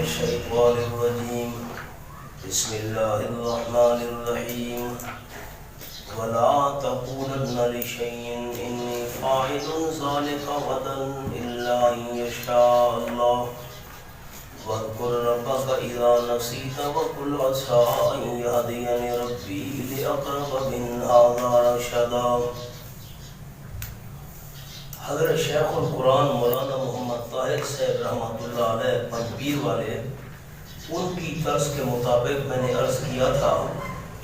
الشيطان الرجيم بسم الله الرحمن الرحيم ولا تقولن لشيء إني فاعل ذلك غدا إلا أن يشاء الله واذكر ربك إذا نسيت وقل عسى أن يهديني ربي لأقرب من هذا رشدا۔ حضرت شیخ القرآن مولانا محمد طاہر صاحب رحمۃ اللہ علیہ پنجبیر والے، ان کی طرز کے مطابق میں نے عرض کیا تھا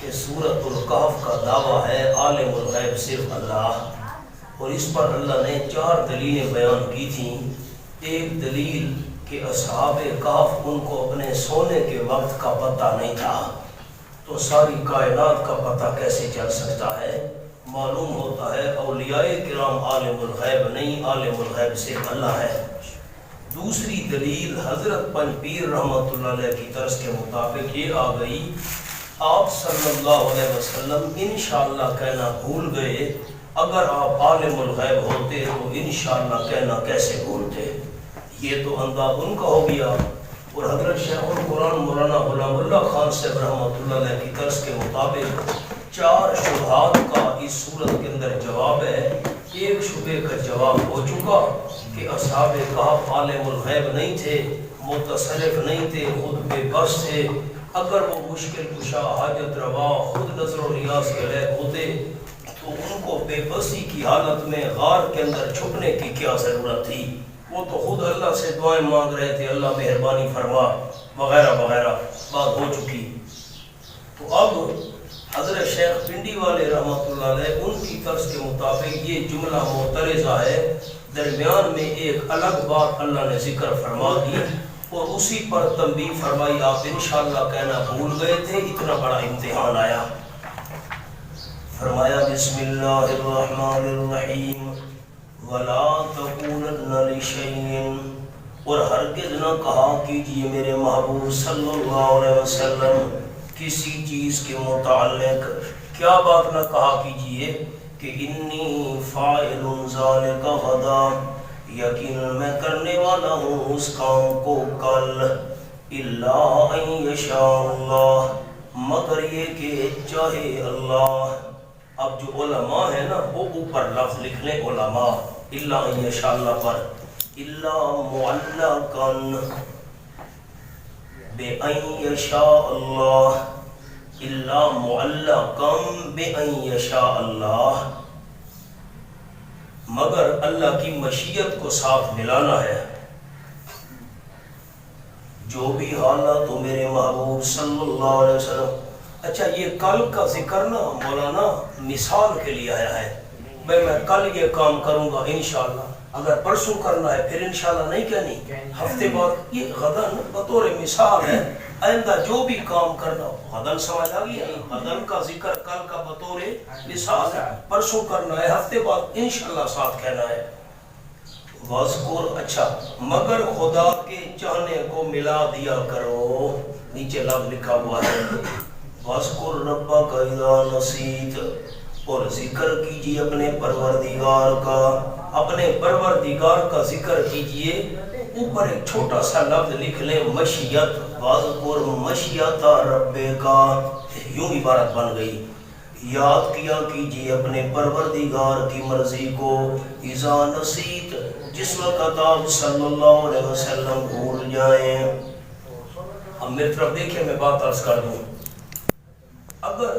کہ سورۃ الکہف کا دعویٰ ہے عالم الغیب صرف اللہ، اور اس پر اللہ نے 4 دلیلیں بیان کی تھیں۔ ایک دلیل کہ اصحاب کہف ان کو اپنے سونے کے وقت کا پتہ نہیں تھا، تو ساری کائنات کا پتہ کیسے چل سکتا ہے؟ معلوم ہوتا ہے اولیاء کرام عالم الغیب نہیں، عالم الغیب صرف اللہ ہے۔ دوسری دلیل حضرت پنج پیر رحمۃ اللہ علیہ کی طرز کے مطابق یہ آ گئی، آپ صلی اللہ علیہ وسلم انشاءاللہ کہنا بھول گئے، اگر آپ عالم الغیب ہوتے تو انشاءاللہ کہنا کیسے بھولتے؟ یہ تو انداز ان کا ہو گیا۔ اور حضرت شیخ القرآن مولانا غلام اللہ خان صاحب رحمۃ اللہ علیہ کی طرز کے مطابق 4 شبہات کا اس صورت کے اندر جواب ہے۔ ایک شبہ کا جواب ہو چکا کہ اصحاب کہف عالم الغیب نہیں تھے، متصرف نہیں تھے، خود بے بس تھے۔ اگر وہ مشکل کشا، حاجت روا، خود نظر و ریاض کے لائق ہوتے تو ان کو بے بسی کی حالت میں غار کے اندر چھپنے کی کیا ضرورت تھی؟ وہ تو خود اللہ سے دعائیں مانگ رہے تھے، اللہ مہربانی فرما وغیرہ وغیرہ، بات ہو چکی۔ تو اب حضرت شیخ پنڈی والے رحمۃ اللہ علیہ ان کی طرز کے مطابق یہ جملہ معترضہ ہے، درمیان میں ایک الگ بات اللہ نے ذکر فرما دی اور اسی پر تنبیہ فرمائی، آپ انشاءاللہ کہنا بھول گئے تھے، اتنا بڑا امتحان آیا۔ فرمایا بسم اللہ الرحمن الرحیم وَلَا تَقُولَنَّ لِشَيْءٍ، اور ہرگز نہ کہا کیجئے میرے محبوب صلی اللہ علیہ وسلم کسی چیز کے متعلق، کیا بات نہ کہا کیجئے کہ انی فاعل ذالک غدا، یقین میں کرنے والا ہوں اس کام کو کل، الا ان یشاء اللہ، مگر یہ کہ چاہے اللہ۔ اب جو علماء ہیں نا وہ اوپر لفظ لکھ لیں علماء، الا ان یشاء اللہ پر، الا معلقاً بِأَن یشاء اللہ، الا معلقاً بِأَن یشاء اللہ، مگر اللہ کی مشیت کو ساتھ ملانا ہے۔ جو بھی حالات ہو میرے محبوب صلی اللہ علیہ وسلم۔ اچھا یہ کل کا ذکر نا مولانا مثال کے لیے آیا ہے، میں کل یہ کام کروں گا انشاءاللہ، اگر پرسوں کرنا ہے پھر انشاءاللہ نہیں کہنی، ہفتے بعد، یہ غدن بطور مثال ہے، آئندہ جو بھی کام کرنا ہو، غدن سمجھ آ گئی، غدن کا ذکر کل کا بطور مثال ہے، پرسوں کرنا ہے، ہفتے بعد انشاءاللہ ساتھ کہنا ہے۔ وَاذْكُرْ، اچھا مگر خدا کے چاہنے کو ملا دیا کرو، نیچے لفظ لکھا ہوا ہے، وَاذْكُرْ رَبَّكَ إِذَا نَسِيتَ، اور ذکر کیجئے اپنے پروردگار کا، اپنے پروردگار کا ذکر کیجئے۔ اوپر ایک چھوٹا سا لفظ لکھ لیں مشیت، وَاذْكُرْ مَشِیَتَ رَبِّکَ، یوں عبارت بن گئی، یاد کیا کیجئے اپنے پروردگار کی مرضی کو، اذا نسیت، جس وقت آپ صلی اللہ علیہ وسلم بھول جائیں۔ اب میری طرف دیکھیں، میں بات عرض کر دوں، اگر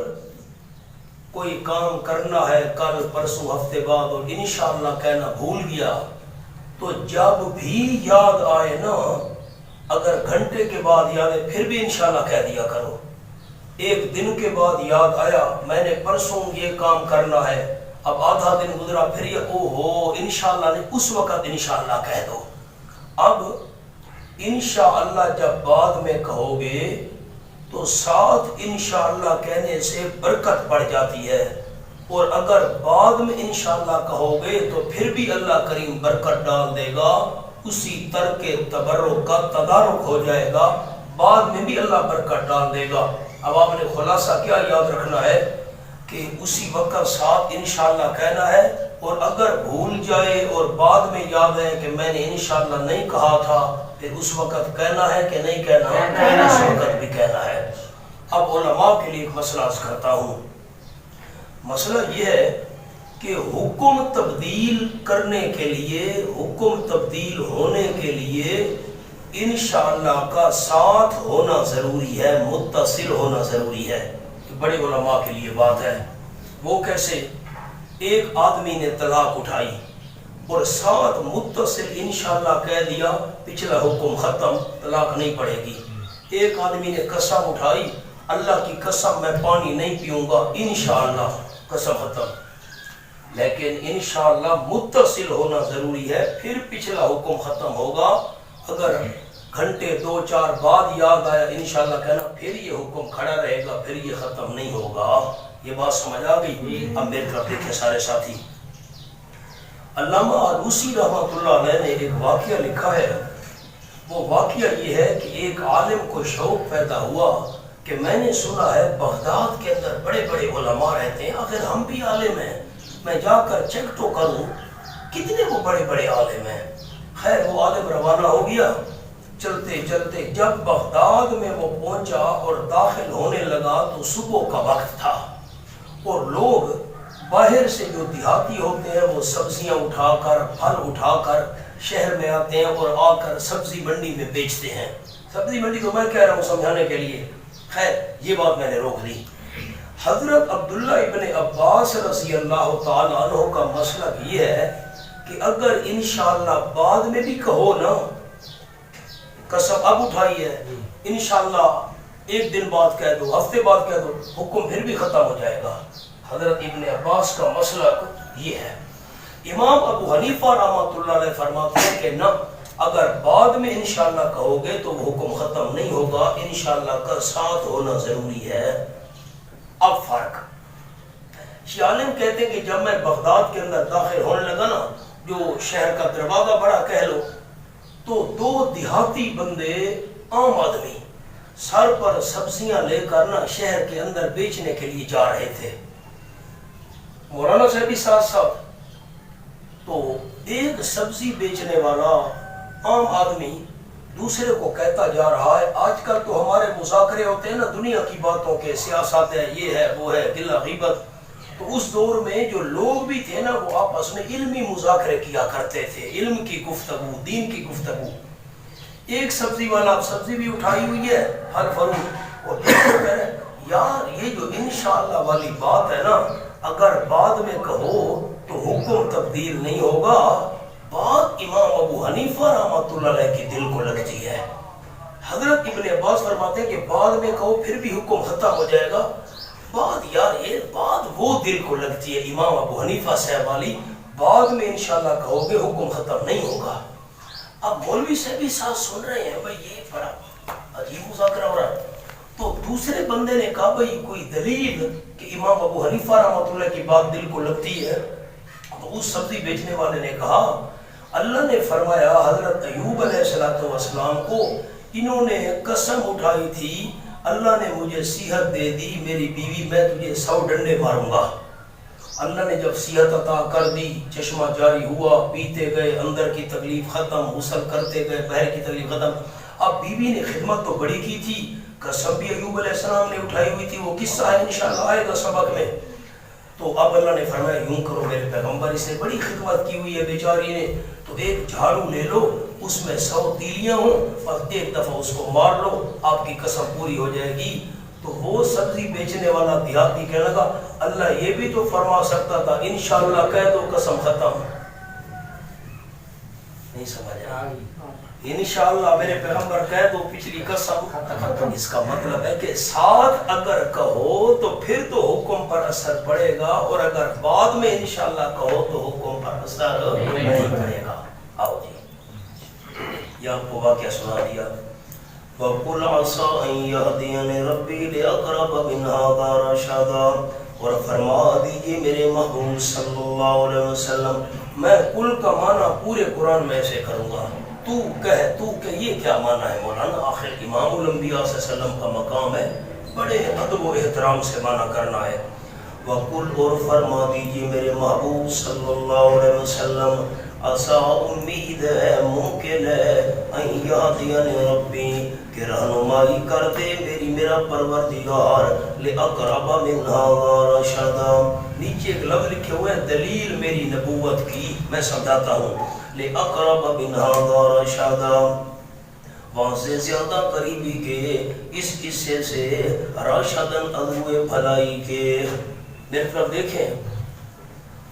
کوئی کام کرنا ہے کل پرسوں ہفتے بعد اور انشاءاللہ کہنا بھول گیا، تو جب بھی یاد آئے نا، اگر گھنٹے کے بعد یاد آئے پھر بھی انشاءاللہ کہہ دیا کرو۔ ایک دن کے بعد یاد آیا میں نے پرسوں یہ کام کرنا ہے، اب آدھا دن گزرا پھر یہ اوہو انشاءاللہ نے، اس وقت انشاءاللہ کہہ دو۔ اب انشاءاللہ جب بعد میں کہو گے تو ساتھ انشاءاللہ کہنے سے برکت بڑھ جاتی ہے، اور اگر بعد میں انشاءاللہ کہو گے تو پھر بھی اللہ کریم برکت ڈال دے گا، اسی ترک تبرک کا تدارک ہو جائے گا، بعد میں بھی اللہ برکت ڈال دے گا۔ اب آپ نے خلاصہ کیا یاد رکھنا ہے کہ اسی وقت ساتھ انشاءاللہ کہنا ہے، اور اگر بھول جائے اور بعد میں یاد ہے کہ میں نے انشاءاللہ نہیں کہا تھا پھر اس وقت کہنا ہے کہ نہیں کہنا؟ اس وقت بھی کہنا ہے۔ اب علماء کے لیے ایک مسئلہ عرض کرتا ہوں۔ مسئلہ یہ ہے کہ حکم تبدیل کرنے کے لیے، حکم تبدیل ہونے کے لیے انشاءاللہ کا ساتھ ہونا ضروری ہے، متصل ہونا ضروری ہے۔ بڑے علماء کے لیے بات ہے۔ وہ کیسے؟ ایک آدمی نے طلاق اٹھائی اور ساتھ متصل انشاءاللہ کہہ دیا پچھلا حکم ختم، طلاق نہیں پڑے گی۔ ایک آدمی نے قسم اٹھائی اللہ کی قسم میں پانی نہیں پیوں گا، انشاءاللہ قسم ختم، لیکن انشاءاللہ متصل ہونا ضروری ہے، پھر پچھلا حکم ختم ہوگا۔ اگر گھنٹے 2-4 بعد یاد آیا انشاءاللہ کہنا، پھر یہ حکم کھڑا رہے گا، پھر یہ ختم نہیں ہوگا۔ یہ بات سمجھ آ گئی؟ اب میرے طرف دیکھیں سارے ساتھی، علامہ آلوسی رحمۃ اللہ علیہ نے ایک واقعہ لکھا ہے۔ وہ واقعہ یہ ہے کہ ایک عالم کو شوق پیدا ہوا کہ میں نے سنا ہے بغداد کے اندر بڑے بڑے علماء رہتے ہیں، اگر ہم بھی عالم ہیں میں جا کر چیک تو کروں کتنے وہ بڑے بڑے عالم ہیں۔ خیر وہ عالم روانہ ہو گیا، چلتے چلتے جب بغداد میں وہ پہنچا اور داخل ہونے لگا تو صبح کا وقت تھا، اور لوگ باہر سے جو دیہاتی ہوتے ہیں وہ سبزیاں اٹھا کر، پھل اٹھا کر شہر میں آتے ہیں اور آ کر سبزی منڈی میں بیچتے ہیں۔ سبزی منڈی کو میں کہہ رہا ہوں سمجھانے کے لیے، خیر یہ بات میں نے روک دی۔ حضرت عبداللہ ابن عباس رضی اللہ تعالیٰ عنہ کا مسلک یہ ہے کہ اگر انشاءاللہ بعد میں بھی کہو نا، قسم اب اٹھائی ہے، انشاءاللہ ایک دن بعد کہہ دو، ہفتے بعد کہہ دو، حکم پھر بھی ختم ہو جائے گا۔ حضرت ابن عباس کا مسلک یہ ہے۔ امام ابو حنیفہ رحمۃ اللہ علیہ فرماتے ہیں کہ نہ، اگر بعد میں انشاءاللہ کہو گے تو وہ حکم ختم نہیں ہوگا، انشاءاللہ کا ساتھ ہونا ضروری ہے۔ اب فرق، شیعہ عالم کہتے ہیں کہ جب میں بغداد کے اندر داخل ہونے لگا نا، جو شہر کا دروازہ بڑا کہہ لو، تو 2 دیہاتی بندے عام آدمی سر پر سبزیاں لے کر نا شہر کے اندر بیچنے کے لیے جا رہے تھے، مولانا صاحب بھی ساتھ ساتھ۔ تو ایک سبزی بیچنے والا عام آدمی دوسرے کو کہتا جا رہا ہے، آج کل تو ہمارے مذاکرے ہوتے ہیں نا دنیا کی باتوں کے، سیاست ہے، یہ ہے وہ ہے، غلہ غیبت، تو اس دور میں جو لوگ بھی تھے نا وہ آپس میں علمی مذاکرے کیا کرتے تھے، علم کی گفتگو، دین کی گفتگو۔ ایک سبزی والا سبزی بھی اٹھائی ہوئی ہے، پھل فروٹ، اور دوسرے کہہ رہے یار یہ جو انشاءاللہ والی بات ہے نا، اگر بعد میں کہو تو حکم تبدیل نہیں ہوگا۔ بات امام ابو حنیفہ رحمۃ اللہ علیہ کی دل کو لگتی ہے۔ حضرت ابن عباس فرماتے ہیں کہ بعد میں کہو پھر بھی حکم ختم ہو جائے گا۔ بات یار یہ بات وہ دل کو لگتی ہے امام ابو حنیفہ صاحب والی، بعد میں انشاءاللہ کہو گے حکم ختم نہیں ہوگا۔ اب مولوی صاحب بھی ساتھ سن رہے ہیں، بھائی یہ بڑا عجیب مذاکرہ ہو رہا ہے۔ تو دوسرے بندے نے کہا بھائی کوئی دلیل کہ امام ابو حنیفہ رحمۃ اللہ کی بات دل کو لگتی ہے؟ تو اس سبزی بیچنے والے نے کہا اللہ نے فرمایا حضرت ایوب علیہ السلام کو، انہوں نے قسم اٹھائی تھی اللہ نے مجھے صحت دے دی میری بیوی، میں تجھے 100 ڈنڈے ماروں گا۔ اللہ نے جب صحت عطا کر دی، چشمہ جاری ہوا، پیتے گئے، اندر کی تکلیف ختم، غسل کرتے گئے، باہر کی تکلیف ختم۔ اب بیوی نے خدمت تو بڑی کی تھی، قسم بھی ایوب علیہ السلام نے اٹھائی ہوئی تھی، وہ قصہ ہے انشاءاللہ آئے گا سبق میں۔ تو اب اللہ نے فرمایا یوں کرو میرے پیغمبر، اس نے بڑی خدمت کی ہوئی ہے بیچاری نے، تو ایک جھاڑو لے لو، اس میں 100 تیلیاں ہوں اور ایک دفعہ اس کو مار لو، آپ کی قسم پوری ہو جائے گی۔ تو وہ سبزی بیچنے والا دیہاتی کہنے لگا اللہ یہ بھی تو فرما سکتا تھا انشاءاللہ کہہ دو قسم ختم۔ نہیں سمجھا؟ انشاءاللہ میرے پیغمبر کہہ دو پچھلی قسم ختم۔ اس کا مطلب ہے کہ ساتھ اگر کہو تو پھر تو حکم پر اثر پڑے گا، اور اگر بعد میں انشاءاللہ کہو تو حکم پر اثر نہیں پڑے گا۔ آؤ جی یہ آپ کو واقعہ سنا دیا۔ وَقُلْ عَسَىٰ أَن يَهْدِيَنِ رَبِّي لِأَقْرَبَ مِنْ هَٰذَا رَشَدًا، اور فرما دیجیے میرے محبوب صلی اللہ علیہ وسلم، میں کل کا معنی پورے قرآن میں ایسے کروں گا، تو کہ یہ کیا معنی ہے مولانا؟ آخر امام الانبیاء صلی اللہ علیہ وسلم کا مقام ہے، بڑے ادب و احترام سے معنی کرنا ہے۔ وَقُلْ، اور فرما دیجیے میرے محبوب صلی اللہ علیہ وسلم، عسا امید ہے ممکن ہے ان یہدین ربی کہ رہنمائی کر دے میرا پروردگار لأقرب من هذا رشدا. نیچے ایک لفظ لکھے ہوئے ہیں دلیل میری نبوت کی، میں سمجھاتا ہوں. لأقرب من هذا رشدا، وہاں سے زیادہ قریبی کے اس قصے سے راشدن ادوئے بھلائی کے. میرے طرف دیکھیں،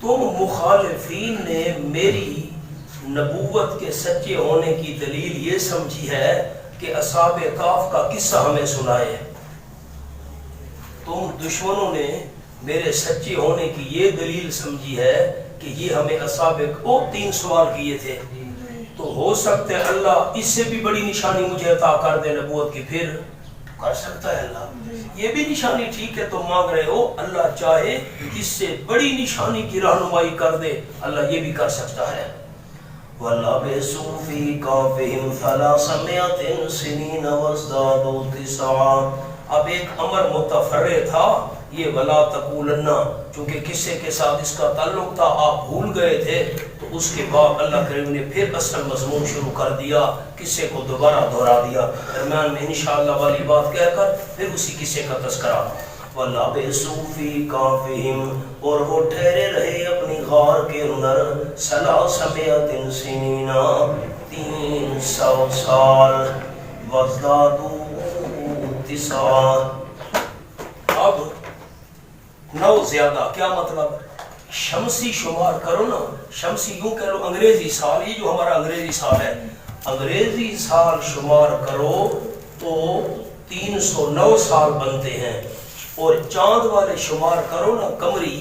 تم مخالفین نے میری نبوت کے سچے ہونے کی دلیل یہ سمجھی ہے کہ اصحاب کہف کا قصہ ہمیں سنائے. تم دشمنوں نے میرے سچے ہونے کی یہ دلیل سمجھی ہے کہ یہ ہمیں اصحاب کو 3 سوال کیے تھے، تو ہو سکتا ہے اللہ اس سے بھی بڑی نشانی مجھے عطا کر دے نبوت کی. پھر کر سکتا ہے اللہ، یہ بھی نشانی ٹھیک ہے تم مانگ رہے ہو، اللہ چاہے اس سے بڑی نشانی کی رہنمائی کر دے، اللہ یہ بھی کر سکتا ہے. وَلَبِثُوا فِي كَهْفِهِمْ 300 سِنِينَ وَازْدَادُوا 9. اب ایک امر متفرع تھا یہ ولا تقولن، چونکہ قصے کے ساتھ اس کا تعلق تھا، آپ بھول گئے تھے، تو اس کے بعد اللہ کریم نے پھر اصل مضمون شروع کر دیا، قصے کو دوبارہ دہرا دیا، درمیان میں انشاءاللہ والی بات کہہ کر پھر اسی قصے کا تذکرہ. وَلَبِثُوا فِي كَهْفِهِمْ، اور وہ ٹھہرے رہے اپنی غار کے اندر 300 سنین 300 سال. وَازْدَادُوا 9. اب 9 زیادہ کیا مطلب؟ شمسی شمار کرو نا، شمسی یوں کہہ لو انگریزی سال، یہ جو ہمارا انگریزی سال ہے، انگریزی سال شمار کرو تو 309 سال بنتے ہیں. اور چاند والے شمار کرو نا، قمری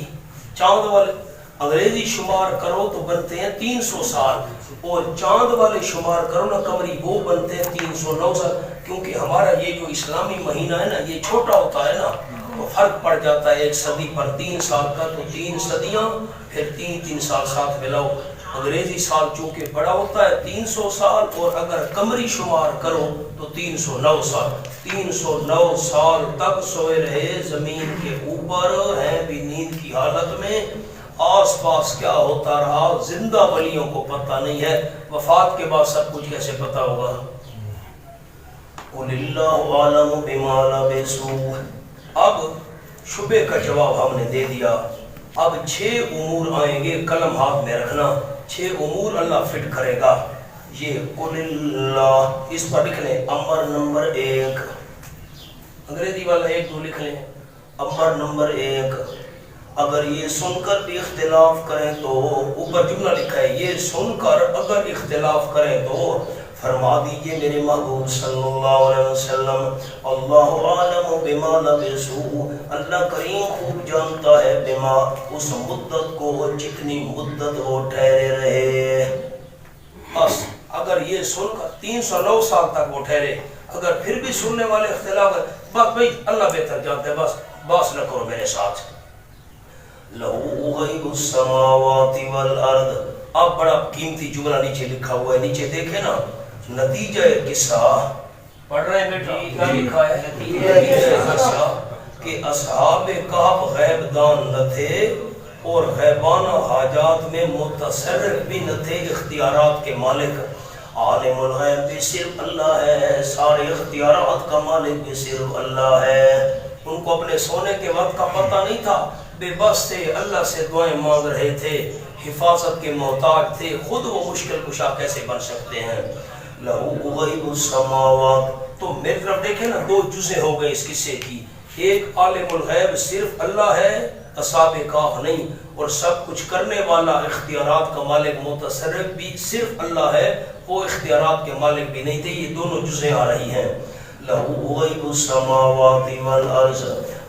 چاند والے انگریزی شمار کرو تو بنتے ہیں 300 سال، اور چاند والے شمار کرو نا قمری، وہ بنتے ہیں 309 سال. کیونکہ ہمارا یہ جو اسلامی مہینہ ہے نا یہ چھوٹا ہوتا ہے نا، تو فرق پڑ جاتا ہے 1 صدی پر 3 سال کا، تو 3 صدیاں پھر 3 سال ساتھ ملاؤ. انگریزی سال چونکہ بڑا ہوتا ہے 300 سال، اور اگر قمری شمار کرو تو 309 سال. 309 سال تک سوئے رہے زمین کے اوپر، ہیں بھی نیند کی حالت میں. آس پاس کیا ہوتا رہا زندہ ولیوں کو پتہ نہیں ہے، وفات کے بعد سب کچھ کیسے پتہ ہوگا؟ قُلِ اللَّهُ أَعْلَمُ بِمَا لَبِثُوا. اب شبے کا جواب ہم نے دے دیا. اب 6 امور آئیں گے، قلم ہاتھ میں رکھنا، 6 امور اللہ فٹ کرے گا. یہ قُلِ اللَّهُ اس پر لکھ لیں. امر نمبر 1، انگریزی والا 1 2 لکھ لیں. امر نمبر 1، اگر یہ سن کر بھی اختلاف کریں تو، اوپر جملہ لکھا ہے یہ سن کر اگر اختلاف کریں تو فرما دیجئے میرے محبوب صلی اللہ علیہ وسلم اللہ عالم بما لبثوا، اللہ کریم خوب جانتا ہے بما اس مدت کو جتنی مدت وہ ٹھہرے رہے. بس اگر یہ سن کر 309 سال تک وہ ٹھہرے، اگر پھر بھی سننے والے اختلاف ہے، بس بھائی اللہ بہتر جانتے ہیں، بس باس نہ کرو میرے ساتھ. لَهُ غَيْبُ السَّمَاوَاتِ وَالْأَرْضِ. اب بڑا قیمتی جملہ نیچے لکھا ہوا ہے، نیچے دیکھیں نا، نتیجہ قصہ پڑھ رہے ہیں بیٹا، کیا لکھا ہے؟ نتیجہ قصہ کہ اصحاب کہف غیب دان نہ تھے اور غیبانہ حاجات میں متصرف بھی نہ تھے، اختیارات کے مالک. عالم الغیب بھی صرف اللہ ہے، سارے اختیارات کا مالک بھی صرف اللہ ہے. ان کو اپنے سونے کے وقت کا پتہ نہیں تھا، بے بس تھے، اللہ سے دعائیں مانگ رہے تھے، حفاظت کے محتاج تھے، خود وہ مشکل کشا کیسے بن سکتے ہیں. لہو غیب السماوات. تو میری طرف دیکھیں نا، 2 جزیں ہو گئے اس قصے کی. ایک عالم الغیب صرف اللہ ہے، اصحاب کہف نہیں، اور سب کچھ کرنے والا اختیارات کا مالک متصرف بھی صرف اللہ ہے، وہ اختیارات کے مالک بھی نہیں تھے. یہ دونوں جزیں آ رہی ہیں. لہو غیب السماوات والارض،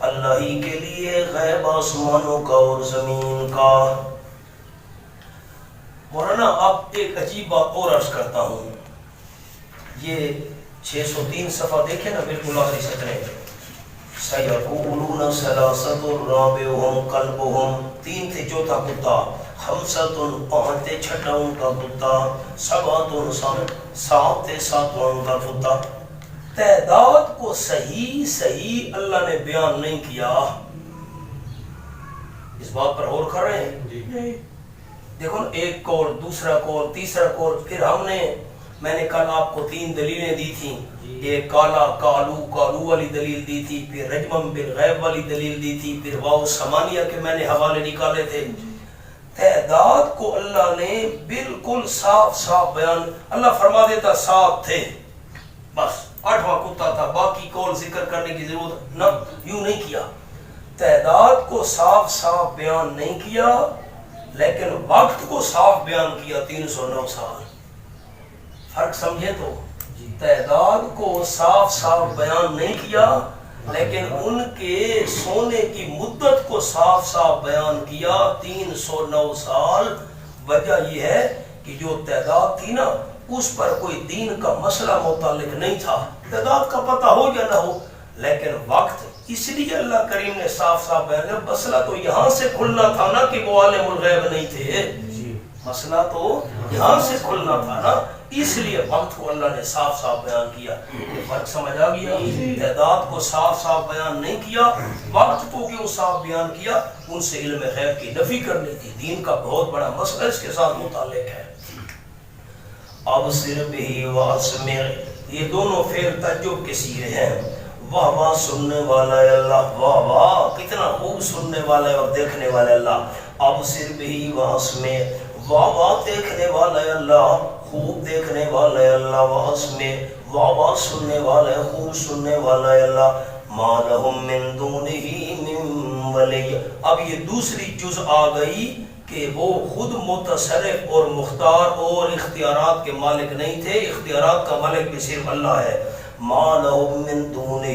اللہ ہی کے لیے غیب آسمانوں کا اور زمین کا. مولانا آپ ایک عجیب بات اور عرض کرتا ہوں، یہ 603 صفحہ دیکھیں نا، بالکل آخری سطرے. سَيَقُولُونَ ثَلَاثَةٌ رَابِعُهُمْ كَلْبُهُمْ، 3 تھے چوتھا کتا، خَمْسَةٌ 5 تھے چھٹا ان کا کتا، سَبْعَةٌ 7 تھے ساتواں ان کا کتا. تعداد کو صحیح اللہ نے بیان نہیں کیا. اس بات پر غور کر رہے ہیں؟ دیکھو نا، ایک کول، دوسرا کول، تیسرا کول، پھر میں نے کل آپ کو 3 دلیلیں دی تھیں، ایک کالو والی دلیل دی تھی، پھر رجمم بالغیب والی دلیل دی تھی، پھر واو سمانیہ کے میں نے حوالے نکالے تھے۔ تعداد کو اللہ نے بالکل صاف صاف بیان، اللہ فرما دیتا 7 تھے، بس 8واں کتا تھا، باقی کول ذکر کرنے کی ضرورت نہ، یوں نہیں کیا۔ تعداد کو صاف صاف بیان نہیں کیا، لیکن وقت کو صاف بیان کیا، 309 سال۔ فرق سمجھے تو، تعداد کو صاف صاف بیان نہیں کیا، لیکن ان کے سونے کی مدت کو صاف صاف بیان کیا، 309 سال۔ وجہ یہ ہے کہ جو تعداد تھی نا، اس پر کوئی دین کا مسئلہ متعلق نہیں تھا، تعداد کا پتہ ہو یا نہ ہو، لیکن وقت اس لیے اللہ کریم نے صاف صاف بیان کیا۔ مسئلہ تو یہاں سے کھلنا تھا نا کہ وہ عالم الغیب نہیں تھے، مسئلہ تو یہاں سے کھلنا تھا نا، اس لیے وقت کو اللہ نے صاف صاف بیان کیا۔ یہ فرق سمجھ آ گیا؟ تعداد کو صاف صاف بیان نہیں کیا، وقت کو کیوں صاف بیان کیا؟ ان سے علم غیب کی نفی کرنی تھی، دین کا بہت بڑا مسئلہ اس کے ساتھ متعلق ہے۔ ابصر بہ واسمع، یہ دونوں فعل تعجب کے صیغے ہیں۔ واہ واہ سننے والا ہے اللہ، واہ واہ کتنا خوب سننے والا ہے اور دیکھنے والا ہے اللہ۔ ابصر بہ واسمع، واہ واہ دیکھنے والا ہے اللہ، خوب دیکھنے والا ہے اللہ، واسمع واہ واہ سننے والا ہے، خوب سننے والا ہے اللہ۔ ما لہم من دونہ من ولی، اب یہ دوسری جز آ گئی کہ وہ خود متصرف اور مختار اور اختیارات کے مالک نہیں تھے، اختیارات کا مالک بھی صرف اللہ ہے۔ ما لہم من دونہ،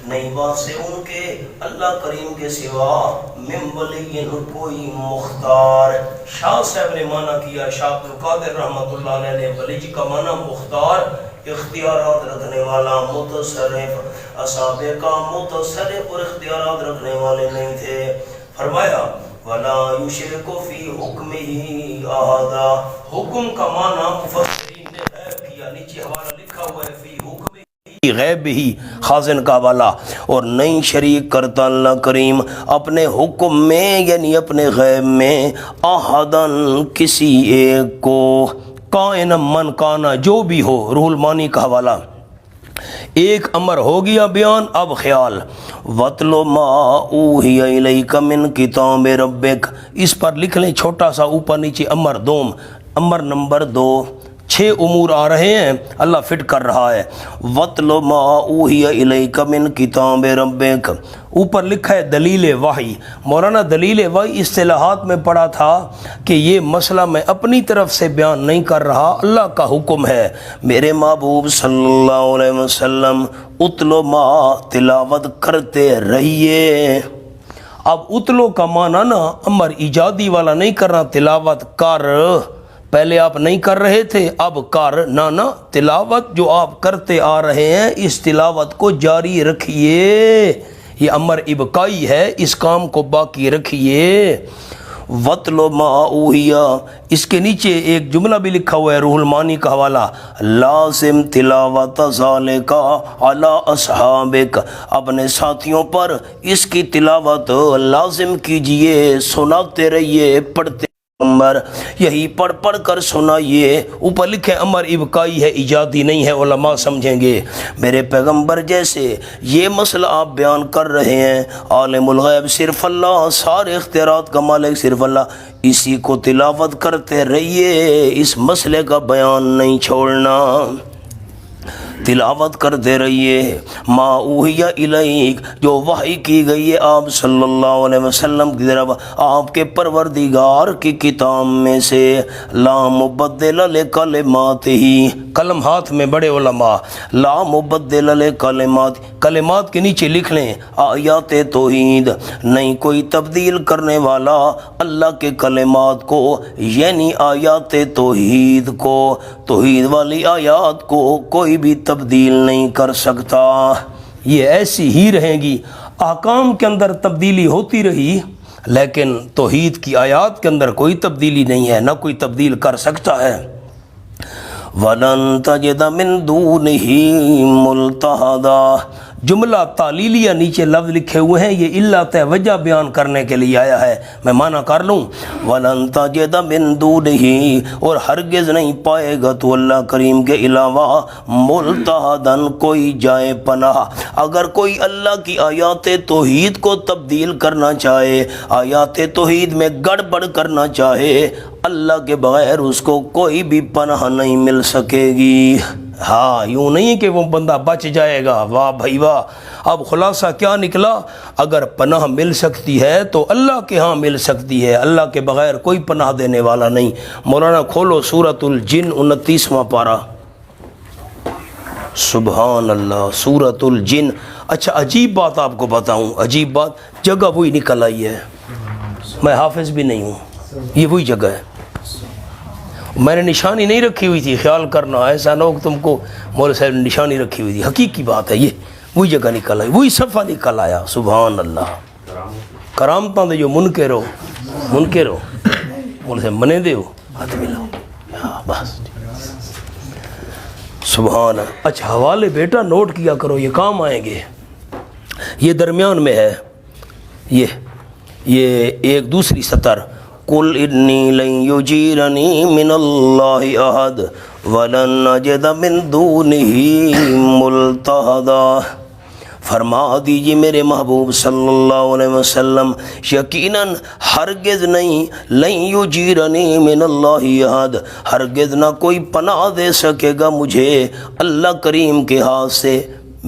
نہیں واسے ان کے اللہ کریم کے سوا، من ولی کوئی مختار۔ شاہ صاحب نے معنی کیا، شاہ عبد القادر رحمۃ اللہ علیہ نے ولی کا معنی مختار، اختیارات رکھنے والا، متصرف، اصحاب کا متصرف اور اختیارات رکھنے والے نہیں تھے۔ فرمایا وَلَا يُشْرِكُ فِي حُكْمِهِ أَحَدًا، حکم کا معنی مفسرین نے غیب کیا، نیچے حوالہ لکھا ہوا ہے، فی حکم غیب ہی، خازن کا والا، اور نہیں شریک کرتا اللہ کریم اپنے حکم میں، یعنی اپنے غیب میں، احدن کسی ایک کو، کائن من کانا جو بھی ہو، روح المانی کا حوالہ۔ ایک امر ہو گیا بیان، اب خیال، وَاتْلُ مَا أُوحِيَ إِلَيْكَ مِنْ كِتَابِ رَبِّكَ، اس پر لکھ لیں چھوٹا سا اوپر نیچے امر دوم، امر نمبر 2، 6 امور آ رہے ہیں، اللہ فٹ کر رہا ہے۔ وَاتْلُ مَا أُوحِيَ إِلَيْكَ مِنْ كِتَابِ رَبِّكَ، اوپر لکھا ہے دلیل وحی۔ مولانا دلیل وحی اصطلاحات میں پڑھا تھا کہ یہ مسئلہ میں اپنی طرف سے بیان نہیں کر رہا، اللہ کا حکم ہے۔ میرے محبوب صلی اللہ علیہ وسلم اتلو ما، تلاوت کرتے رہیے۔ اب اتلو کا معنی نا امر ایجادی والا نہیں کرنا، تلاوت کر، پہلے آپ نہیں کر رہے تھے اب کر، نہ تلاوت جو آپ کرتے آ رہے ہیں اس تلاوت کو جاری رکھیے، یہ امر ابقائی ہے، اس کام کو باقی رکھیے۔ وَاتْلُ مَا أُوحِيَ، اس کے نیچے ایک جملہ بھی لکھا ہوا ہے، روح المانی کا حوالہ، لازم تلاوت ذالک علی اصحابک، اپنے ساتھیوں پر اس کی تلاوت لازم کیجئے، سناتے رہیے، پڑھتے امر، یہی پڑھ پڑھ کر سنائیے۔ اوپر لکھے امر ابقائی ہے، ایجادی نہیں ہے، علماء سمجھیں گے۔ میرے پیغمبر جیسے یہ مسئلہ آپ بیان کر رہے ہیں، عالم الغیب صرف اللہ، سارے اختیارات کا مالک صرف اللہ، اسی کو تلاوت کرتے رہیے، اس مسئلے کا بیان نہیں چھوڑنا، تلاوت کرتے رہیے۔ ما اوحی الیک، جو وحی کی گئی ہے آپ صلی اللہ علیہ وسلم کی طرف آپ کے پروردگار کی کتاب میں سے، لا مبدل لکلماتہ، قلم ہاتھ میں بڑے علماء، لا مبدل لکلمات، کلمات کے نیچے لکھ لیں آیات توحید، نہیں کوئی تبدیل کرنے والا اللہ کے کلمات کو، یعنی آیات توحید کو، توحید والی آیات کو کوئی بھی تبدیل نہیں کر سکتا، یہ ایسی ہی رہیں گی۔ احکام کے اندر تبدیلی ہوتی رہی، لیکن توحید کی آیات کے اندر کوئی تبدیلی نہیں ہے، نہ کوئی تبدیل کر سکتا ہے۔ وَلَن تَجِدَ مِن دُونِهِ مُلْتَحَدًا، جملہ تعلیلیہ نیچے لفظ لکھے ہوئے ہیں، یہ علت وجہ بیان کرنے کے لیے آیا ہے، میں معنی کر لوں۔ وَلَن تَجِدَ مِن دُونِهِ، اور ہرگز نہیں پائے گا تو اللہ کریم کے علاوہ ملتحدن کوئی جائے پناہ۔ اگر کوئی اللہ کی آیات توحید کو تبدیل کرنا چاہے، آیات توحید میں گڑبڑ کرنا چاہے، اللہ کے بغیر اس کو کوئی بھی پناہ نہیں مل سکے گی۔ ہاں، یوں نہیں کہ وہ بندہ بچ جائے گا، واہ بھائی واہ۔ اب خلاصہ کیا نکلا؟ اگر پناہ مل سکتی ہے تو اللہ کے ہاں مل سکتی ہے، اللہ کے بغیر کوئی پناہ دینے والا نہیں۔ مولانا کھولو سورۃ الجن 29واں پارہ۔ سبحان اللہ، سورۃ الجن۔ اچھا عجیب بات آپ کو بتاؤں، عجیب بات، جگہ وہی نکل آئی ہے، میں حافظ بھی نہیں ہوں، یہ وہی جگہ ہے، میں نے نشانی نہیں رکھی ہوئی تھی، خیال کرنا ایسا نہ ہو کہ تم کو مولوی صاحب نے نشانی رکھی ہوئی تھی، حقیقی بات ہے، یہ وہی جگہ نکل آئی، وہی صفحہ نکل آیا۔ سبحان اللہ، کرامتاں دے جو منکر ہو مولوی صاحب منے دے ہو ہاتھ ملاؤ، بس سبحان اللہ۔ اچھا حوالے بیٹا نوٹ کیا کرو، یہ کام آئیں گے، یہ درمیان میں ہے، یہ ایک دوسری سطر، قُلْ إِنِّي لَن يُجِيرَنِي مِنَ اللَّهِ أَحَدٌ وَلَن أَجِدَ مِن دُونِهِ مُلْتَحَدًا۔ فرما دیجیے میرے محبوب صلی اللہ علیہ وسلم، یقیناً ہرگز نہیں، لن یجیرنی من اللہ احد، ہرگز نہ کوئی پناہ دے سکے گا مجھے اللہ کریم کے ہاتھ سے۔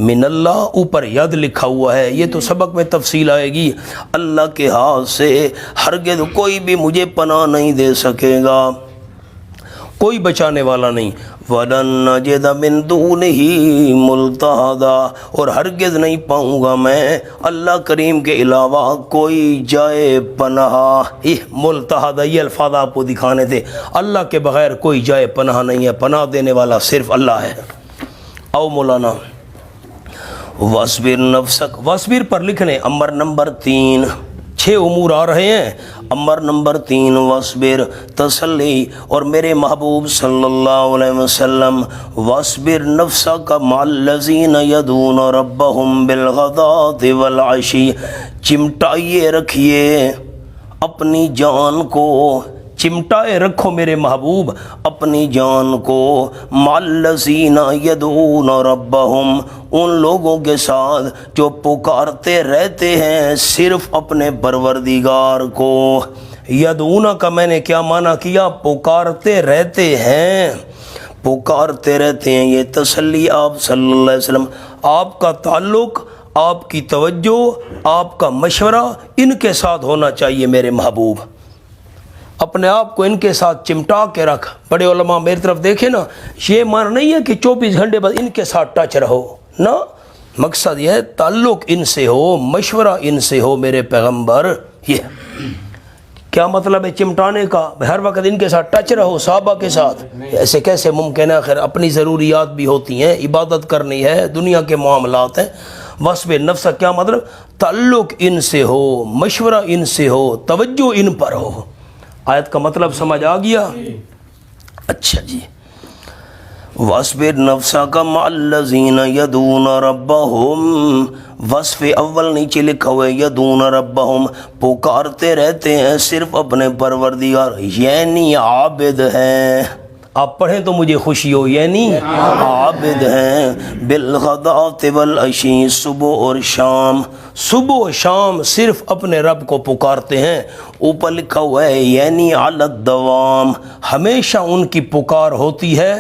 من اللہ اوپر ید لکھا ہوا ہے، یہ تو سبق میں تفصیل آئے گی، اللہ کے ہاتھ سے ہرگز کوئی بھی مجھے پناہ نہیں دے سکے گا، کوئی بچانے والا نہیں۔ وَلَن نَجِدَ مِن دُونِهِ مُلْتَحَدًا، اور ہرگز نہیں پاؤں گا میں اللہ کریم کے علاوہ کوئی جائے پناہ۔ ملتحدہ، یہ الفاظ آپ کو دکھانے تھے، اللہ کے بغیر کوئی جائے پناہ نہیں ہے، پناہ دینے والا صرف اللہ ہے۔ او مولانا وَاصْبِرْ نَفْسَكَ، وَاصْبِرْ پر لکھنے امر نمبر 3، 6 امور آ رہے ہیں، امر نمبر 3 وَاصْبِرْ، تسلی، اور میرے محبوب صلی اللہ علیہ وسلم وَاصْبِرْ نَفْسَكَ مَعَ الَّذِينَ يَدْعُونَ رَبَّهُمْ بِالْغَدَاةِ وَالْعَشِيِّ، چمٹائیے رکھیے اپنی جان کو، چمٹائے رکھو میرے محبوب اپنی جان کو، مَعَ الَّذِينَ يَدْعُونَ رَبَّهُمْ، ان لوگوں کے ساتھ جو پکارتے رہتے ہیں صرف اپنے پروردگار کو۔ یدعون کا میں نے کیا معنی کیا؟ پکارتے رہتے ہیں، پکارتے رہتے ہیں، یہ تسلی آپ صلی اللہ علیہ وسلم، آپ کا تعلق، آپ کی توجہ، آپ کا مشورہ ان کے ساتھ ہونا چاہیے میرے محبوب، اپنے آپ کو ان کے ساتھ چمٹا کے رکھ۔ بڑے علماء میری طرف دیکھیں نا، یہ معنی نہیں ہے کہ 24 گھنٹے بعد ان کے ساتھ ٹچ رہو، نا، مقصد یہ ہے تعلق ان سے ہو، مشورہ ان سے ہو میرے پیغمبر۔ یہ کیا مطلب ہے چمٹانے کا؟ ہر وقت ان کے ساتھ ٹچ رہو، صحابہ کے ساتھ، ایسے کیسے ممکن ہے؟ خیر اپنی ضروریات بھی ہوتی ہیں، عبادت کرنی ہے، دنیا کے معاملات ہیں۔ وَاصْبِرْ نَفْسَكَ کیا مطلب؟ تعلق ان سے ہو، مشورہ ان سے ہو، توجہ ان پر ہو۔ آیت کا مطلب سمجھ آ گیا؟ اچھا جی، وَاصْبِرْ نَفْسَكَ مَعَ الَّذِينَ يَدْعُونَ رَبَّهُمْ، وصف اول نیچے لکھا ہوئے یدعون ربہم، پکارتے رہتے ہیں صرف اپنے پروردگار، یعنی عابد ہیں، آپ پڑھیں تو مجھے خوشی ہو، یعنی عابد ہیں، بالغداۃ والعشی، صبح اور شام، صبح و شام صرف اپنے رب کو پکارتے ہیں۔ اوپر لکھا ہوا ہے یعنی علی الدوام، ہمیشہ ان کی پکار ہوتی ہے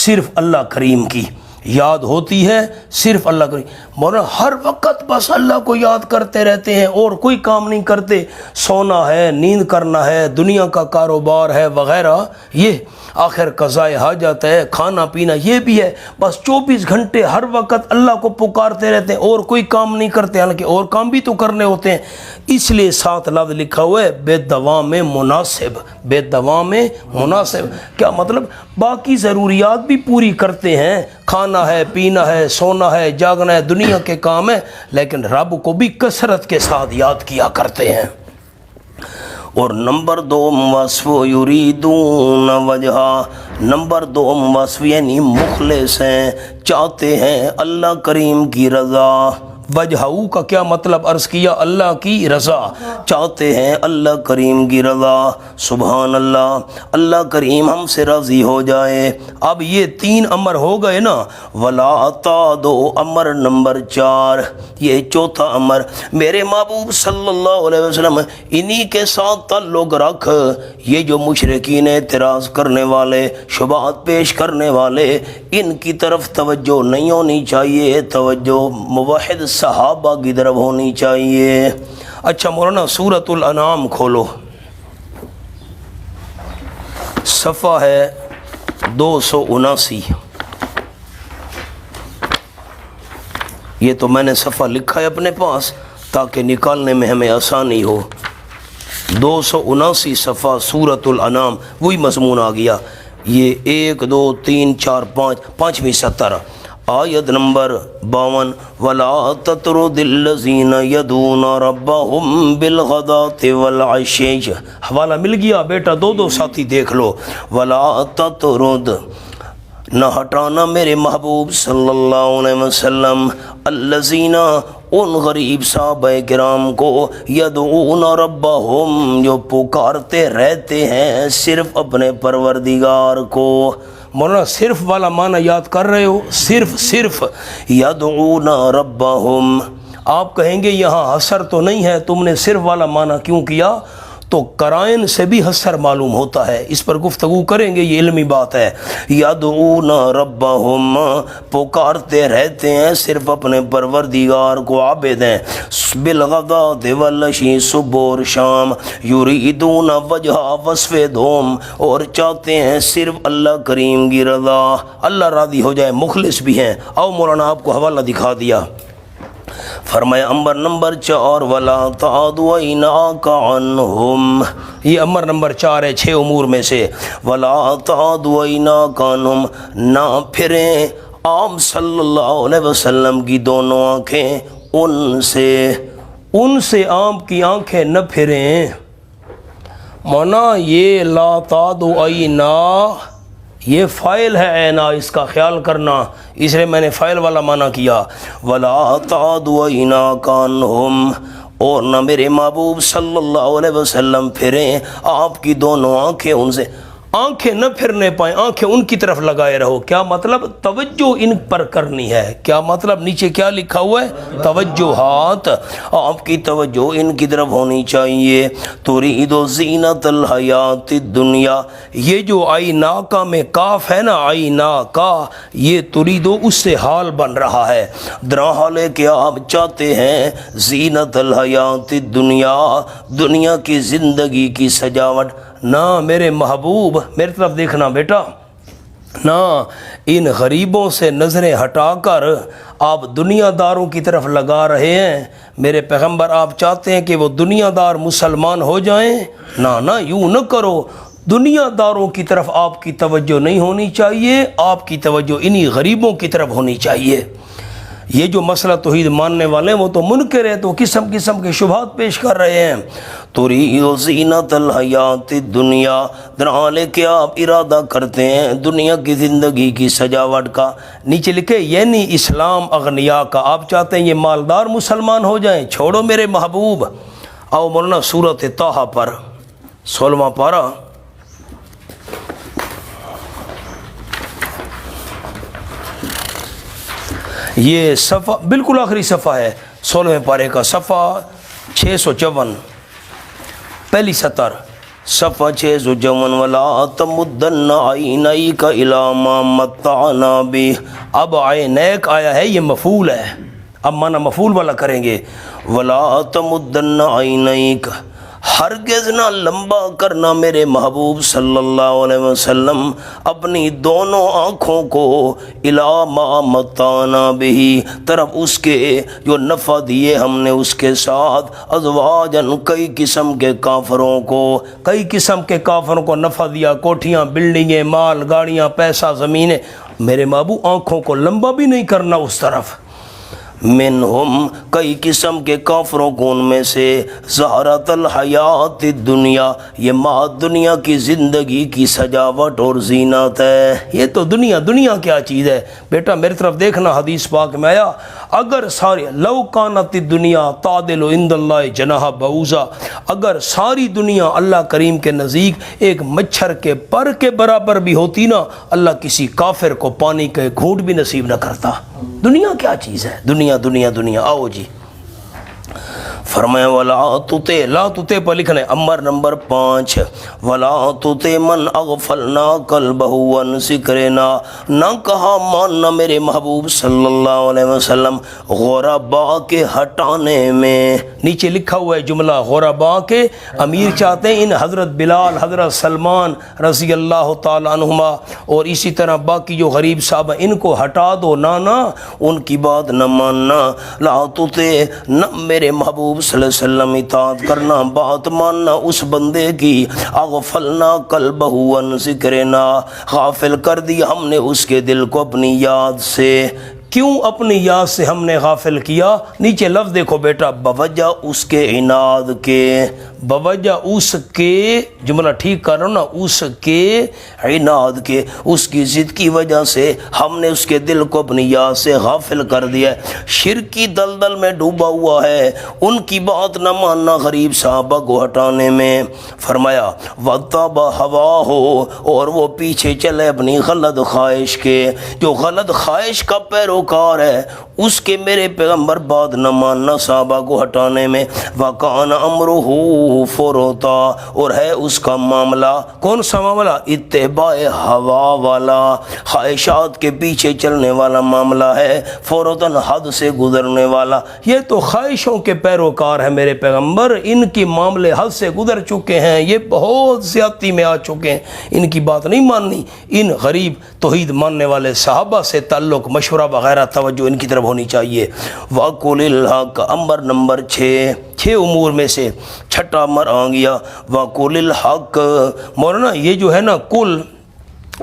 صرف اللہ کریم کی، یاد ہوتی ہے صرف اللہ کریم، مولانا ہر وقت بس اللہ کو یاد کرتے رہتے ہیں اور کوئی کام نہیں کرتے، سونا ہے، نیند کرنا ہے، دنیا کا کاروبار ہے وغیرہ، یہ آخر قضائے حاجت ہے، کھانا پینا یہ بھی ہے، بس 24 گھنٹے ہر وقت اللہ کو پکارتے رہتے ہیں اور کوئی کام نہیں کرتے، حالانکہ اور کام بھی تو کرنے ہوتے ہیں، اس لیے ساتھ لفظ لکھا ہوا ہے بے دوام مناسب، بے دوام مناسب، کیا مطلب؟ باقی ضروریات بھی پوری کرتے ہیں، کھانا ہے، پینا ہے، سونا ہے، جاگنا ہے، دنیا کے کام ہے، لیکن رب کو بھی کثرت کے ساتھ یاد کیا کرتے ہیں۔ اور نمبر 2 وصف یریدون وجہ، نمبر 2 وصف یعنی مخلص ہیں، چاہتے ہیں اللہ کریم کی رضا۔ وجہ کا کیا مطلب عرض کیا؟ اللہ کی رضا، چاہتے ہیں اللہ کریم کی رضا۔ سبحان اللہ، اللہ کریم ہم سے راضی ہو جائے۔ اب یہ 3 امر ہو گئے نا، ولا تعدو امر نمبر 4، یہ چوتھا امر۔ میرے محبوب صلی اللہ علیہ وسلم انہی کے ساتھ تعلق رکھ، یہ جو مشرکین اعتراض کرنے والے، شبہات پیش کرنے والے، ان کی طرف توجہ نہیں ہونی چاہیے، توجہ موحد صحابہ کی طرف ہونی چاہیے۔ اچھا مولانا سورۃ الانعام کھولو، صفحہ ہے 279۔ یہ تو میں نے صفحہ لکھا ہے اپنے پاس تاکہ نکالنے میں ہمیں آسانی ہو۔ 279 صفحہ سورۃ الانعام، وہی مضمون آ گیا۔ یہ 1 2 3 4 5 5ویں سطر، آیت نمبر 52۔ وَلَا تَطْرُدِ الَّذِينَ يَدْعُونَ رَبَّهُمْ بِالْغَدَاةِ وَالْعَشِيِّ، حوالہ مل گیا بیٹا، 2 ساتھی دیکھ لو۔ وَلَا تَطْرُدْ، نہ ہٹانا میرے محبوب صلی اللہ علیہ وسلم، الذین، ان غریب صحابہ کرام کو، یدعون ربہم، جو پکارتے رہتے ہیں صرف اپنے پروردگار کو۔ مولانا صرف والا معنی یاد کر رہے ہو؟ صرف یدعون ربہم، آپ کہیں گے یہاں حصر تو نہیں ہے، تم نے صرف والا معنی کیوں کیا؟ تو قرائن سے بھی حصر معلوم ہوتا ہے، اس پر گفتگو کریں گے، یہ علمی بات ہے۔ یدعون ربہم، پکارتے رہتے ہیں صرف اپنے پروردگار کو، عابد ہیں، بالغداۃ والعشی، صبح اور شام، یریدون وجہ، وصف دوم، اور چاہتے ہیں صرف اللہ کریم کی رضا، اللہ راضی ہو جائے، مخلص بھی ہیں۔ آؤ مولانا آپ کو حوالہ دکھا دیا، فرمایا امر نمبر 4، وَلَا تَعْدُ عَيْنَاكَ عَنْهُمْ، یہ امر نمبر 4 ہے 6 امور میں سے۔ وَلَا تَعْدُ عَيْنَاكَ عَنْهُمْ، نہ پھریں آپ صلی اللہ علیہ وسلم کی دونوں آنکھیں ان سے آپ کی آنکھیں نہ پھریں۔ مونا یہ لا تعد عینا، یہ فائل ہے عینا، اس کا خیال کرنا، اس لیے میں نے فائل والا معنی کیا۔ ولا تعد عیناک عنہم، اور نہ میرے محبوب صلی اللہ علیہ وسلم پھریں آپ کی دونوں آنکھیں ان سے، آنکھیں نہ پھرنے پائیں، آنکھیں ان کی طرف لگائے رہو۔ کیا مطلب؟ توجہ ان پر کرنی ہے۔ کیا مطلب؟ نیچے کیا لکھا ہوا ہے؟ توجہات، آپ کی توجہ ان کی طرف ہونی چاہیے۔ ترید زینت الحیات الدنیا، یہ جو عیناکا میں کاف ہے نا، عیناکا، یہ تریدو اس سے حال بن رہا ہے، درا حال ہے کہ آپ چاہتے ہیں زینت الحیات الدنیا، دنیا کی زندگی کی سجاوٹ۔ نہ میرے محبوب، میری طرف دیکھنا بیٹا، نہ ان غریبوں سے نظریں ہٹا کر آپ دنیا داروں کی طرف لگا رہے ہیں۔ میرے پیغمبر آپ چاہتے ہیں کہ وہ دنیا دار مسلمان ہو جائیں؟ نہ یوں نہ کرو، دنیا داروں کی طرف آپ کی توجہ نہیں ہونی چاہیے، آپ کی توجہ انہی غریبوں کی طرف ہونی چاہیے۔ یہ جو مسئلہ توحید ماننے والے ہیں وہ تو منکر ہیں، تو قسم قسم کے شبہات پیش کر رہے ہیں۔ ترید زینت الحیات الدنیا، درحالے کہ آپ ارادہ کرتے ہیں دنیا کی زندگی کی سجاوٹ کا۔ نیچے لکھے یعنی اسلام اغنیا کا، آپ چاہتے ہیں یہ مالدار مسلمان ہو جائیں؟ چھوڑو میرے محبوب۔ آؤ مولانا سورۃ طٰہٰ پر 16واں پارہ، یہ صفحہ بالکل آخری صفحہ ہے 16ویں پارے کا، صفحہ 654، پہلی سطر، صفحہ 654۔ ولا تمدن عینیک الی ما متعنا بہ، اب عینیک آیا ہے، یہ مفعول ہے، اب معنی مفعول والا کریں گے۔ ولا تمدن عینیک، ہرگز نہ لمبا کرنا میرے محبوب صلی اللہ علیہ وسلم اپنی دونوں آنکھوں کو الی ما متعنا بہ، طرف اس کے جو نفع دیے ہم نے اس کے ساتھ، ازواجن، کئی قسم کے کافروں کو، کئی قسم کے کافروں کو نفع دیا، کوٹھیاں، بلڈنگیں، مال، گاڑیاں، پیسہ، زمینیں۔ میرے محبوب آنکھوں کو لمبا بھی نہیں کرنا اس طرف۔ منہم کئی قسم کے کافروں کو ان میں سے زہرت الحیات الدنیا یہ دنیا کی زندگی کی سجاوٹ اور زینت ہے. یہ تو دنیا کیا چیز ہے بیٹا میری طرف دیکھنا. حدیث پاک میں آیا اگر سارے لو کانت الدنیا تعدل عند اللہ جناح بعوضہ اگر ساری دنیا اللہ کریم کے نزدیک ایک مچھر کے پر کے برابر بھی ہوتی نا اللہ کسی کافر کو پانی کے گھونٹ بھی نصیب نہ کرتا. دنیا کیا چیز ہے دنیا. آؤ جی فرمایا ولا تطع لا تطع پر لکھنا ہے امر نمبر 5 ولا تطع من اغفلنا قلبه عن ذکرنا نہ کہا ماننا میرے محبوب صلی اللہ علیہ وسلم غرباء کے ہٹانے میں. نیچے لکھا ہوا ہے جملہ غرباء کے امیر چاہتے ہیں ان حضرت بلال حضرت سلمان رضی اللہ تعالی عنہما اور اسی طرح باقی جو غریب صاحب ان کو ہٹا دو نہ ان کی بات نہ ماننا. لا تطع نہ میرے محبوب صلی اللہ علیہ وسلم اطاعت کرنا بات ماننا اس بندے کی اغفلنا قلبہ عن ذکرنا غافل کر دیا ہم نے اس کے دل کو اپنی یاد سے. کیوں اپنی یاد سے ہم نے غافل کیا؟ نیچے لفظ دیکھو بیٹا بوجہ اس کے عناد کے بوجہ اس کے جملہ ٹھیک کر رہا ہوں نا اس کے عناد کے اس کی ضد کی وجہ سے ہم نے اس کے دل کو اپنی یاد سے غافل کر دیا. شرک کی دلدل میں ڈوبا ہوا ہے ان کی بات نہ ماننا غریب صحابہ کو ہٹانے میں. فرمایا وَاتَّبَعَ هَوَاهُ اور وہ پیچھے چلے اپنی غلط خواہش کے. جو غلط خواہش کا پیروکار ہے اس کے میرے پیغمبر بات نہ ماننا صحابہ کو ہٹانے میں. وَكَانَ أَمْرُهُ فروتا اور ہے اس کا معاملہ کون سا معاملہ اتباع ہوا والا خواہشات کے پیچھے چلنے والا معاملہ ہے فوراً حد سے گزرنے والا. یہ تو خواہشوں کے پیروکار ہے میرے پیغمبر ان کی معاملے حد سے گزر چکے ہیں یہ بہت زیادتی میں آ چکے ہیں ان کی بات نہیں ماننی. ان غریب توحید ماننے والے صحابہ سے تعلق مشورہ وغیرہ توجہ ان کی طرف ہونی چاہیے. وَقُلِ الْحَقَّ امر نمبر 6 امور میں سے چھٹا امر آ گیا وَقُلِ الْحَقَّ. مولانا یہ جو ہے نا کل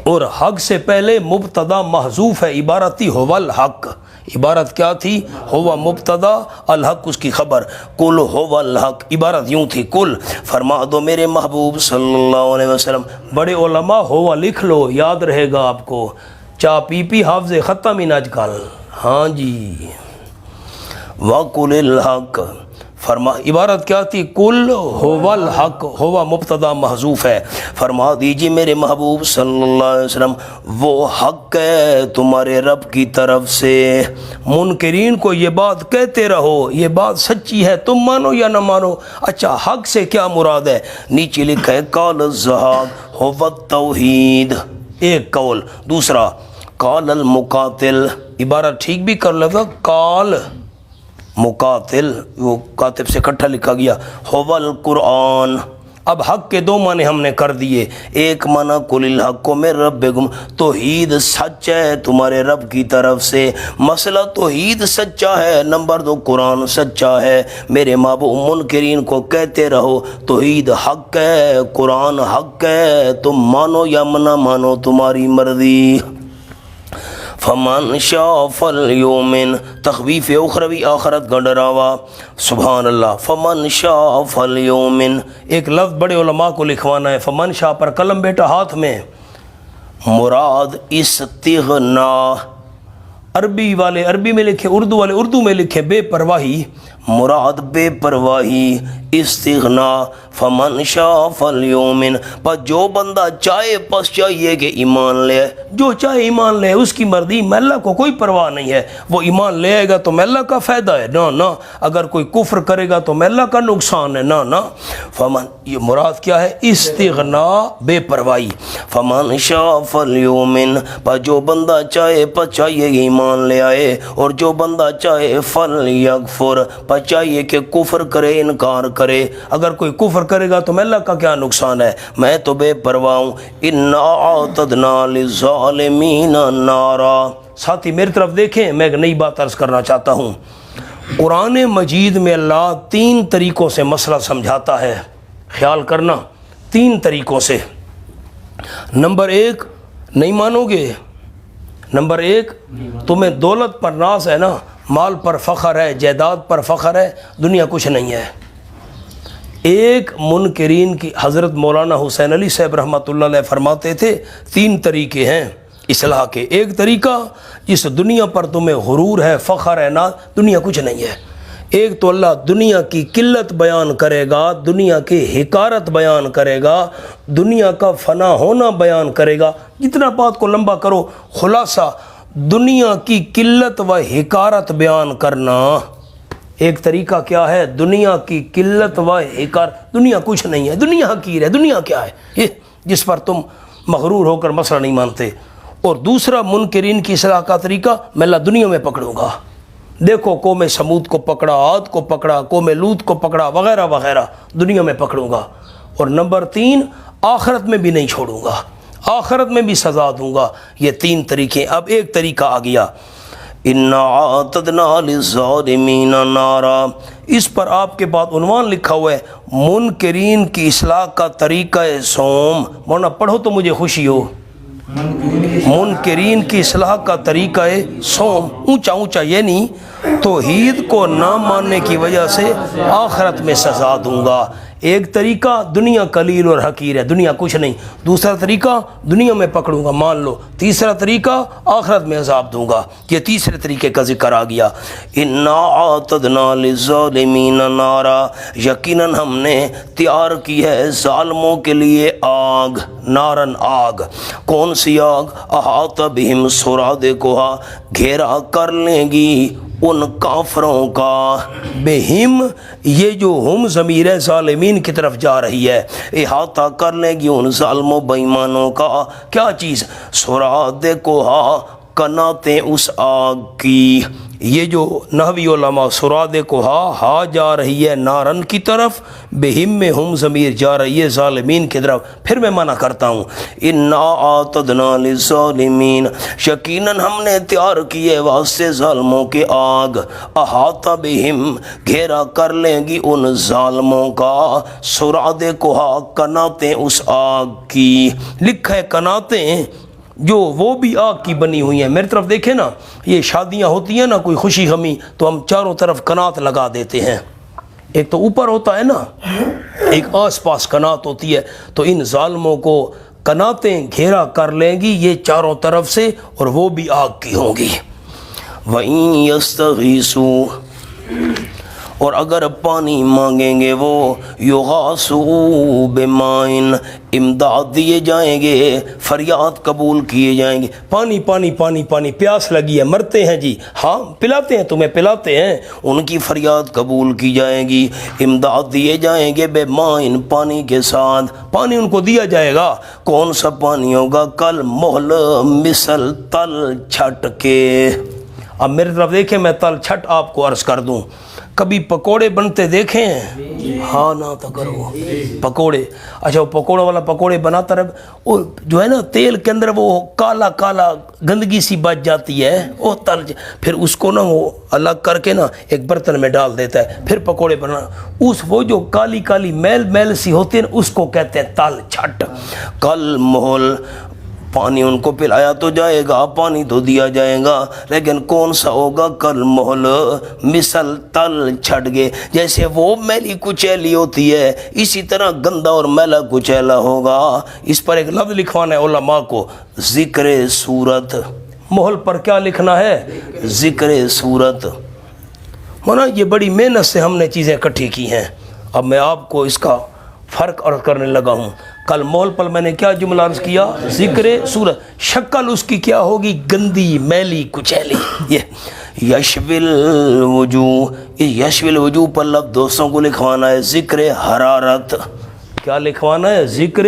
اور حق سے پہلے مبتدا محذوف ہے عبارت تھی هو الحق. عبارت کیا تھی؟ ہوا مبتدا الحق اس کی خبر کل هو الحق. عبارت یوں تھی کل فرما دو میرے محبوب صلی اللہ علیہ وسلم. بڑے علماء ہوا لکھ لو یاد رہے گا آپ کو. چا پی حافظ ختم ہی آج کل. ہاں جی وَقُلِ الْحَقَّ فرما عبارت کیا تھی کل هو الحق ہوا مبتدا محذوف ہے. فرما دیجیے میرے محبوب صلی اللہ علیہ وسلم وہ حق ہے تمہارے رب کی طرف سے. منکرین کو یہ بات کہتے رہو یہ بات سچی ہے تم مانو یا نہ مانو. اچھا حق سے کیا مراد ہے؟ نیچے لکھا ہے قال الزہاق هو التوحید ایک قول. دوسرا قال المقاتل عبارت ٹھیک بھی کر لگا قال مقاتل وہ کاتب سے اکٹھا لکھا گیا هو القرآن. اب حق کے دو معنی ہم نے کر دیے. ایک معنی قل الحق من ربکم توحید سچ ہے تمہارے رب کی طرف سے. مسئلہ توحید سچا ہے. نمبر 2 قرآن سچا ہے. میرے محبوب منکرین کو کہتے رہو توحید حق ہے قرآن حق ہے تم مانو یا نہ مانو تمہاری مرضی. فمن شاء فلیؤمن تخویف اخروی آخرت کا ڈراوا. سبحان اللہ. فمن شاء فلیؤمن ایک لفظ بڑے علماء کو لکھوانا ہے. فمن شاء پر قلم بیٹا ہاتھ میں. مراد استغنا عربی والے عربی میں لکھے اردو والے اردو میں لکھے بے پرواہی. مراد بے پرواہی استغنا. فمن شاء فلیؤمن پر جو بندہ چاہے پس چاہیے کہ ایمان لے. جو چاہے ایمان لے اس کی مرضی. میں اللہ کو کوئی پرواہ نہیں ہے. وہ ایمان لے آئے گا تو میں اللہ کا فائدہ ہے نہ اگر کوئی کفر کرے گا تو میں اللہ کا نقصان ہے نہ. فمن یہ مراد کیا ہے استغنا بے پرواہی. فمن شاء فلیؤمن پر جو بندہ چاہے پس چاہیے ایمان لے آئے اور جو بندہ چاہے فلیکفر پر چاہیے کہ کفر کرے انکار کرے. اگر کوئی کفر کرے گا تو میں اللہ کا کیا نقصان ہے میں تو بے پرواہ ہوں. انا اعتدنا للظالمین نارا. ساتھی میری طرف دیکھیں میں ایک نئی بات عرض کرنا چاہتا ہوں. قرآن مجید میں اللہ 3 طریقوں سے مسئلہ سمجھاتا ہے. خیال کرنا 3 طریقوں سے. نمبر 1 نہیں مانو گے. نمبر 1 تمہیں دولت پر ناز ہے نا مال پر فخر ہے، جائیداد پر فخر ہے، دنیا کچھ نہیں ہے۔ ایک منکرین کی حضرت مولانا حسین علی صاحب رحمۃ اللہ علیہ فرماتے تھے 3 طریقے ہیں اصلاح کے۔ ایک طریقہ جس دنیا پر تمہیں غرور ہے، فخر ہے، نہ دنیا کچھ نہیں ہے۔ ایک تو اللہ دنیا کی قلت بیان کرے گا، دنیا کی حقارت بیان کرے گا، دنیا کا فنا ہونا بیان کرے گا۔ جتنا بات کو لمبا کرو، خلاصہ دنیا کی قلت و حقارت بیان کرنا۔ ایک طریقہ کیا ہے؟ دنیا کی قلت و حقارت، دنیا کچھ نہیں ہے، دنیا حقیر ہے، دنیا کیا ہے یہ جس پر تم مغرور ہو کر مسئلہ نہیں مانتے۔ اور دوسرا منکرین کی اصلاح کا طریقہ، میں اللہ دنیا میں پکڑوں گا۔ دیکھو قوم سمود کو پکڑا، عاد کو پکڑا، قوم لوط کو پکڑا، وغیرہ وغیرہ، دنیا میں پکڑوں گا۔ اور نمبر 3، آخرت میں بھی نہیں چھوڑوں گا، آخرت میں بھی سزا دوں گا۔ یہ 3 طریقے۔ اب ایک طریقہ آ گیا، اِنَّا أَعْتَدْنَا لِلظَّالِمِينَ نَارًا، اس پر آپ کے بعد عنوان لکھا ہوا ہے منکرین کی اصلاح کا طریقہ سوم۔ مولانا پڑھو تو مجھے خوشی ہو۔ منکرین کی اصلاح کا طریقہ سوم، اونچا اونچا، یہ نہیں توحید کو نہ ماننے کی وجہ سے آخرت میں سزا دوں گا۔ ایک طریقہ دنیا قلیل اور حقیر ہے، دنیا کچھ نہیں۔ دوسرا طریقہ دنیا میں پکڑوں گا، مان لو۔ تیسرا طریقہ آخرت میں عذاب دوں گا۔ یہ تیسرے طریقے کا ذکر آ گیا۔ اِنَّا أَعْتَدْنَا لِلظَّالِمِينَ نَارًا، یقیناً ہم نے تیار کی ہے ظالموں کے لیے آگ، نارن آگ۔ کون سی آگ؟ احاطہ بہم سرادقہا، گھیرا کر لیں گی ان کافروں کا۔ بہم، یہ جو ہم ضمیر ظالمین کی طرف جا رہی ہے، احاطہ کر لیں گی ان ظالموں بے ایمانوں کا کیا چیز؟ سرادقہا، کناتیں اس آگ کی۔ یہ جو نحوی علماء سرادقہا، ہا جا رہی ہے نارن کی طرف، بہم میں ہم ضمیر جا رہی ہے ظالمین کی طرف۔ پھر میں منع کرتا ہوں، اِنَّا أَعْتَدْنَا لِلظَّالِمِينَ، یقیناً ہم نے تیار کیے واسطے ظالموں کے آگ۔ احاطہ بہم، گھیرا کر لیں گی ان ظالموں کا، سرادقہا، کناتیں اس آگ کی۔ لکھا ہے کناتیں جو وہ بھی آگ کی بنی ہوئی ہیں۔ میری طرف دیکھیں نا، یہ شادیاں ہوتی ہیں نا، کوئی خوشی غمی، تو ہم چاروں طرف کنات لگا دیتے ہیں۔ ایک تو اوپر ہوتا ہے نا، ایک آس پاس کنات ہوتی ہے، تو ان ظالموں کو کناتیں گھیرا کر لیں گی یہ چاروں طرف سے، اور وہ بھی آگ کی ہوں گی۔ وَإِن يَسْتَغِيثُوا، اور اگر پانی مانگیں گے وہ، یغاثوا بماء، امداد دیے جائیں گے، فریاد قبول کیے جائیں گے۔ پانی پانی پانی پانی، پیاس لگی ہے، مرتے ہیں جی، ہاں پلاتے ہیں، تمہیں پلاتے ہیں۔ ان کی فریاد قبول کی جائے گی، امداد دیے جائیں گے بماء، پانی کے ساتھ۔ پانی ان کو دیا جائے گا۔ کون سا پانی ہوگا؟ کل محل، مثل تل چھٹ کے۔ اب میری طرف دیکھیں، میں تل چھٹ آپ کو عرض کر دوں۔ کبھی پکوڑے بنتے دیکھیں ہیں؟ ہاں نہ تو کرو پکوڑے۔ اچھا، وہ پکوڑوں والا پکوڑے بناتا رہے، وہ جو ہے نا تیل کے اندر وہ کالا کالا گندگی سی بچ جاتی ہے، وہ تل، پھر اس کو نا وہ الگ کر کے نا ایک برتن میں ڈال دیتا ہے، پھر پکوڑے بنا۔ اس وہ جو کالی کالی میل میل سی ہوتی ہے نا، اس کو کہتے ہیں تل چھٹ۔ کل محل، پانی ان کو پلایا تو جائے گا، پانی تو دیا جائے گا، لیکن کون سا ہوگا؟ کل محل، مثل تل چھٹ گئے۔ جیسے وہ میلی کچیلی ہوتی ہے، اسی طرح گندا اور میلا کچیلا ہوگا۔ اس پر ایک لفظ لکھوانا ہے علماء کو، ذکر صورت۔ محل پر کیا لکھنا ہے؟ ذکر صورت۔ مانا یہ بڑی محنت سے ہم نے چیزیں اکٹھی کی ہیں۔ اب میں آپ کو اس کا فرق عرض کرنے لگا ہوں۔ کل مول پر میں نے کیا جملہ عرض کیا؟ ذکر صورت۔ شکل اس کی کیا ہوگی؟ گندی میلی کچیلی۔ یہ یشویل وجوہ، یشویل وجوہ پر لفظ دوستوں کو لکھوانا ہے ذکر حرارت۔ کیا لکھوانا ہے؟ ذکر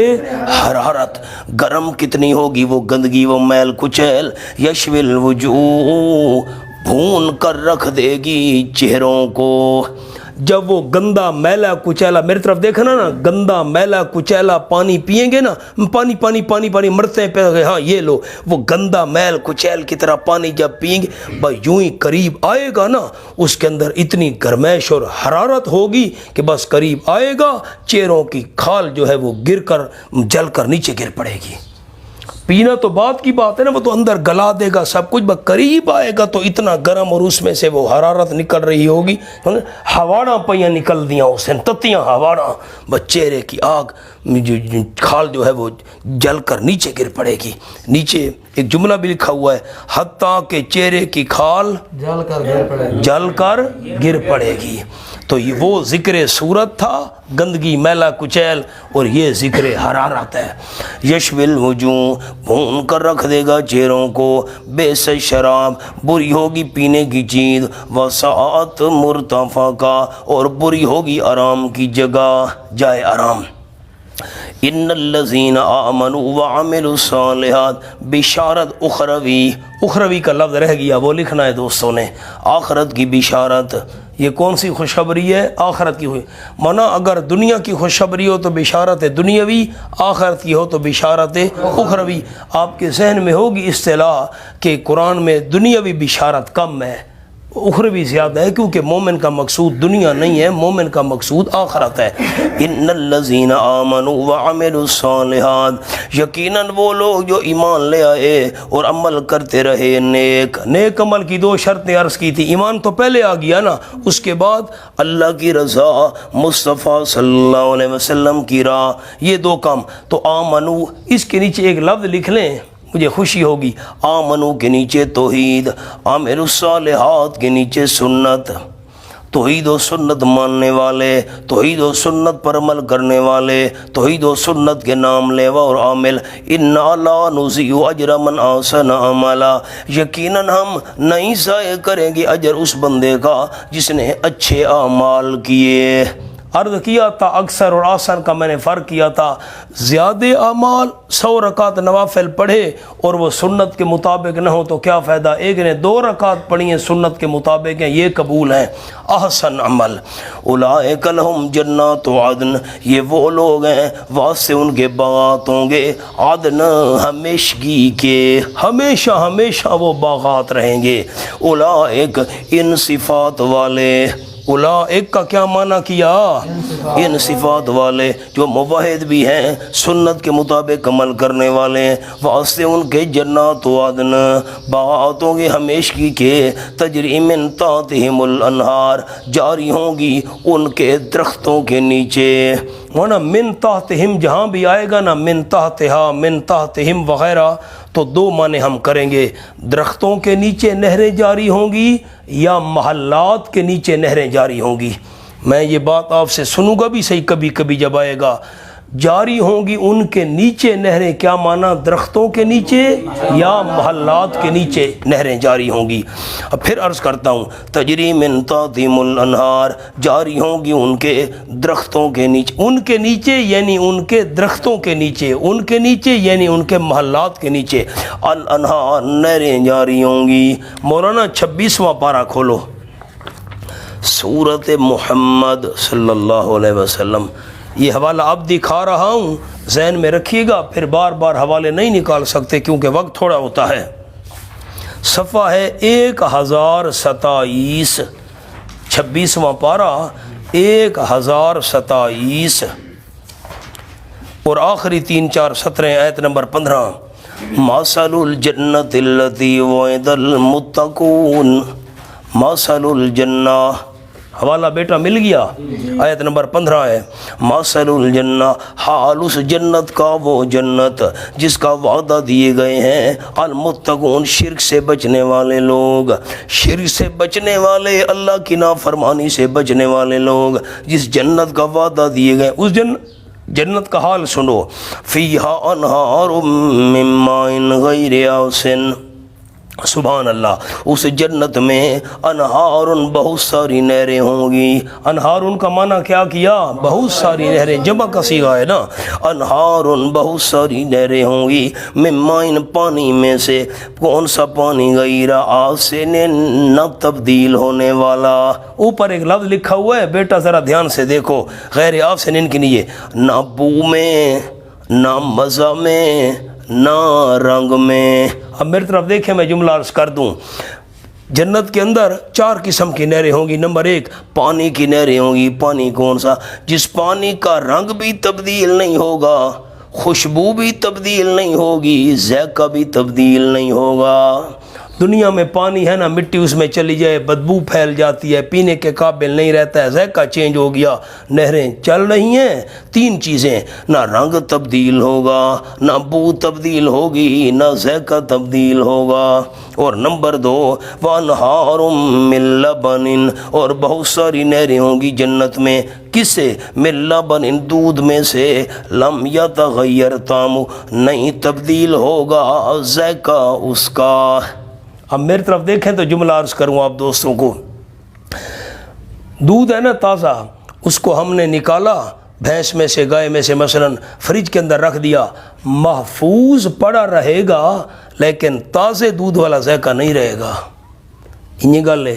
حرارت۔ گرم کتنی ہوگی وہ گندگی، وہ میل کچیل؟ یشویل وجوہ، بھون کر رکھ دے گی چہروں کو۔ جب وہ گندا میلا کچیلا، میری طرف دیکھنا نا، گندا میلا کچیلا پانی پئیں گے نا، پانی پانی پانی پانی مرتے ہیں پہ، ہاں یہ لو، وہ گندا میل کچیل کی طرح پانی جب پئیں گے، بس یوں ہی قریب آئے گا نا، اس کے اندر اتنی گرمائش اور حرارت ہوگی کہ بس قریب آئے گا، چہروں کی کھال جو ہے وہ گر کر جل کر نیچے گر پڑے گی۔ پینا تو بات کی بات ہے نا، وہ تو اندر گلا دے گا سب کچھ، بس قریب آئے گا تو اتنا گرم اور اس میں سے وہ حرارت نکل رہی ہوگی، ہواڑاں پہ نکل دیا اس نے، تتیاں ہواڑاں، بس چہرے کی آگ کھال جو ہے وہ جل کر نیچے گر پڑے گی۔ نیچے ایک جملہ بھی لکھا ہوا ہے، حتیٰ کہ چہرے کی کھال جل کر گر پڑے گی۔ تو یہ وہ ذکر صورت تھا، گندگی میلا کچیل، اور یہ ذکر حرارت ہے۔ یشوی الوجوہ، بھون کر رکھ دے گا چہروں کو، بیس شراب، بری ہوگی پینے کی چیز، وساعت مرتفقہ، اور بری ہوگی آرام کی جگہ، جائے آرام۔ ان الذین آمنوا وعملوا الصالحات، بشارت اخروی، اخروی کا لفظ رہ گیا، وہ لکھنا ہے دوستوں نے، آخرت کی بشارت۔ یہ کون سی خوشخبری ہے؟ آخرت کی ہوئی، مانا اگر دنیا کی خوشخبری ہو تو بشارت دنیاوی، آخرت کی ہو تو بشارت اخروی۔ آپ کے ذہن میں ہوگی اصطلاح کہ قرآن میں دنیاوی بشارت کم ہے، اخروی زیادہ ہے، کیونکہ مومن کا مقصود دنیا نہیں ہے، مومن کا مقصود آخرت ہے۔ ان الذین آمنوا وعملوا الصالحات، یقیناً وہ لوگ جو ایمان لے آئے اور عمل کرتے رہے نیک۔ نیک عمل کی دو شرطیں عرض کی تھی، ایمان تو پہلے آ گیا نا، اس کے بعد اللہ کی رضا، مصطفیٰ صلی اللہ علیہ وسلم کی راہ، یہ دو کام۔ تو آمنو، اس کے نیچے ایک لفظ لکھ لیں، مجھے خوشی ہوگی، آمنو کے نیچے توحید، عامل الصالحات کے نیچے سنت، توحید و سنت ماننے والے، توحید و سنت پر عمل کرنے والے، توحید و سنت کے نام لیوا اور عامل۔ انا لا نضیع اجر من احسن عملا، یقیناً ہم نہیں ضائع کریں گے اجر اس بندے کا جس نے اچھے اعمال کیے۔ عرض کیا تھا اکثر اور آسن کا میں نے فرق کیا تھا، زیادہ اعمال 100 رکعت نوافل پڑھے اور وہ سنت کے مطابق نہ ہو تو کیا فائدہ، ایک نے 2 رکعت پڑھی ہیں سنت کے مطابق ہیں، یہ قبول ہیں احسن عمل۔ اولئک لہم جنات عدن، یہ وہ لوگ ہیں واسطے ان کے باغات ہوں گے، عدن ہمیشگی کے، ہمیشہ ہمیشہ وہ باغات رہیں گے۔ اولئک، ان صفات والے، اولئک کا کیا معنی کیا؟ ان صفات والے جو موحد بھی ہیں، سنت کے مطابق عمل کرنے والے ہیں، واسطے ان کے جنات و عدن، باغات ہوں گے ہمیشگی کے، تجری من تحتہم الانہار، جاری ہوں گی ان کے درختوں کے نیچے۔ ورنہ من تحتہم جہاں بھی آئے گا نا، من تحتہا، من تحتہم وغیرہ، تو 2 معنی ہم کریں گے، درختوں کے نیچے نہریں جاری ہوں گی یا محلات کے نیچے نہریں جاری ہوں گی۔ میں یہ بات آپ سے سنوں گا بھی صحیح کبھی کبھی جب آئے گا، جاری ہوں گی ان کے نیچے نہریں، کیا معنی، درختوں کے نیچے یا محلات کے نیچے نہریں جاری ہوں گی۔ اب پھر عرض کرتا ہوں، تجری من تحتہم الانہار، جاری ہوں گی ان کے درختوں کے نیچے، ان کے نیچے یعنی ان کے درختوں کے نیچے، ان کے نیچے یعنی ان کے محلات کے نیچے، الانہار نہریں جاری ہوں گی۔ مولانا 26واں پارہ کھولو، سورۃ محمد صلی اللہ علیہ وسلم، یہ حوالہ اب دکھا رہا ہوں، ذہن میں رکھیے گا، پھر بار بار حوالے نہیں نکال سکتے کیونکہ وقت تھوڑا ہوتا ہے۔ صفحہ ہے 1027، 26واں پارہ 1027، اور آخری 3-4 سطریں، آیت نمبر 15۔ مثل الجنۃ التی وعد المتقون، مثل الجنہ، حوالہ بیٹا مل گیا، آیت نمبر 15 ہے، مثل الجنہ، حال اس جنت کا، وہ جنت جس کا وعدہ دیے گئے ہیں، المتقون، شرک سے بچنے والے لوگ، شرک سے بچنے والے، اللہ کی نافرمانی سے بچنے والے لوگ، جس جنت کا وعدہ دیے گئے، اس جنت کا حال سنو، فیہا انہار من ماء غیر آسن، سبحان اللہ، اس جنت میں انہار، بہت ساری نہریں ہوں گی۔ انہار کا معنی کیا کیا؟ بہت ساری نہریں، جمع کا صیغہ ہے نا، انہار بہت ساری نہریں ہوں گی، من ماء، پانی میں سے، کون سا پانی؟ غیر آسن، نہ تبدیل ہونے والا۔ اوپر ایک لفظ لکھا ہوا ہے بیٹا ذرا دھیان سے دیکھو، غیر آسن کے لیے نہ بو میں، نہ مزہ میں، نہ رنگ میں۔ اب میری طرف دیکھیں، میں جملہ عرض کر دوں، جنت کے اندر 4 قسم کی نہریں ہوں گی۔ نمبر 1، پانی کی نہریں ہوں گی۔ پانی کون سا؟ جس پانی کا رنگ بھی تبدیل نہیں ہوگا، خوشبو بھی تبدیل نہیں ہوگی، ذائقہ بھی تبدیل نہیں ہوگا۔ دنیا میں پانی ہے نا، مٹی اس میں چلی جائے بدبو پھیل جاتی ہے، پینے کے قابل نہیں رہتا ہے، ذائقہ چینج ہو گیا۔ نہریں چل رہی ہیں، تین چیزیں، نہ رنگ تبدیل ہوگا، نہ بو تبدیل ہوگی، نہ ذائقہ تبدیل ہوگا۔ اور نمبر 2، وَأَنْهَارٌ مِّن لَبَنٍ، اور بہت ساری نہریں ہوں گی جنت میں، کس سے؟ مِن لَبَنٍ، دودھ میں سے، لم یتغیر طعمہ، نہیں تبدیل ہوگا ذائقہ اس کا۔ اب میری طرف دیکھیں تو جملہ عرض کروں آپ دوستوں کو، دودھ ہے نا تازہ، اس کو ہم نے نکالا بھینس میں سے، گائے میں سے، مثلا فریج کے اندر رکھ دیا، محفوظ پڑا رہے گا لیکن تازے دودھ والا ذائقہ نہیں رہے گا۔ یہ گل ہے،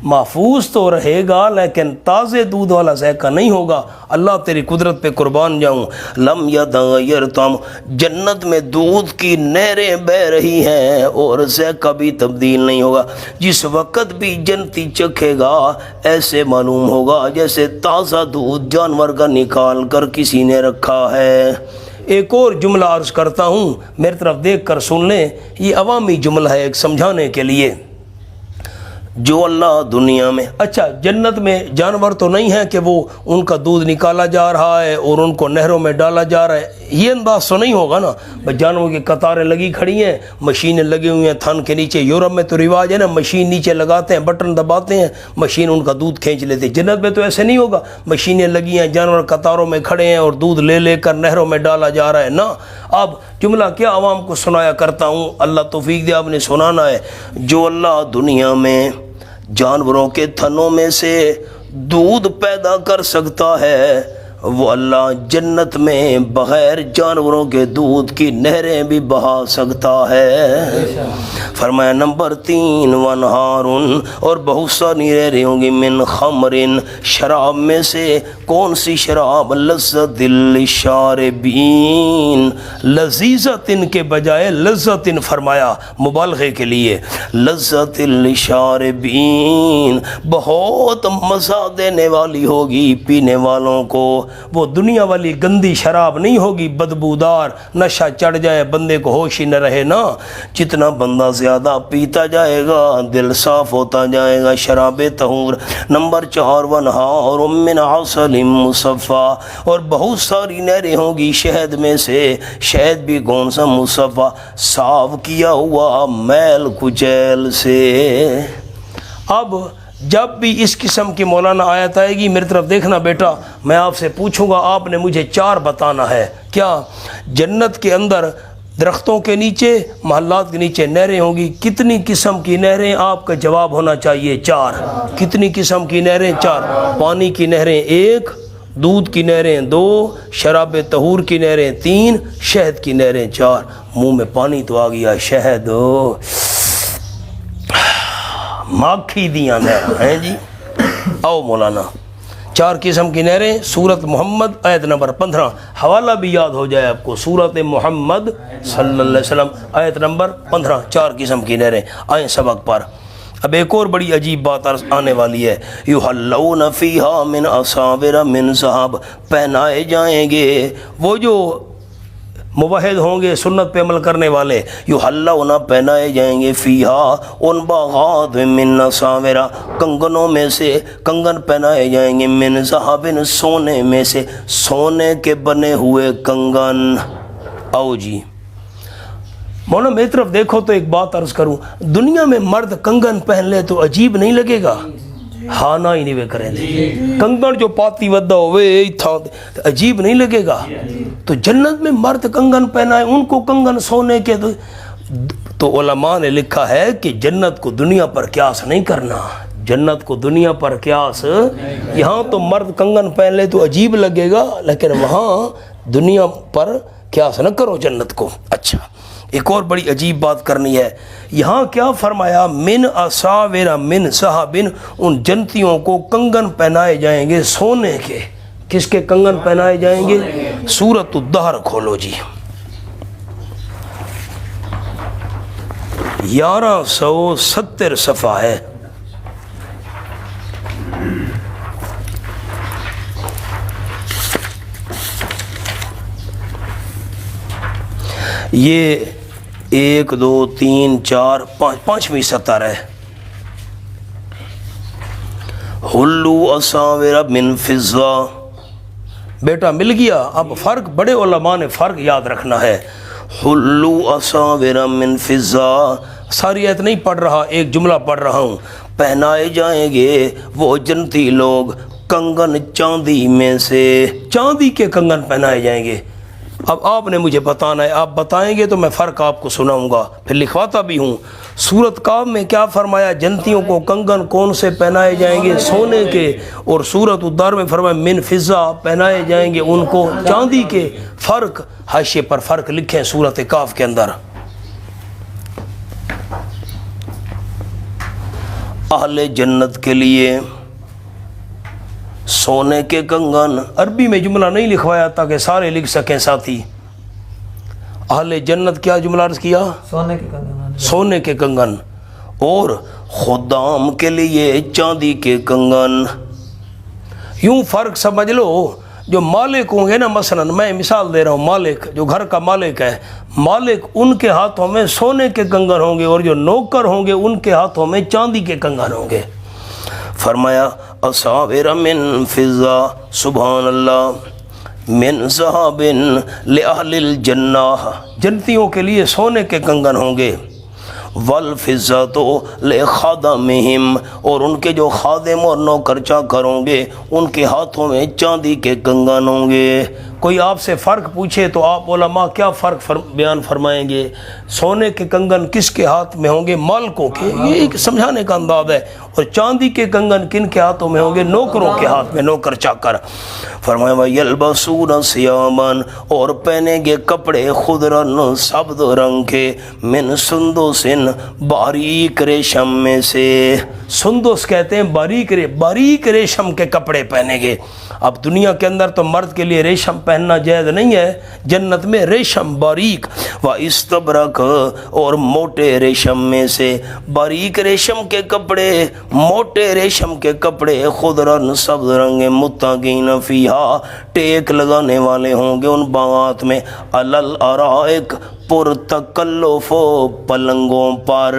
محفوظ تو رہے گا لیکن تازے دودھ والا ذائقہ نہیں ہوگا۔ اللہ تیری قدرت پہ قربان جاؤں، لم یتغیر طعم، جنت میں دودھ کی نہریں بہہ رہی ہیں اور ذائقہ بھی تبدیل نہیں ہوگا۔ جس وقت بھی جنتی چکھے گا ایسے معلوم ہوگا جیسے تازہ دودھ جانور کا نکال کر کسی نے رکھا ہے۔ ایک اور جملہ عرض کرتا ہوں، میری طرف دیکھ کر سن لیں، یہ عوامی جملہ ہے ایک سمجھانے کے لیے۔ جو اللہ دنیا میں، اچھا جنت میں جانور تو نہیں ہے کہ وہ ان کا دودھ نکالا جا رہا ہے اور ان کو نہروں میں ڈالا جا رہا ہے، یہ انداز تو نہیں ہوگا نا۔ جانوروں کی قطاریں لگی کھڑی ہیں، مشینیں لگی ہوئی ہیں تھن کے نیچے، یورپ میں تو رواج ہے نا، مشین نیچے لگاتے ہیں، بٹن دباتے ہیں، مشین ان کا دودھ کھینچ لیتے ہیں۔ جنت میں تو ایسے نہیں ہوگا، مشینیں لگی ہیں، جانور قطاروں میں کھڑے ہیں اور دودھ لے لے کر نہروں میں ڈالا جا رہا ہے نا۔ اب جملہ کیا عوام کو سنایا کرتا ہوں، اللہ توفیق دے آپ نے سنانا ہے۔ جو اللہ دنیا میں جانوروں کے تھنوں میں سے دودھ پیدا کر سکتا ہے، وہ اللہ جنت میں بغیر جانوروں کے دودھ کی نہریں بھی بہا سکتا ہے۔ فرمایا نمبر 3، وَانْهَارٌ، اور بہت ساری نہریں ہوں گی، من خمر، شراب میں سے، کون سی شراب؟ لذت للشاربین، لذیذت کے بجائے لذت فرمایا مبالغے کے لیے، لذت للشاربین، بہت مزہ دینے والی ہوگی پینے والوں کو۔ وہ دنیا والی گندی شراب نہیں ہوگی بدبودار، نشہ چڑھ جائے بندے کو ہوش ہی نہ رہے نا۔ جتنا بندہ زیادہ پیتا جائے گا دل صاف ہوتا جائے گا، شراب طہور۔ نمبر 4، وَانْهَارٌ مِّنْ عَسَلٍ مُّصَفًّى، اور بہت ساری نہریں ہوں گی شہد میں سے، شہد بھی کون سا؟ مصفہ، صاف کیا ہوا میل کچیل سے۔ اب جب بھی اس قسم کی مولانا آیت آئے گی میری طرف دیکھنا بیٹا، میں آپ سے پوچھوں گا، آپ نے مجھے 4 بتانا ہے۔ کیا؟ جنت کے اندر درختوں کے نیچے، محلات کے نیچے نہریں ہوں گی، کتنی قسم کی نہریں؟ آپ کا جواب ہونا چاہیے 4۔ کتنی قسم کی نہریں؟ 4۔ پانی کی نہریں 1، دودھ کی نہریں 2، شراب طہور کی نہریں 3، شہد کی نہریں 4۔ منہ میں پانی تو آ گیا، شہد ماکھی دیاں نہریں ہیں جی۔ آؤ مولانا، 4 قسم کی نہریں، سورت محمد آیت نمبر 15، حوالہ بھی یاد ہو جائے آپ کو، سورت محمد صلی اللہ علیہ وسلم آیت نمبر 15، 4 قسم کی نہریں۔ آئیں سبق پر۔ اب ایک اور بڑی عجیب بات آنے والی ہے، یحلون فیہا من اساور من ذہب، پہنائے جائیں گے وہ جو موحد ہوں گے، سنت پہ عمل کرنے والے، یحلون پہنائے جائیں گے، فیہا ان باغات من اساور، کنگنوں میں سے، کنگن پہنائے جائیں گے، من ذہب، سونے میں سے، سونے کے بنے ہوئے کنگن۔ آؤ جی مولانا میری طرف دیکھو تو ایک بات عرض کروں، دنیا میں مرد کنگن پہن لے تو عجیب نہیں لگے گا؟ ہاں نہ ہی نہیں کریں گے، کنگن جو پاتی ودا ہوئے تھا عجیب نہیں لگے گا؟ تو جنت میں مرد کنگن پہنائے، ان کو کنگن سونے کے، تو علماء نے لکھا ہے کہ جنت کو دنیا پر قیاس نہیں کرنا، جنت کو دنیا پر قیاس، یہاں تو مرد کنگن پہن لے تو عجیب لگے گا، لیکن وہاں دنیا پر قیاس نہ کرو جنت کو۔ اچھا ایک اور بڑی عجیب بات کرنی ہے، یہاں کیا فرمایا؟ من اساور من ذہب، ان جنتیوں کو کنگن پہنائے جائیں گے سونے کے۔ کس کے کنگن پہنائے جائیں گے؟ سورۃ الدہر کھولو جی، 1170 صفحہ ہے۔ یہ 1 2 3 4 5 پانچویں سطر ہے. حلو اساور من فضہ. بیٹا مل گیا. اب فرق بڑے علماء نے فرق یاد رکھنا ہے. حلو اساور من فضہ، ساری آیت نہیں پڑھ رہا، ایک جملہ پڑھ رہا ہوں. پہنائے جائیں گے وہ جنتی لوگ کنگن چاندی میں سے، چاندی کے کنگن پہنائے جائیں گے. اب آپ نے مجھے بتانا ہے، آپ بتائیں گے تو میں فرق آپ کو سناؤں گا، پھر لکھواتا بھی ہوں. سورت کاف میں کیا فرمایا؟ جنتیوں کو کنگن کون سے پہنائے جائیں گے؟ سونے کے. اور سورت الدار میں فرمایا من فضہ، پہنائے جائیں گے ان کو چاندی کے. فرق حاشیے پر فرق لکھیں سورت کاف کے اندر. اہل جنت کے لیے سونے کے کنگن، عربی میں جملہ نہیں لکھوایا تاکہ سارے لکھ سکیں ساتھی. اہل جنت کیا جملہ عرض کیا؟ سونے کے کنگن. سونے کے کنگن. اور خدام کے لیے چاندی کے کنگن. یوں فرق سمجھ لو، جو مالک ہوں گے نا، مثلا میں مثال دے رہا ہوں، مالک جو گھر کا مالک ہے، مالک ان کے ہاتھوں میں سونے کے کنگن ہوں گے، اور جو نوکر ہوں گے ان کے ہاتھوں میں چاندی کے کنگن ہوں گے. فرمایا اساور من فضہ، سبحان اللہ، من ذہب لأہل الجنہ، جنتیوں کے لیے سونے کے کنگن ہوں گے. والفضۃ لخادمہم، اور ان کے جو خادم اور نوکر چاکر ہوں گے ان کے ہاتھوں میں چاندی کے کنگن ہوں گے. کوئی آپ سے فرق پوچھے تو آپ علماء کیا فرق بیان فرمائیں گے؟ سونے کے کنگن کس کے ہاتھ میں ہوں گے؟ مالکوں کے. یہ ایک سمجھانے کا انداز ہے. اور چاندی کے کنگن کن کے ہاتھوں میں ہوں گے؟ نوکروں کے ہاتھ میں، نوکر چاکر. فرمایا وَيَلْبَسُونَ ثِيَابًا، اور پہنیں گے کپڑے خضرن، سبز رنگ کے، من سندس، باریک ریشم میں سے. سندس کہتے ہیں باریک ریشم کے کپڑے پہنیں گے. اب دنیا کے اندر تو مرد کے لیے ریشم پہننا جائز نہیں ہے، جنت میں ریشم باریک. وَإِسْتَبْرَقَ، اور موٹے ریشم میں سے، باریک ریشم کے کپڑے، موٹے ریشم کے کپڑے، خضرن، سبز رنگ، متقین فیہا، ٹیک لگانے والے ہوں گے ان باغات میں، علی الارائک، پرتکلف پلنگوں پر.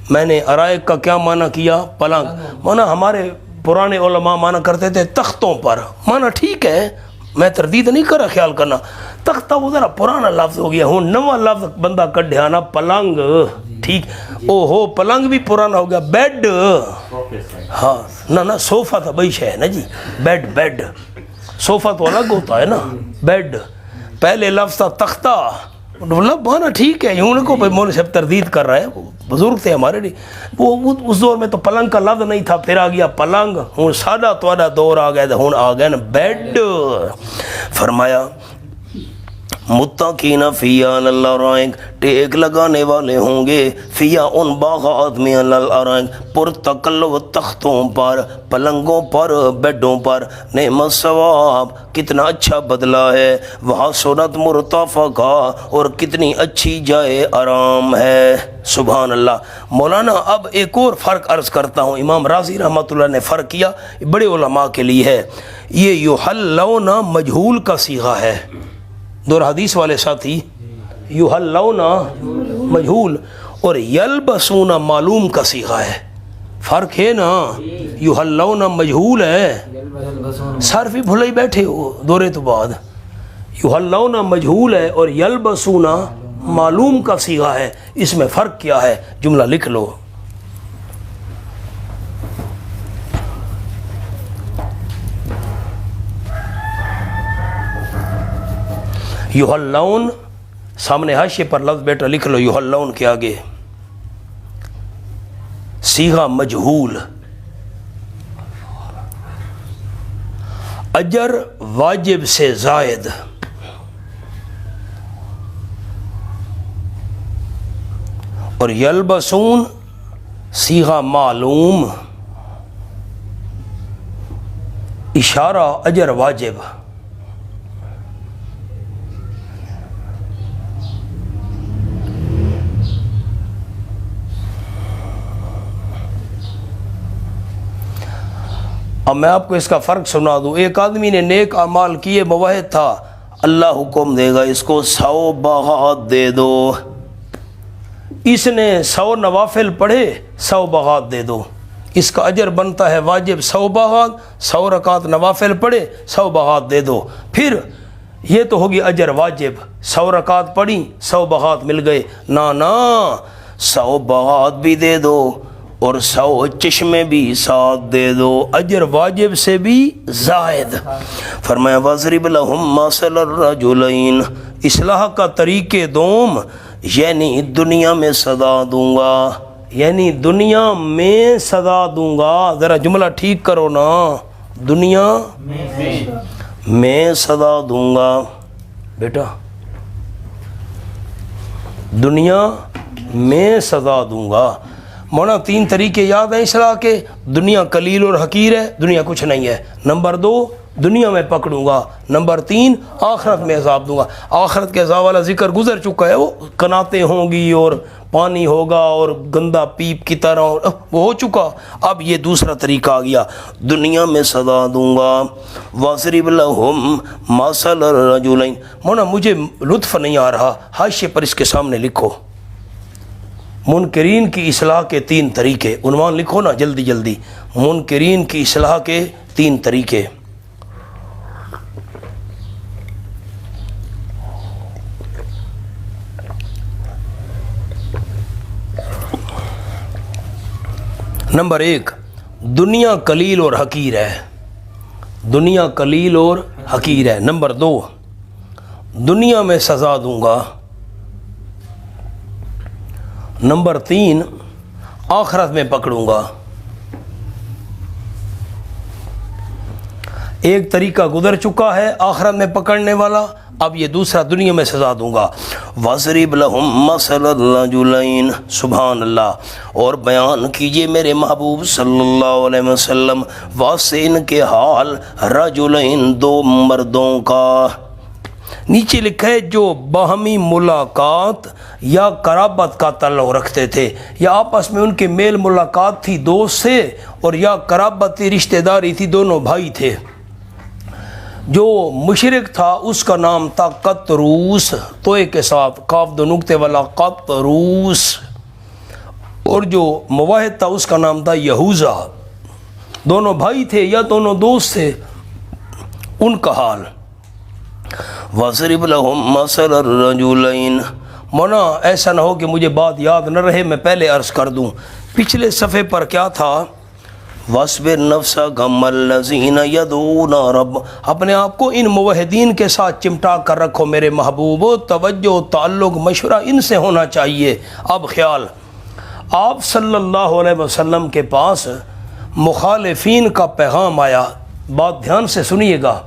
میں نے ارائک کا کیا معنی کیا؟ پلنگ. معنی ہمارے پرانے علماء معنی کرتے تھے تختوں پر. معنی ٹھیک ہے، میں تردید نہیں کر رہا، خیال کرنا. تختہ وہ ذرا پرانا لفظ ہو گیا، ہوں نواں لفظ بندہ کڈھیا نا، پلنگ. ٹھیک، او ہو پلنگ بھی پرانا ہو گیا. بیڈ، ہاں نہ صوفہ تھا بھائی شے نا جی. بیڈ صوفہ تو الگ ہوتا ہے نا. بیڈ پہلے لفظ تھا تختہ. مانا ٹھیک ہے، یوں کو مولوی صاحب تردید کر رہا ہے، بزرگ تھے ہمارے لیے. وہ اس دور میں تو پلنگ کا لفظ نہیں تھا، پھر آ گیا پلنگ. ہوں سادہ تواڈا دور آ گیا، ہوں آ گیا نا بیڈ. فرمایا متقین فیہا علی الارائک، ٹیک لگانے والے ہوں گے فیہا ان باغات میں، علی الارائک، پرتکلف تختوں پر، پلنگوں پر، بیڈوں پر. نعم الثواب، کتنا اچھا بدلہ ہے. وحسنت مرتفقہ، اور کتنی اچھی جائے آرام ہے. سبحان اللہ. مولانا اب ایک اور فرق عرض کرتا ہوں. امام رازی رحمۃ اللہ نے فرق کیا، بڑے علماء کے لیے ہے. یہ یحلون مجہول کا صیغہ ہے. دور حدیث والے ساتھی، یحلون مجہول اور یلبسون معلوم کا صیغہ ہے. فرق ہے نا. یحلون مجہول ہے، صرف ہی بھلائی بیٹھے ہو دورے تو بعد. یحلون مجہول ہے اور یلبسون معلوم کا صیغہ ہے. اس میں فرق کیا ہے؟ جملہ لکھ لو. یحلون، سامنے حاشیے پر لفظ بیٹا لکھ لو. یحلون کے آگے صیغہ مجہول، اجر واجب سے زائد. اور یلبسون صیغہ معلوم، اشارہ اجر واجب. اب میں آپ کو اس کا فرق سنا دوں. ایک آدمی نے نیک اعمال کیے، موحد تھا، اللہ حکم دے گا اس کو 100 باغات دے دو، اس نے 100 نوافل پڑھے 100 باغات دے دو، اس کا اجر بنتا ہے واجب 100 باغات، 100 رکعت نوافل پڑھے 100 باغات دے دو۔ پھر یہ تو ہوگی اجر واجب، 100 رکعت پڑھی 100 باغات مل گئے، نا 100 باغات بھی دے دو اور 100 چشمے بھی ساتھ دے دو، اجر واجب سے بھی زائد۔ فرمایا وَاضْرِبْ لَهُمْ مَثَلَ الرَّجُلَيْنِ، اصلاح کا طریقے دوم، یعنی دنیا میں سزا دوں گا، یعنی دنیا میں سزا دوں گا، ذرا جملہ ٹھیک کرو نا، دنیا میں سزا دوں گا، بیٹا دنیا میں سزا دوں گا۔ مولانا 3 طریقے یاد ہیں اصلاح کے، دنیا قلیل اور حقیر ہے، دنیا کچھ نہیں ہے، نمبر 2 دنیا میں پکڑوں گا، نمبر 3 آخرت میں عذاب دوں گا۔ آخرت کے عذاب والا ذکر گزر چکا ہے، وہ کناتیں ہوں گی اور پانی ہوگا اور گندا پیپ کی طرح، وہ ہو چکا۔ اب یہ دوسرا طریقہ آ گیا، دنیا میں سزا دوں گا۔ وَاضْرِبْ لَهُمْ مَثَلَ الرَّجُلَيْنِ، مولانا مجھے لطف نہیں آ رہا، حاشیے پر اس کے سامنے لکھو، منکرین کی اصلاح کے 3 طریقے، عنوان لکھو نا جلدی جلدی، منکرین کی اصلاح کے 3 طریقے۔ نمبر 1، دنیا قلیل اور حقیر ہے، دنیا قلیل اور حقیر ہے۔ نمبر 2، دنیا میں سزا دوں گا۔ نمبر 3، آخرت میں پکڑوں گا۔ ایک طریقہ گزر چکا ہے آخرت میں پکڑنے والا، اب یہ دوسرا دنیا میں سزا دوں گا۔ وَاضْرِبْ لَهُمْ مَثَلَ الرَّجُلَيْنِ، سبحان اللہ، اور بیان کیجئے میرے محبوب صلی اللہ علیہ وسلم واسطے ان کے حال، رجلین 2 مردوں کا، نیچے لکھا ہے جو باہمی ملاقات یا قرابت کا تعلق رکھتے تھے، یا آپس میں ان کے میل ملاقات تھی دوست سے، اور یا قرابتی رشتہ داری تھی، دونوں بھائی تھے۔ جو مشرک تھا اس کا نام تھا قطروس، توئے کے ساتھ قاف 2 نقطے والا قطروس، اور جو مواحد تھا اس کا نام تھا یہوذا، دونوں بھائی تھے یا دونوں دوست تھے، ان کا حال۔ وَاضْرِبْ لَهُمْ مَثَلَ الرَّجُلَيْنِ، مونا ایسا نہ ہو کہ مجھے بات یاد نہ رہے، میں پہلے عرض کر دوں، پچھلے صفحے پر کیا تھا؟ وَاصْبِرْ نَفْسَكَ مَعَ الَّذِينَ يَدْعُونَ رَبَّهُمْ، اپنے آپ کو ان موحدین کے ساتھ چمٹا کر رکھو میرے محبوب، توجہ تعلق مشورہ ان سے ہونا چاہیے۔ اب خیال، آپ صلی اللہ علیہ وسلم کے پاس مخالفین کا پیغام آیا، بات دھیان سے سنیے گا،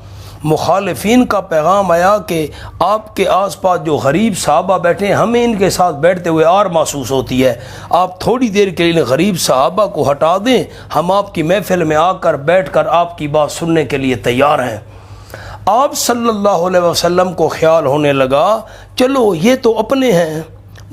مخالفین کا پیغام آیا کہ آپ کے آس پاس جو غریب صحابہ بیٹھے ہیں، ہمیں ان کے ساتھ بیٹھتے ہوئے آر محسوس ہوتی ہے، آپ تھوڑی دیر کے لیے غریب صحابہ کو ہٹا دیں، ہم آپ کی محفل میں آ کر بیٹھ کر آپ کی بات سننے کے لیے تیار ہیں۔ آپ صلی اللہ علیہ وسلم کو خیال ہونے لگا چلو یہ تو اپنے ہیں،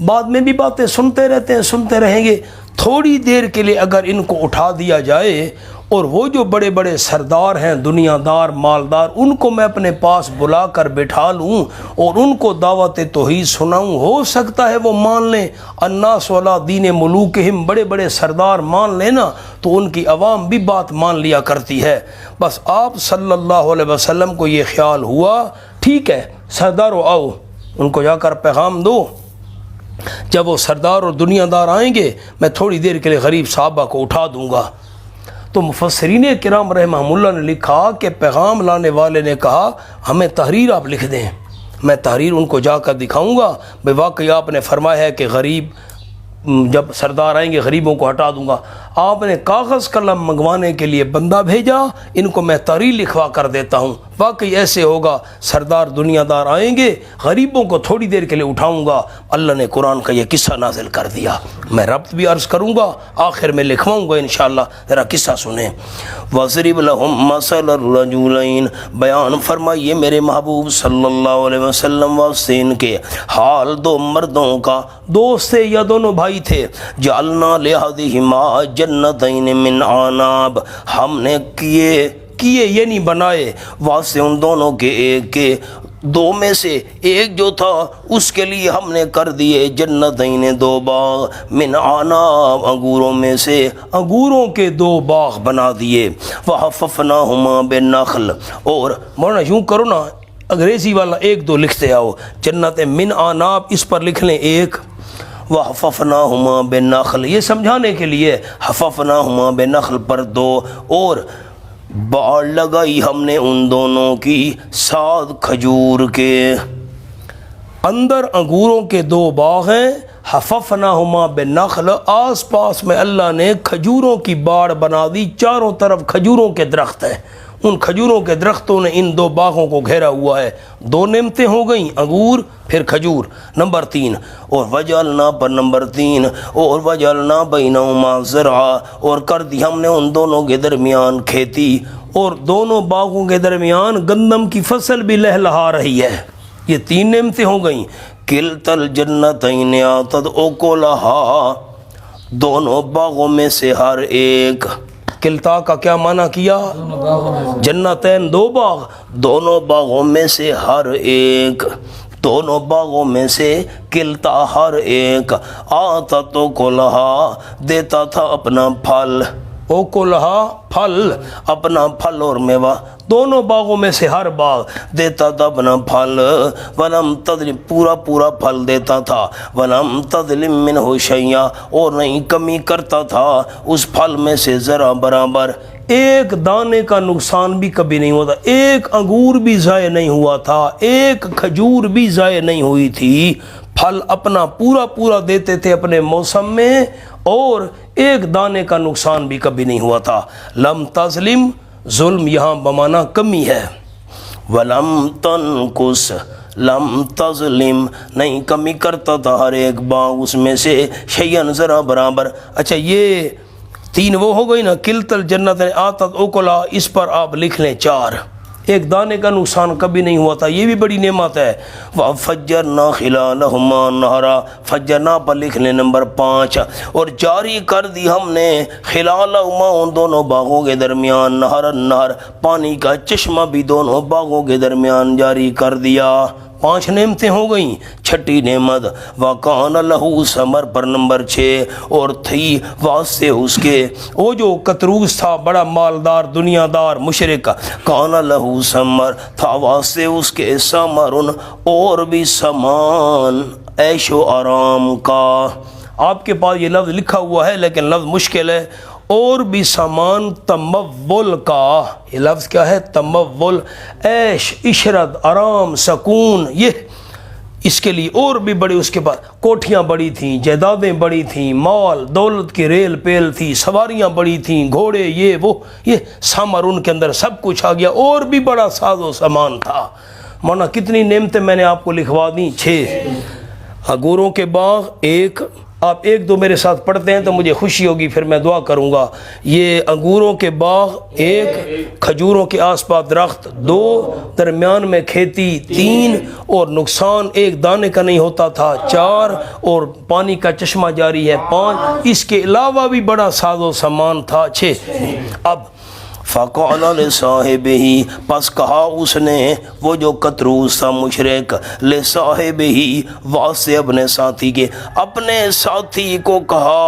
بعد میں بھی باتیں سنتے رہتے ہیں، سنتے رہیں گے، تھوڑی دیر کے لیے اگر ان کو اٹھا دیا جائے اور وہ جو بڑے بڑے سردار ہیں، دنیا دار، مالدار، ان کو میں اپنے پاس بلا کر بٹھا لوں اور ان کو دعوت توحید سناؤں، ہو سکتا ہے وہ مان لیں۔ الناس ولا دین ملوکہم، بڑے بڑے سردار مان لینا تو ان کی عوام بھی بات مان لیا کرتی ہے۔ بس آپ صلی اللہ علیہ وسلم کو یہ خیال ہوا، ٹھیک ہے سردارو آؤ، ان کو جا کر پیغام دو، جب وہ سردار اور دنیا دار آئیں گے میں تھوڑی دیر کے لیے غریب صحابہ کو اٹھا دوں گا۔ تو مفسرین کرام رحمہ اللہ نے لکھا کہ پیغام لانے والے نے کہا ہمیں تحریر آپ لکھ دیں، میں تحریر ان کو جا کر دکھاؤں گا، بے واقعی آپ نے فرمایا ہے کہ غریب جب سردار آئیں گے غریبوں کو ہٹا دوں گا۔ آپ نے کاغذ قلم منگوانے کے لیے بندہ بھیجا، ان کو میں تحریر لکھوا کر دیتا ہوں، واقعی ایسے ہوگا، سردار دنیا دار آئیں گے، غریبوں کو تھوڑی دیر کے لیے اٹھاؤں گا۔ اللہ نے قرآن کا یہ قصہ نازل کر دیا، میں ربط بھی عرض کروں گا، آخر میں لکھواؤں گا انشاءاللہ، ذرا قصہ سنیں۔ وَاضْرِبْ لَهُمْ مَثَلَ الرَّجُلَيْنِ، بیان فرمائیے میرے محبوب صلی اللہ علیہ وسلم واسطے ان کے حال 2 مردوں کا، دوست تھے یا دونوں بھائی تھے، جعلنا لِأَحَدِهِمَا جنتین من عناب، ہم نے کیے یعنی بنائے واسطے ان دونوں کے ایک کے دو میں سے ایک جو تھا اس کے لیے ہم نے کر دیے جنتین دو باغ من عناب انگوروں میں سے انگوروں کے دو باغ بنا دیے وحففناہما بالنخل اور مولانا یوں کرو نا انگریزی والا ایک دو لکھتے آؤ جنت من عناب اس پر لکھ لیں ایک وحففناہما بالنخل یہ سمجھانے کے لیے حففناہما بالنخل پر دو اور باڑ لگائی ہم نے ان دونوں کی ساتھ کھجور کے اندر انگوروں کے دو باغ ہیں حففناہما بالنخل آس پاس میں اللہ نے کھجوروں کی باڑ بنا دی چاروں طرف کھجوروں کے درخت ہیں ان کھجوروں کے درختوں نے ان دو باغوں کو گھیرا ہوا ہے دو نعمتیں ہو گئیں انگور پھر کھجور نمبر 3 اور وجعلنا پر نمبر 3 اور وجعلنا بینہما زرعا اور کر دی ہم نے ان دونوں کے درمیان کھیتی اور دونوں باغوں کے درمیان گندم کی فصل بھی لہلہا رہی ہے یہ 3 نعمتیں ہو گئیں کلتا الجنتین آتت اکلہا دونوں باغوں میں سے ہر ایک کلتا کا کیا معنی کیا جنتین دو باغ دونوں باغوں میں سے ہر ایک دونوں باغوں میں سے کلتا ہر ایک آتا تو کلہا دیتا تھا اپنا پھل او کلہا پھل اپنا پھل اور میوہ دونوں باغوں میں سے ہر باغ دیتا تھا اپنا پھل ولم تظلم پورا پھل دیتا تھا ولم تظلم منہ شیئا اور نہیں کمی کرتا تھا اس پھل میں سے ذرا برابر ایک دانے کا نقصان بھی کبھی نہیں ہوتا ایک انگور بھی ضائع نہیں ہوا تھا ایک کھجور بھی ضائع نہیں ہوئی تھی پھل اپنا پورا دیتے تھے اپنے موسم میں اور ایک دانے کا نقصان بھی کبھی نہیں ہوا تھا لم تظلم ظلم یہاں بمانا کمی ہے ولم تنقص لم تظلم نہیں کمی کرتا تھا ہر ایک باغ اس میں سے شیئن ذرا برابر اچھا یہ 3 وہ ہو گئی نا کلتا الجنت آتت اکلہا اس پر آپ لکھ لیں 4 ایک دانے کا نقصان کبھی نہیں ہوا تھا یہ بھی بڑی نعمت ہے وَفَجَّرْنَا خِلَالَهُمَا نَهْرًا فجرنا پر لکھ لیں نمبر 5 اور جاری کر دی ہم نے خلالہما ان دونوں باغوں کے درمیان نہر پانی کا چشمہ بھی دونوں باغوں کے درمیان جاری کر دیا 5 نعمتیں ہو گئیں 6ٹھی نعمت وَقَانَ لَهُ ثَمَر پر نمبر 6 اور تھی واسطے اس کے وہ جو کتروس تھا بڑا مالدار دنیا دار مشرک کَانَ لَهُ ثَمَر تھا واسطے اس کے ثمرن اور بھی سامان عیش و آرام کا آپ کے پاس یہ لفظ لکھا ہوا ہے لیکن لفظ مشکل ہے اور بھی سامان تمول کا یہ لفظ کیا ہے تمول عیش عشرت آرام سکون یہ اس کے لیے اور بھی بڑی اس کے بعد کوٹھیاں بڑی تھیں جائیدادیں بڑی تھیں مال دولت کی ریل پیل تھی سواریاں بڑی تھیں گھوڑے یہ سامر ان کے اندر سب کچھ آ گیا اور بھی بڑا ساز و سامان تھا مولانا کتنی نعمتیں میں نے آپ کو لکھوا دیں 6 انگوروں کے باغ 1 آپ 1 2 میرے ساتھ پڑھتے ہیں تو مجھے خوشی ہوگی پھر میں دعا کروں گا یہ انگوروں کے باغ 1 کھجوروں کے آس پاس درخت 2 درمیان میں کھیتی 3 اور نقصان ایک دانے کا نہیں ہوتا تھا 4 اور پانی کا چشمہ جاری ہے 5 اس کے علاوہ بھی بڑا ساز و سامان تھا 6 اب فَقَالَ لِصَاحِبِهِ پس کہا اس نے وہ جو کتروس تھا مشرک لِصَاحِبِهِ واسطے اپنے ساتھی کے اپنے ساتھی کو کہا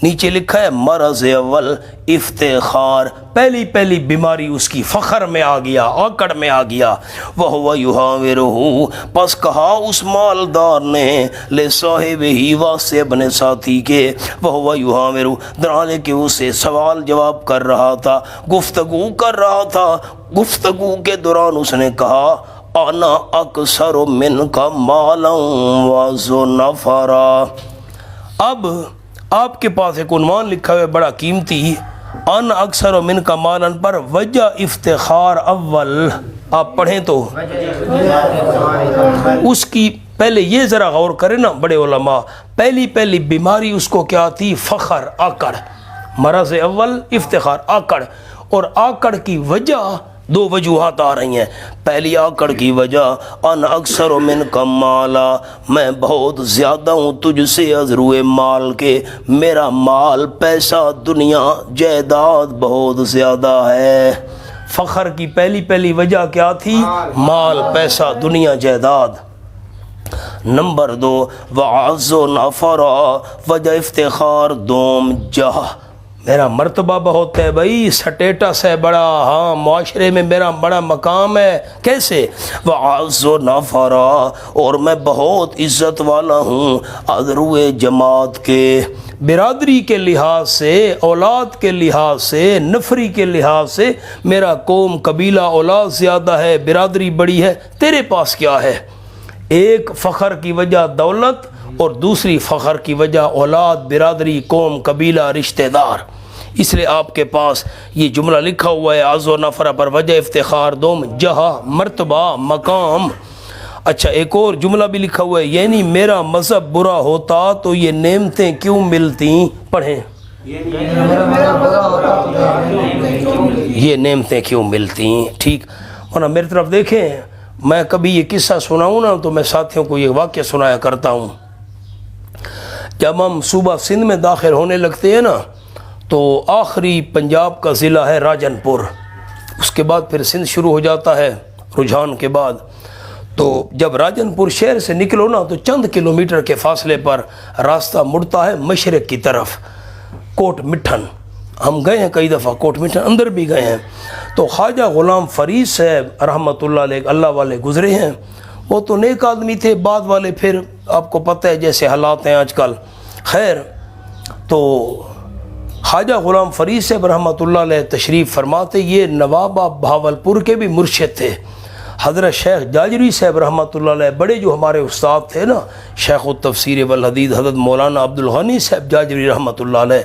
نیچے لکھا ہے مرض اول افتخار پہلی بیماری اس کی فخر میں آ گیا آکڑ میں آ گیا وَهُوَ يُحَاوِرُهُ پس کہا اس مالدار نے لِصَاحِبِهِ واسطے اپنے ساتھی کے وَهُوَ يُحَاوِرُهُ درحالے کہ اسے سوال جواب کر رہا تھا گفتگو کر رہا تھا گفتگو کے دوران اس نے کہا انا اکثر منک مالا وذنفرا اب آپ کے پاس ایک عنوان لکھا ہوا ہے بڑا قیمتی ان اکثر و من کا مالن پر وجہ افتخار اول آپ پڑھیں تو اس کی پہلے یہ ذرا غور کریں نا بڑے علماء پہلی بیماری اس کو کیا تھی فخر آکڑ مرض اول افتخار آکڑ اور آکڑ کی وجہ 2 وجوہات آ رہی ہیں پہلی آکڑ کی وجہ ان اکثر من کا مالا میں بہت زیادہ ہوں تجھ سے ازروئے مال کے میرا مال پیسہ دنیا جائیداد بہت زیادہ ہے فخر کی پہلی وجہ کیا تھی؟ مال، پیسہ، دنیا، جائیداد۔ نمبر 2 وعز و نفرا، وجہ افتخار دوم جہ، میرا مرتبہ بہت ہے بھائی، سٹیٹس ہے بڑا، ہاں معاشرے میں میرا بڑا مقام ہے۔ کیسے؟ وعز و نفرا، اور میں بہت عزت والا ہوں ادروئے جماعت کے، برادری کے لحاظ سے، اولاد کے لحاظ سے، نفری کے لحاظ سے میرا قوم، قبیلہ، اولاد زیادہ ہے، برادری بڑی ہے۔ تیرے پاس کیا ہے؟ ایک فخر کی وجہ دولت، اور دوسری فخر کی وجہ اولاد، برادری، قوم، قبیلہ، رشتہ دار۔ اس لیے آپ کے پاس یہ جملہ لکھا ہوا ہے، عز و نفرہ پر وجہ افتخار دوم جہاں، مرتبہ، مقام۔ اچھا ایک اور جملہ بھی لکھا ہوا ہے، یعنی میرا مذہب برا ہوتا تو یہ نعمتیں کیوں ملتی؟ پڑھیں، یہ نعمتیں کیوں ملتی؟ ٹھیک، ورنہ میری طرف دیکھیں، میں کبھی یہ قصہ سناؤں نا تو میں ساتھیوں کو یہ واقعہ سنایا کرتا ہوں۔ جب ہم صوبہ سندھ میں داخل ہونے لگتے ہیں نا تو آخری پنجاب کا ضلع ہے راجن پور، اس کے بعد پھر سندھ شروع ہو جاتا ہے رجحان کے بعد۔ تو جب راجن پور شہر سے نکلو نا تو چند کلومیٹر کے فاصلے پر راستہ مڑتا ہے مشرق کی طرف، کوٹ مٹھن۔ ہم گئے ہیں کئی دفعہ کوٹ مٹھن، اندر بھی گئے ہیں۔ تو خواجہ غلام فرید صاحب رحمۃ اللہ علیہ، اللہ والے گزرے ہیں، وہ تو نیک آدمی تھے، بعد والے پھر آپ کو پتہ ہے جیسے حالات ہیں آج کل۔ خیر، تو خواجہ غلام فرید صاحب رحمۃ اللہ علیہ تشریف فرماتے، یہ نوابہ بہاولپور کے بھی مرشد تھے۔ حضرت شیخ جاجری صاحب رحمۃ اللہ علیہ، بڑے جو ہمارے استاد تھے نا، شیخ التفسیر والحدیث حضرت مولانا عبدالغنی صاحب جاجری رحمۃ اللہ علیہ،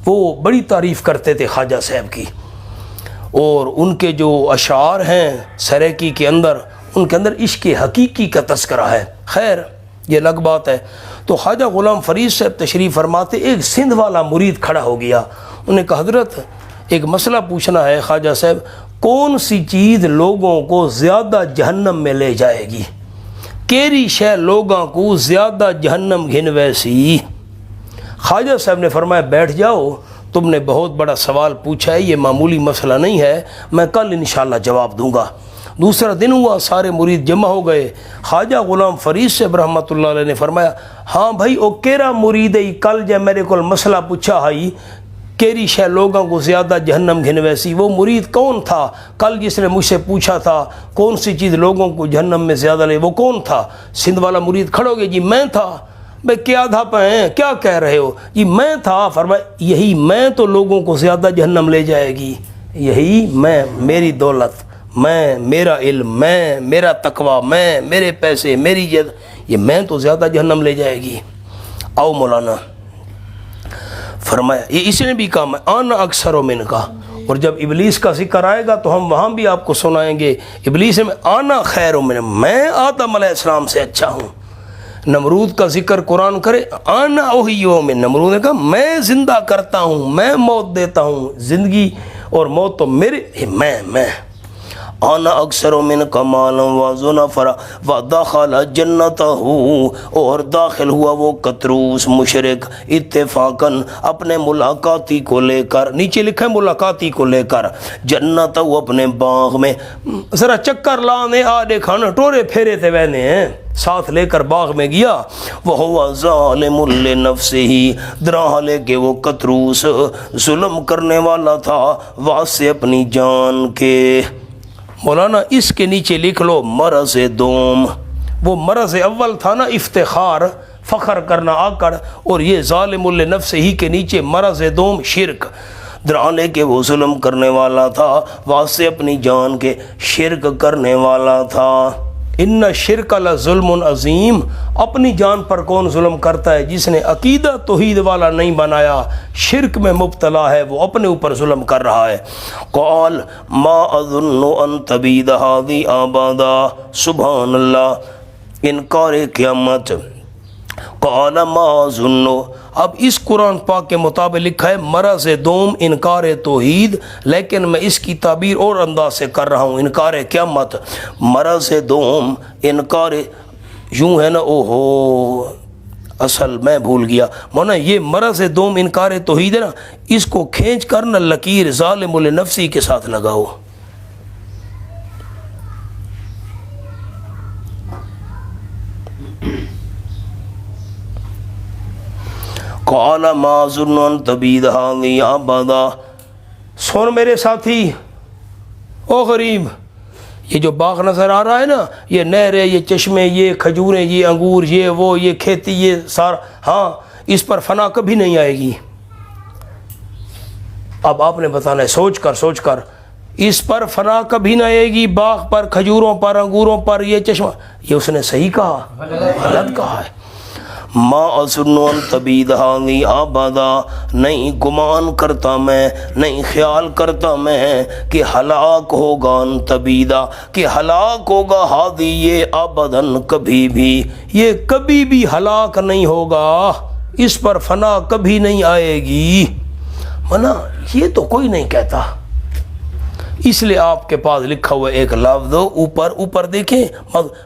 وہ بڑی تعریف کرتے تھے خواجہ صاحب کی، اور ان کے جو اشعار ہیں سریکی کے اندر، ان کے اندر عشق حقیقی کا تذکرہ ہے۔ خیر، یہ الگ بات ہے۔ تو خواجہ غلام فرید صاحب تشریف فرماتے، ایک سندھ والا مرید کھڑا ہو گیا، انہوں نے کہا حضرت ایک مسئلہ پوچھنا ہے خواجہ صاحب، کون سی چیز لوگوں کو زیادہ جہنم میں لے جائے گی؟ کیری شے لوگوں کو زیادہ جہنم گھن ویسی؟ خواجہ صاحب نے فرمایا بیٹھ جاؤ، تم نے بہت بڑا سوال پوچھا ہے، یہ معمولی مسئلہ نہیں ہے، میں کل انشاءاللہ جواب دوں گا۔ دوسرا دن ہوا، سارے مرید جمع ہو گئے، خواجہ غلام فرید صاحب رحمۃ اللہ علیہ نے فرمایا ہاں بھائی او کیرا مرید ہے کل جب میرے کو مسئلہ پوچھا ہے کیری شے لوگوں کو زیادہ جہنم گھن ویسی، وہ مرید کون تھا کل جس نے مجھ سے پوچھا تھا کون سی چیز لوگوں کو جہنم میں زیادہ لے، وہ کون تھا؟ سندھ والا مرید کھڑو گے، جی میں تھا۔ بھائی کیا تھا پہ کیا کہہ رہے ہو؟ جی میں تھا۔ فرمایا یہی میں تو لوگوں کو زیادہ جہنم لے جائے گی، یہی میں، میری دولت میں، میرا علم میں، میرا تقوی میں، میرے پیسے، میری جد، یہ میں تو زیادہ جہنم لے جائے گی۔ آؤ مولانا، فرمایا یہ اس نے بھی کہا میں آنا اکثر و من کا، اور جب ابلیس کا ذکر آئے گا تو ہم وہاں بھی آپ کو سنائیں گے۔ ابلیس میں آنا خیر و من، میں آدم علیہ السلام سے اچھا ہوں۔ نمرود کا ذکر قرآن کرے، آنا اوہیو من، نمرود نے کہا میں زندہ کرتا ہوں، میں موت دیتا ہوں، زندگی اور موت تو میرے، میں آنا اکثر من کمالا وزنفرا ودخل جنتہ، اور داخل ہوا وہ کتروس مشرک اتفاقاً اپنے ملاقاتی کو لے کر، نیچے لکھا ہے ملاقاتی کو لے کر، جنت وہ اپنے باغ میں، ذرا چکر لانے آ دیکھا نا، ٹورے پھیرے تھے وینے ہیں، ساتھ لے کر باغ میں گیا۔ وہ ظالم لنفسہ، درحالے کہ وہ کتروس ظلم کرنے والا تھا واسطے اپنی جان کے۔ مولانا اس کے نیچے لکھ لو مرض دوم، وہ مرض اول تھا نا افتخار، فخر کرنا آکڑ، اور یہ ظالم لنفسہ ہی کے نیچے مرض دوم شرک، درحالے کہ وہ ظلم کرنے والا تھا واسطے اپنی جان کے، شرک کرنے والا تھا۔ ان شرک لظلم عظیم، اپنی جان پر کون ظلم کرتا ہے؟ جس نے عقیدہ توحید والا نہیں بنایا، شرک میں مبتلا ہے، وہ اپنے اوپر ظلم کر رہا ہے۔ قال ما اظن ان تبید هذه ابدا، سبحان اللہ، انکار قیامت۔ قال ما اظن، اب اس قرآن پاک کے مطابق لکھا ہے مرض دوم انکار توحید، لیکن میں اس کی تعبیر اور انداز سے کر رہا ہوں، انکار قیامت۔ مرض دوم انکار، یوں ہے نا، اوہو اصل میں بھول گیا مونا، یہ مرض دوم انکار توحید ہے نا، اس کو کھینچ کر نا لکیر ظالم لنفسی کے ساتھ لگاؤ، قال ما ظن ان تبید هذه ابدا. سن میرے ساتھی، او غریب، یہ جو باغ نظر آ رہا ہے نا، یہ نہریں، یہ چشمے، یہ کھجوریں، یہ انگور، یہ وہ، یہ کھیتی، یہ سارا، ہاں اس پر فنا کبھی نہیں آئے گی. اب آپ نے بتانا ہے سوچ کر اس پر فنا کبھی نہ آئے گی، باغ پر، کھجوروں پر، انگوروں پر، یہ چشمہ. یہ اس نے صحیح کہا؟ غلط کہا ہے. ما اظن ان تبید هذه ابدا، نہیں گمان کرتا میں، نہیں خیال کرتا میں کہ ہلاک ہوگا ان تبیدہ، کہ ہلاک ہوگا ہادی یہ ابداً کبھی بھی، یہ کبھی بھی ہلاک نہیں ہوگا، اس پر فنا کبھی نہیں آئے گی. منع یہ تو کوئی نہیں کہتا، اس لیے آپ کے پاس لکھا ہوا ایک لفظ اوپر دیکھیں،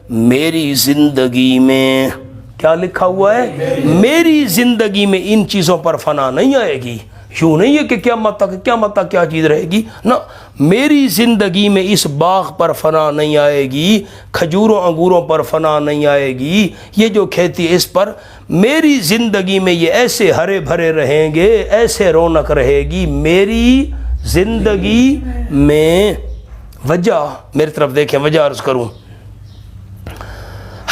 میری زندگی میں کیا لکھا ہوا ہے؟ میری زندگی میں ان چیزوں پر فنا نہیں آئے گی. یوں نہیں ہے کہ قیامت تک کیا چیز رہے گی، نہ، میری زندگی میں اس باغ پر فنا نہیں آئے گی، کھجوروں انگوروں پر فنا نہیں آئے گی، یہ جو کھیتی اس پر، میری زندگی میں یہ ایسے ہرے بھرے رہیں گے، ایسے رونق رہے گی میری زندگی میں. وجہ میری طرف دیکھیں، وجہ عرض کروں.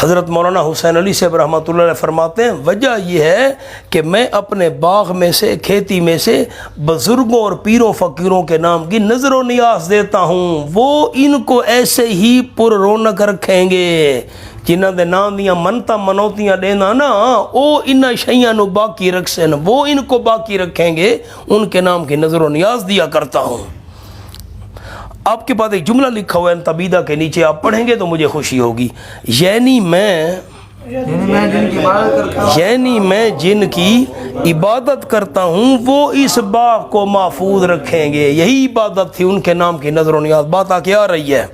حضرت مولانا حسین علی صاحب رحمۃ اللہ علیہ فرماتے ہیں وجہ یہ ہے کہ میں اپنے باغ میں سے، کھیتی میں سے بزرگوں اور پیروں فقیروں کے نام کی نظر و نیاز دیتا ہوں، وہ ان کو ایسے ہی پر رونق رکھیں گے. جنہاں دے نام دیاں منتا منوتیاں دینا نا، او انہاں شیاں نو باقی رکھسن، وہ ان کو باقی رکھیں گے، ان کے نام کی نظر و نیاز دیا کرتا ہوں. آپ کے پاس ایک جملہ لکھا ہوا ہے تبیدہ کے نیچے، آپ پڑھیں گے تو مجھے خوشی ہوگی. یعنی میں جن کی عبادت کرتا ہوں وہ اس باغ کو محفوظ رکھیں گے. یہی عبادت تھی ان کے نام کی نظر و نیاز. بات آ کے آ رہی ہے.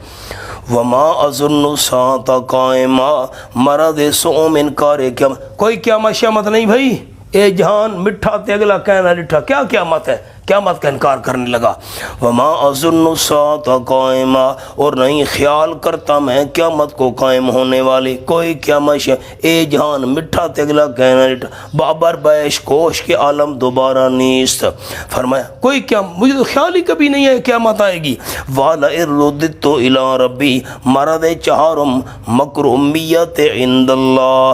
وما اظن الساعة قائمہ، مرض سوم انکار قیامت. کوئی قیامت شیامت نہیں بھائی، اے جہان مٹھا تے اگلا کہنا لٹھا، کیا قیامت ہے؟ قیامت کا انکار کرنے لگا. وما اظن الساعة قائمہ، اور نہیں خیال کرتا میں قیامت کو قائم ہونے والی. کوئی قیامت اے جہان مٹھا تے اگلا کہنا لٹھا، بابر بیش کوش کے عالم دوبارہ نیست. فرمایا کوئی قیامت، مجھے تو خیال ہی کبھی نہیں ہے قیامت آئے گی. وَلَئِن رُدِدتُّ إِلَىٰ رَبِّي، مرض چہارم مکرومیت عند اللہ.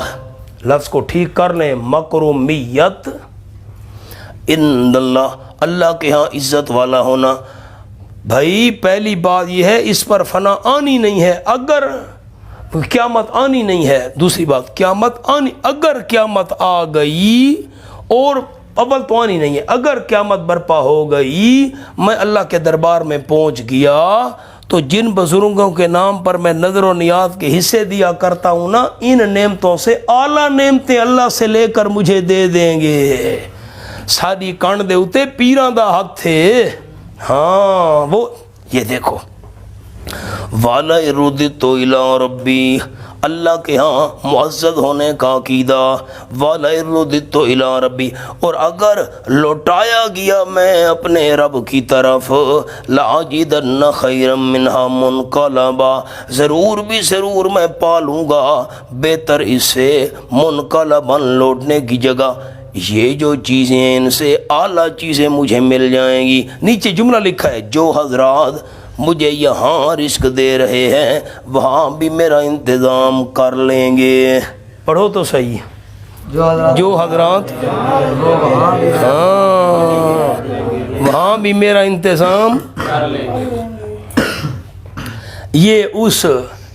لفظ کو ٹھیک کر لیں، مکرومیت عند اللہ، اللہ کے ہاں عزت والا ہونا. بھائی پہلی بات یہ ہے اس پر فنا آنی نہیں ہے اگر قیامت آنی نہیں ہے. دوسری بات قیامت آنی، اگر قیامت آ گئی، اور اول تو آنی نہیں ہے، اگر قیامت برپا ہو گئی، میں اللہ کے دربار میں پہنچ گیا تو جن بزرگوں کے نام پر میں نظر و نیاز کے حصے دیا کرتا ہوں نا، ان نعمتوں سے اعلیٰ نعمتیں اللہ سے لے کر مجھے دے دیں گے. ساری کانڈ دے اتے پیران دا حق تھے. ہاں وہ یہ دیکھو، وَلَئِن رُدِدتُّ إِلَىٰ رَبِّي، اللہ کے ہاں معزز ہونے کا عقیدہ. وَلَئِن رُدِدتُّ إِلَىٰ رَبِّي، اور اگر لوٹایا گیا میں اپنے رب کی طرف، لَأَجِدَنَّ خَيْرًا مِّنْهَا مُنْقَلَبًا، ضرور بھی ضرور میں پالوں گا بہتر اس سے منقلباً، لوٹنے کی جگہ. یہ جو چیزیں ہیں ان سے اعلیٰ چیزیں مجھے مل جائیں گی. نیچے جملہ لکھا ہے، جو حضرات مجھے یہاں رزق دے رہے ہیں وہاں بھی میرا انتظام کر لیں گے. پڑھو تو صحیح، جو حضرات ہاں وہاں بھی میرا انتظام. یہ اس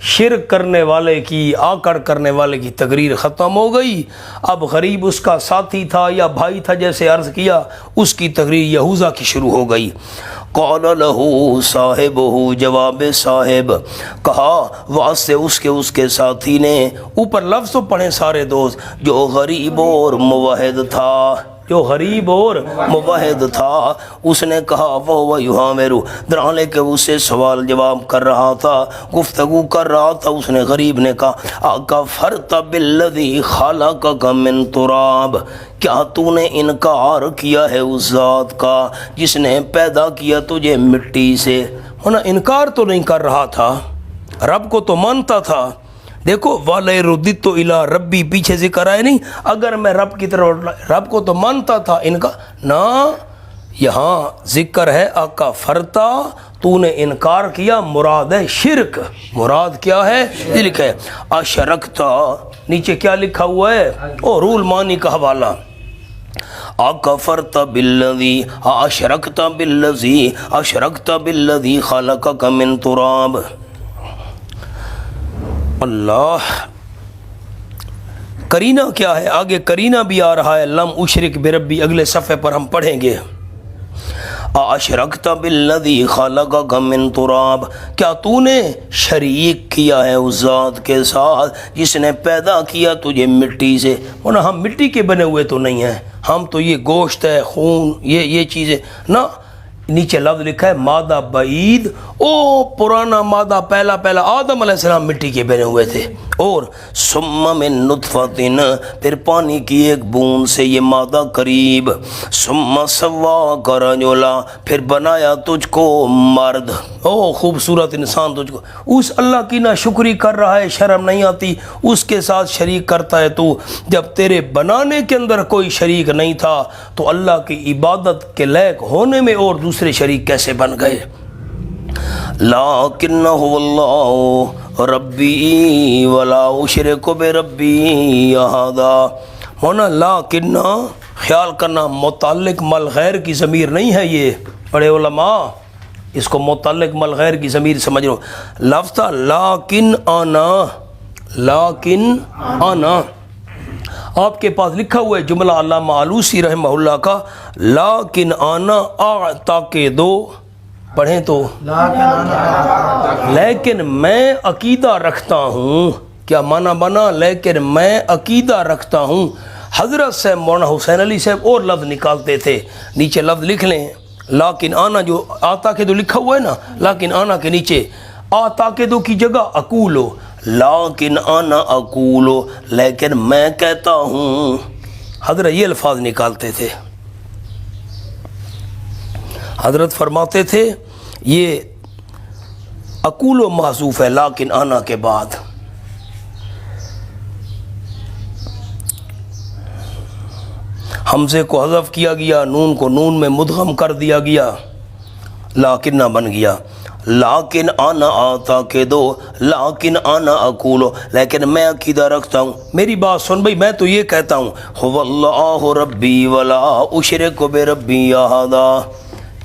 شرک کرنے والے کی، آکڑ کرنے والے کی تقریر ختم ہو گئی. اب غریب اس کا ساتھی تھا یا بھائی تھا جیسے عرض کیا، اس کی تقریر یہوذا کی شروع ہو گئی. قال له صاحبہ، جواب صاحب کہا واسطے اس کے ساتھی نے. اوپر لفظ تو پڑھیں سارے دوست، جو غریب اور موحد تھا، جو غریب اور موحد تھا، اس نے کہا وہ یحاورو، درالے کے اس سے سوال جواب کر رہا تھا، گفتگو کر رہا تھا. اس نے غریب نے کہا اکفرت بالذی خلقک من تراب، کیا تو نے انکار کیا ہے اس ذات کا جس نے پیدا کیا تجھے مٹی سے. ہونا انکار تو نہیں کر رہا تھا، رب کو تو مانتا تھا. دیکھو والے ردت تو الا ربی پیچھے ذکر آئے نہیں، اگر میں رب کی طرف، رب کو تو مانتا تھا ان کا نا، یہاں ذکر ہے آقا فرتا، تو نے انکار کیا، مراد ہے شرک، مراد کیا ہے؟ یہ لکھا ہے اشرکتا، نیچے کیا لکھا ہوا ہے؟ او رول مانی کا حوالہ، اکفرت بالذی اشرکت بالذی اشرکت بالذی خلقک من تراب۔ اللہ، کرینہ کیا ہے؟ آگے کرینہ بھی آ رہا ہے، لم اشرک بربی، اگلے صفحے پر ہم پڑھیں گے اشرکت بالذی خلقک من تراب، کیا تو نے شریک کیا ہے اس ذات کے ساتھ جس نے پیدا کیا تجھے مٹی سے؟ ورنہ ہم مٹی کے بنے ہوئے تو نہیں ہیں، ہم تو یہ گوشت ہے، خون، یہ چیزیں نا۔ نیچے لفظ لکھا ہے مادہ بعید، او پرانا مادہ، پہلا آدم علیہ السلام مٹی کے بنے ہوئے تھے، اور ثم من نطفۃ، پھر پانی کی ایک بوند سے یہ مادہ قریب، ثم سواک رجلا، پھر بنایا تجھ کو مرد، او خوبصورت انسان تجھ کو۔ اس اللہ کی ناشکری کر رہا ہے، شرم نہیں آتی؟ اس کے ساتھ شریک کرتا ہے تو، جب تیرے بنانے کے اندر کوئی شریک نہیں تھا تو اللہ کی عبادت کے لائق ہونے میں اور دوسرے شریک کیسے بن گئے؟ لیکنہ اللہ ربی ولا اشرک بربی احدا، ہونا لیکنہ، خیال کرنا متعلق مل غیر کی ضمیر نہیں ہے، یہ بڑے علماء اس کو متعلق مل غیر کی ضمیر سمجھ رہو، لفظ تھا لیکن آنا، لیکن آنا، آپ کے پاس لکھا ہوا ہے جملہ علامہ آلوسی رحمہ اللہ کا، لیکن آنا اعتقدو، پڑھیں تو لیکن میں عقیدہ رکھتا ہوں، کیا معنی بنا؟ لیکن میں عقیدہ رکھتا ہوں۔ حضرت صاحب مولانا حسین علی صاحب اور لفظ نکالتے تھے، نیچے لفظ لکھ لیں، لیکن آنا جو آتا کے دو لکھا ہوا ہے نا، لیکن آنا کے نیچے آتا کے دو کی جگہ اقولو، لیکن آنا اقولو، لیکن میں کہتا ہوں۔ حضرت یہ الفاظ نکالتے تھے، حضرت فرماتے تھے یہ اقولو محذوف ہے لیکن آنا کے بعد، حمزے کو حذف کیا گیا، نون کو نون میں مدغم کر دیا گیا، لیکن نہ بن گیا، لیکن آنا آتا کے دو، لیکن آنا اقولو، لیکن میں عقیدہ رکھتا ہوں۔ میری بات سن بھئی، میں تو یہ کہتا ہوں هو اللہ ربی ولا اشرک بربی احدا۔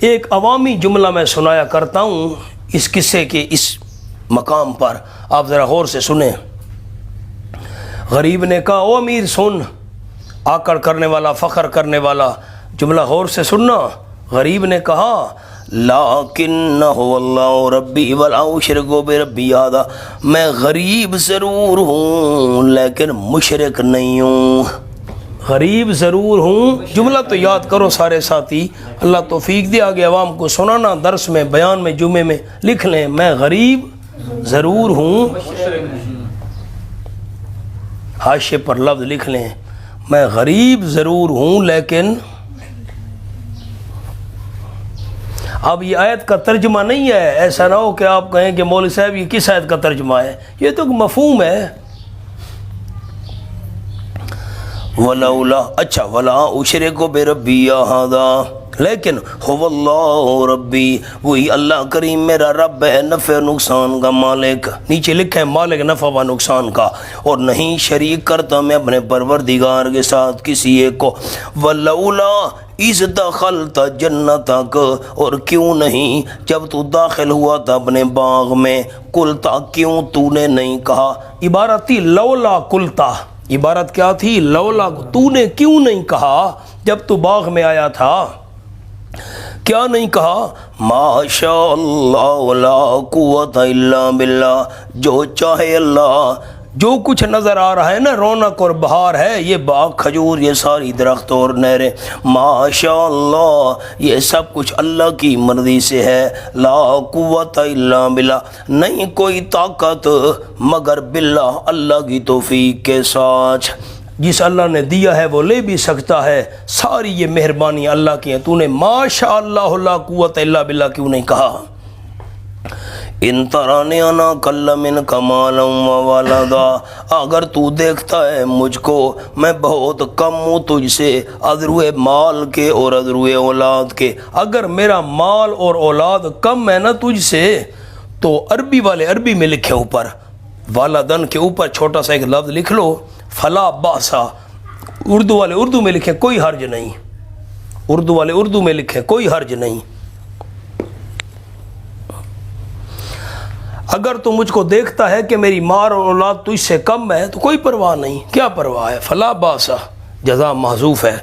ایک عوامی جملہ میں سنایا کرتا ہوں اس قصے کے اس مقام پر، آپ ذرا غور سے سنیں۔ غریب نے کہا او امیر سن، آکڑ کرنے والا، فخر کرنے والا، جملہ غور سے سننا۔ غریب نے کہا لیکن هو اللہ ربی ولا اشرک بربی احدا، میں غریب ضرور ہوں لیکن مشرک نہیں ہوں، غریب ضرور ہوں۔ جملہ تو یاد کرو سارے ساتھی، اللہ توفیق دے، آگے عوام کو سنانا، درس میں، بیان میں، جمعے میں لکھ لیں، میں غریب ضرور ہوں، حاشے پر لفظ لکھ لیں، میں غریب ضرور ہوں لیکن۔ اب یہ آیت کا ترجمہ نہیں ہے، ایسا نہ ہو کہ آپ کہیں کہ مولوی صاحب یہ کس آیت کا ترجمہ ہے، یہ تو مفہوم ہے۔ ولولا، اچھا ولا اشرک بربی احدا، لیکن هو اللہ ربی، وہی اللہ کریم میرا رب ہے، نفع نقصان کا مالک، نیچے لکھا ہے مالک نفع و نقصان کا، اور نہیں شریک کرتا میں اپنے پروردگار کے ساتھ کسی ایک کو۔ ولولا اذ دخلت جنتک، اور کیوں نہیں جب تو داخل ہوا تھا اپنے باغ میں، قلتا، کیوں تو نے نہیں کہا، عبارت تھی لولا قلتا، عبارت کیا تھی؟ لولا، تو نے کیوں نہیں کہا جب تو باغ میں آیا تھا، کیا نہیں کہا؟ ما شاء اللہ لا قوت الا باللہ، جو چاہے اللہ، جو کچھ نظر آ رہا ہے نا، رونق اور بہار ہے، یہ باغ، کھجور، یہ ساری درخت اور نہریں، ما شاء اللہ، یہ سب کچھ اللہ کی مرضی سے ہے، لا قوت الا باللہ، نہیں کوئی طاقت مگر باللہ، اللہ کی توفیق کے ساتھ۔ جس اللہ نے دیا ہے وہ لے بھی سکتا ہے، ساری یہ مہربانی اللہ کی ہیں، تو نے ما شاء اللہ لا قوت الا باللہ کیوں نہیں کہا؟ ان ترانی انا کل من کمالا و والدا، اگر تو دیکھتا ہے مجھ کو میں بہت کم ہوں تجھ سے ادروے مال کے اور ادروے اولاد کے، اگر میرا مال اور اولاد کم ہے نا تجھ سے، تو عربی والے عربی میں لکھے اوپر والدن کے اوپر چھوٹا سا ایک لفظ لکھ لو فلا باسا، اردو والے اردو میں لکھیں کوئی حرج نہیں، اردو والے اردو میں لکھیں کوئی حرج نہیں، اگر تو مجھ کو دیکھتا ہے کہ میری مال اور اولاد تجھ سے کم ہے تو کوئی پرواہ نہیں، کیا پرواہ ہے، فلا باسا جزا محذوف ہے،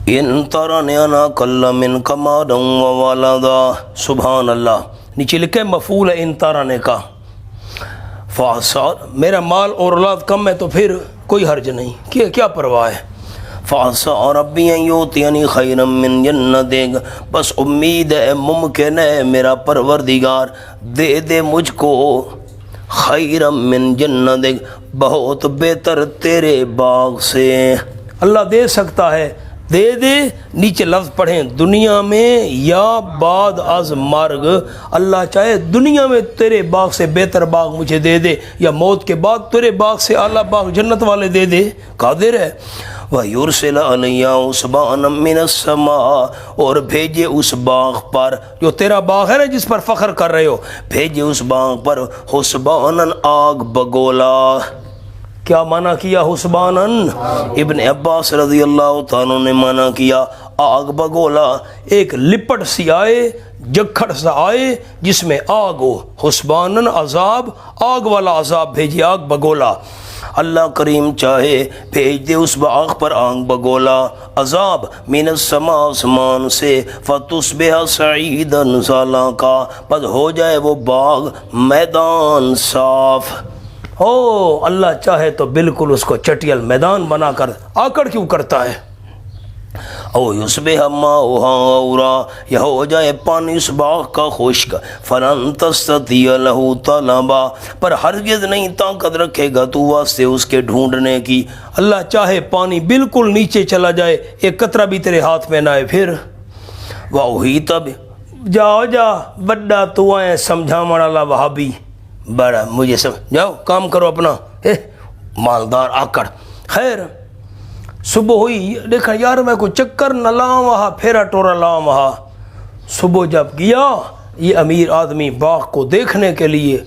ان ترانی انا کل من کمالا و والدا، سبحان اللہ، نیچے لکھے مفعول ہے ان ترانے کا، میرا مال اور اولاد کم ہے تو پھر کوئی حرج نہیں، کیا پرواہ ہے، فَعَسَىٰ رَبِّي أَن يُؤْتِيَنِي خَيْرًا مِّن جَنَّتِكَ، بس امید ہے ممکن ہے میرا پروردگار دے دے مجھ کو خیرًا من جنتک، بہت بہتر تیرے باغ سے، اللہ دے سکتا ہے، دے دے، نیچے لفظ پڑھیں دنیا میں یا بعد از مرگ، اللہ چاہے دنیا میں تیرے باغ سے بہتر باغ مجھے دے دے، یا موت کے بعد تیرے باغ سے اعلیٰ باغ جنت والے دے دے، قادر ہے، وَيُرْسِلَ عَلَيَّ حُسْبَانًا مِّنَ السَّمَاءِ، اور بھیجے اس باغ پر جو تیرا باغ ہے نا جس پر فخر کر رہے ہو، بھیجے اس باغ پر حسباناً آگ بگولا، کیا معنی کیا حسباناً؟ ابن عباس رضی اللہ تعالیٰ نے معنی کیا آگ بگولا، ایک لپٹ سی آئے، جکھڑ سا آئے جس میں آگ ہو، حسباناً عذاب، آگ والا عذاب بھیجے، آگ بگولا، اللہ کریم چاہے بھیج دے اس باغ پر آگ بگولا عذاب، من السماء آسمان سے، فتصبح صعیدا زلقا، پس ہو جائے وہ باغ میدان صاف، اللہ چاہے تو بالکل اس کو چٹیل میدان بنا کر آکڑ کیوں کرتا ہے، او یصبح ماؤہا غورا، یا ہو جائے پانی اس باغ کا خشک، فلن تستطیع لہ طلبا، پر ہرگز نہیں طاقت رکھے گا تو واسطے اس کے ڈھونڈنے کی، اللہ چاہے پانی بالکل نیچے چلا جائے ایک قطرہ بھی تیرے ہاتھ میں نہ آئے، پھر وَأُحِیطَ جا بڑا تو آئے سمجھاوਣ والا وہابی، بڑا مجھے جاؤ کام کرو اپنا، مالدار آکڑ، خیر صبح ہوئی، دیکھا یار میں کوئی چکر نہ لاؤں وہاں، پھیرا ٹورا لاؤں وہاں، صبح جب گیا یہ امیر آدمی باغ کو دیکھنے کے لیے،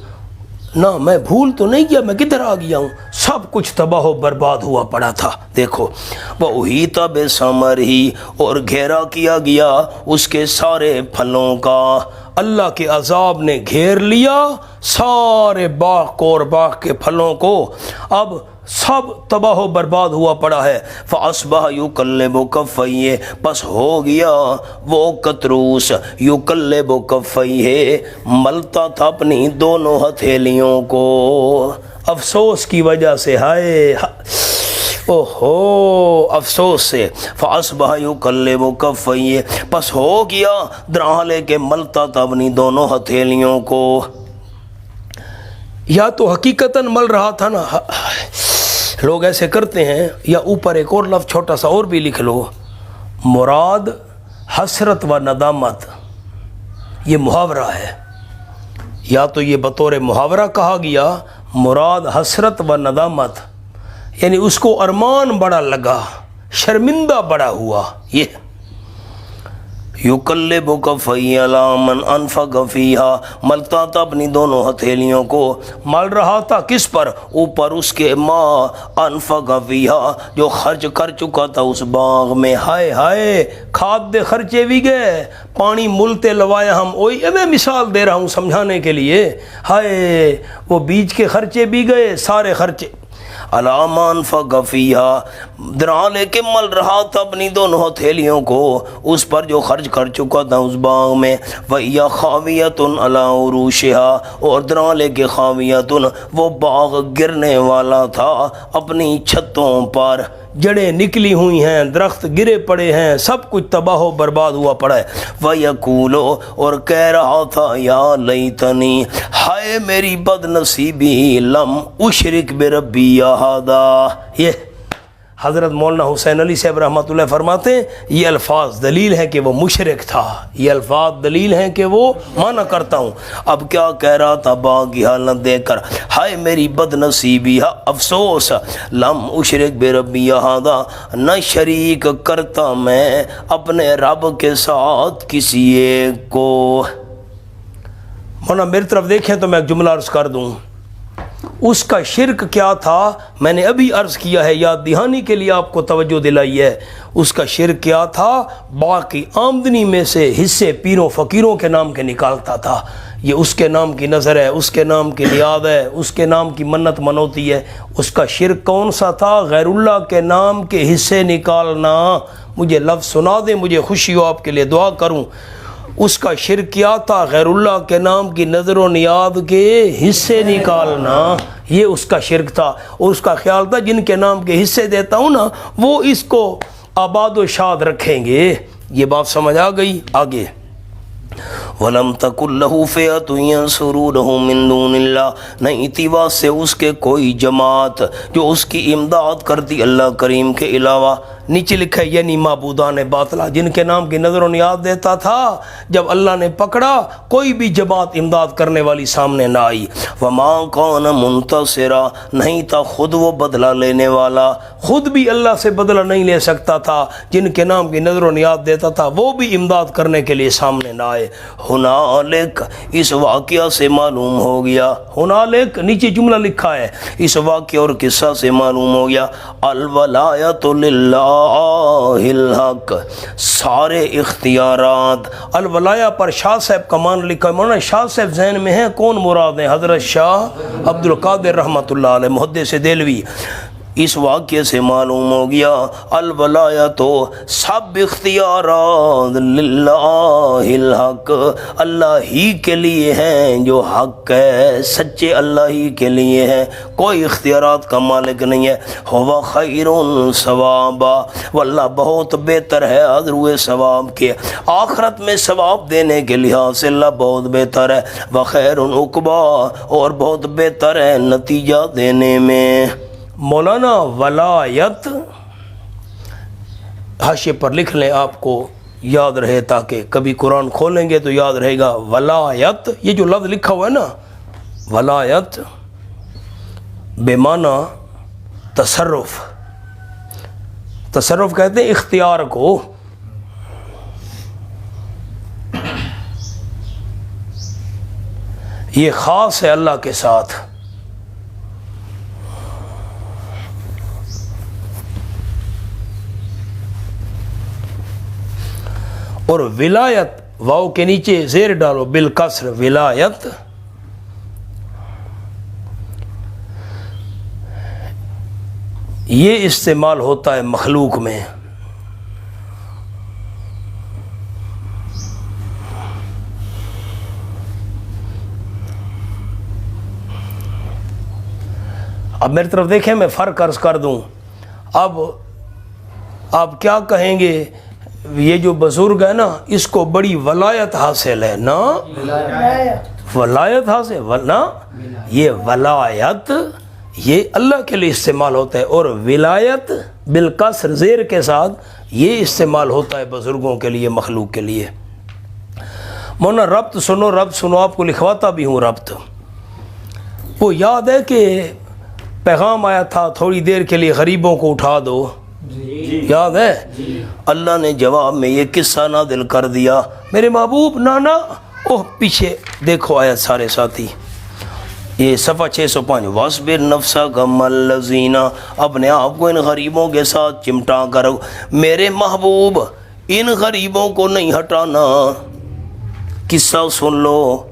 نہ میں بھول تو نہیں گیا، میں کدھر آ گیا ہوں، سب کچھ تباہ و برباد ہوا پڑا تھا، دیکھو وَأُحِیطَ بِثَمَرِهِ، اور گھیرا کیا گیا اس کے سارے پھلوں کا، اللہ کے عذاب نے گھیر لیا سارے باغ کو اور باغ کے پھلوں کو، اب سب تباہ و برباد ہوا پڑا ہے، فَأَصْبَحَ يُقَلِّبُ كَفَّيْهِ، پس ہو گیا وہ کتروس، يُقَلِّبُ كَفَّيْهِ، ملتا تھا اپنی دونوں ہتھیلیوں کو، افسوس کی وجہ سے، ہائے اوہو افسوس سے، فَأَصْبَحَ يُقَلِّبُ كَفَّيْهِ، پس ہو گیا درالے کے ملتا تھا اپنی دونوں ہتھیلیوں کو، یا تو حقیقتاً مل رہا تھا نا، لوگ ایسے کرتے ہیں، یا اوپر ایک اور لفظ چھوٹا سا اور بھی لکھ لو، مراد حسرت و ندامت، یہ محاورہ ہے، یا تو یہ بطور محاورہ کہا گیا، مراد حسرت و ندامت، یعنی اس کو ارمان بڑا لگا، شرمندہ بڑا ہوا، یہ یقلب کفیہ علی من انفق فیہا، ملتا تھا اپنی دونوں ہتھیلیوں کو، مل رہا تھا کس پر؟ اوپر اس کے ما انفق فیہا، جو خرچ کر چکا تھا اس باغ میں، ہائے ہائے کھاد دے خرچے بھی گئے، پانی ملتے لوایا ہم، وہی میں مثال دے رہا ہوں سمجھانے کے لیے، ہائے وہ بیج کے خرچے بھی گئے، سارے خرچے، علامان فغفیہ، درالے کے مل رہا تھا اپنی دونوں ہتھیلیوں کو اس پر جو خرچ کر چکا تھا اس باغ میں، وَإِيَا خَاوِيَةٌ عَلَىٰ عُرُوشِهَا، اور درالے کے خاویتن، وہ باغ گرنے والا تھا اپنی چھتوں پر، جڑیں نکلی ہوئی ہیں، درخت گرے پڑے ہیں، سب کچھ تباہ و برباد ہوا پڑا ہے، وَيَقُولُ، اور کہہ رہا تھا، یا لیتنی، ہائے میری بد نصیبی، لم اشرک بربی احدا، یہ حضرت مولانا حسین علی صاحب رحمۃ اللہ فرماتے ہیں یہ الفاظ دلیل ہے کہ وہ مشرک تھا، یہ الفاظ دلیل ہیں کہ وہ مانا کرتا ہوں۔ اب کیا کہہ رہا تھا باغ کی حالت دیکھ کر، ہائے میری بد نصیبی، افسوس، لم اشرک بربی ھذا، نہ شریک کرتا میں اپنے رب کے ساتھ کسی ایک کو۔ مولانا میری طرف دیکھیں تو میں ایک جملہ عرض کر دوں، اس کا شرک کیا تھا میں نے ابھی عرض کیا ہے، یاد دہانی کے لیے آپ کو توجہ دلائی ہے۔ اس کا شرک کیا تھا، باقی آمدنی میں سے حصے پیروں فقیروں کے نام کے نکالتا تھا، یہ اس کے نام کی نظر ہے، اس کے نام کی نیاز ہے، اس کے نام کی منت منوتی ہے۔ اس کا شرک کون سا تھا؟ غیر اللہ کے نام کے حصے نکالنا۔ مجھے لفظ سنا دیں، مجھے خوشی ہو آپ کے لیے دعا کروں۔ اس کا شرک کیا تھا؟ غیر اللہ کے نام کی نظر و نیاز کے حصے نکالنا، یہ اس کا شرک تھا۔ اور اس کا خیال تھا جن کے نام کے حصے دیتا ہوں نا وہ اس کو آباد و شاد رکھیں گے۔ یہ بات سمجھ آ گئی؟ آگے وَلَمْ تَكُنْ لَهُ فِئَةٌ يَنْصُرُونَهُ مِنْ دُونِ اللَّهِ، نہیں تھی واسطے اس کے کوئی جماعت جو اس کی امداد کرتی اللہ کریم کے علاوہ۔ نیچے لکھا ہے یعنی معبودان باطلہ، جن کے نام کی نظر و نیاز دیتا تھا، جب اللہ نے پکڑا کوئی بھی جماعت امداد کرنے والی سامنے نہ آئی۔ وَمَا كَانَ مُنْتَصِرًا، نہیں تھا خود وہ بدلہ لینے والا، خود بھی اللہ سے بدلہ نہیں لے سکتا تھا، جن کے نام کی نظر و نیاز دیتا تھا وہ بھی امداد کرنے کے لیے سامنے نہ آئے۔ ہنالک، اس واقعہ سے معلوم ہو گیا، ہنالک نیچے جملہ لکھا ہے، اس واقعہ اور قصہ سے معلوم ہو گیا، الولایۃ للہ الحق، سارے اختیارات۔ الولایہ پر شاہ صاحب کا مان لکھا ہے، مولانا شاہ صاحب ذہن میں ہیں کون مراد ہیں؟ حضرت شاہ عبد القادر رحمۃ اللہ علیہ محدث دہلوی۔ اس واقعے سے معلوم ہو گیا الولایۃ، سب اختیارات للہ الحق، اللہ ہی کے لیے ہیں، جو حق ہے سچے اللہ ہی کے لیے ہیں، کوئی اختیارات کا مالک نہیں ہے۔ ہوا خیر ثوابا، واللہ بہت بہتر ہے اجر ثواب کے، آخرت میں ثواب دینے کے لحاظ سے اللہ بہت بہتر ہے، وخیر عقبا، اور بہت بہتر ہے نتیجہ دینے میں۔ مولانا ولایت حاشیے پر لکھ لیں، آپ کو یاد رہے تاکہ کبھی قرآن کھولیں گے تو یاد رہے گا۔ ولایت، یہ جو لفظ لکھا ہوا ہے نا، ولایت بے معنی تصرف، تصرف کہتے ہیں اختیار کو۔ یہ خاص ہے اللہ کے ساتھ۔ اور ولایت، واو کے نیچے زیر ڈالو بالکسر، ولایت یہ استعمال ہوتا ہے مخلوق میں، اب میری طرف دیکھیں، میں فرق عرض کر دوں۔ اب آپ کیا کہیں گے، یہ جو بزرگ ہے نا اس کو بڑی ولایت حاصل ہے نا، ولایت حاصل نا، یہ ولایت یہ اللہ کے لیے استعمال ہوتا ہے، اور ولایت بالکسر زیر کے ساتھ یہ استعمال ہوتا ہے بزرگوں کے لیے، مخلوق کے لیے۔ مولانا ربط سنو، ربط سنو، آپ کو لکھواتا بھی ہوں ربط۔ وہ یاد ہے کہ پیغام آیا تھا تھوڑی دیر کے لیے غریبوں کو اٹھا دو، یاد ہے؟ اللہ نے جواب میں یہ قصہ نازل کر دیا، میرے محبوب نانا، اوہ پیچھے دیکھو آیا سارے ساتھی، یہ صفحہ 605، وَاصْبِرْ نَفْسَكَ مَعَ الَّذِينَ، اپنے آپ کو ان غریبوں کے ساتھ چمٹا کرو، میرے محبوب ان غریبوں کو نہیں ہٹانا۔ قصہ سن لو،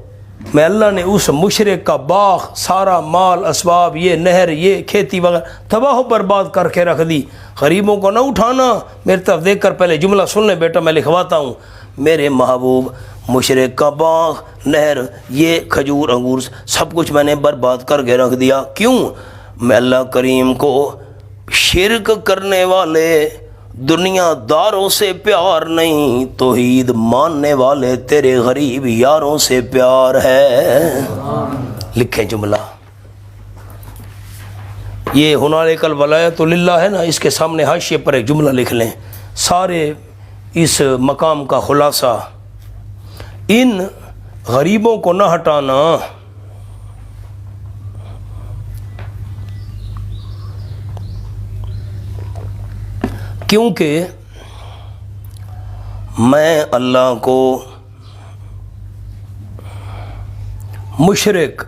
میں اللہ نے اس مشرک کا باغ، سارا مال اسباب، یہ نہر، یہ کھیتی وغیرہ تباہ و برباد کر کے رکھ دی، غریبوں کو نہ اٹھانا۔ میری طرف دیکھ کر پہلے جملہ سن لیں بیٹا، میں لکھواتا ہوں، میرے محبوب مشرک کا باغ، نہر، یہ کھجور انگور سب کچھ میں نے برباد کر کے رکھ دیا۔ کیوں؟ میں اللہ کریم کو شرک کرنے والے دنیا داروں سے پیار نہیں، توحید ماننے والے تیرے غریب یاروں سے پیار ہے۔ لکھیں جملہ، یہ ہنالک الولایۃ للہ ہے نا، اس کے سامنے حاشیے پر ایک جملہ لکھ لیں، سارے اس مقام کا خلاصہ، ان غریبوں کو نہ ہٹانا، کیونکہ میں اللہ کو مشرک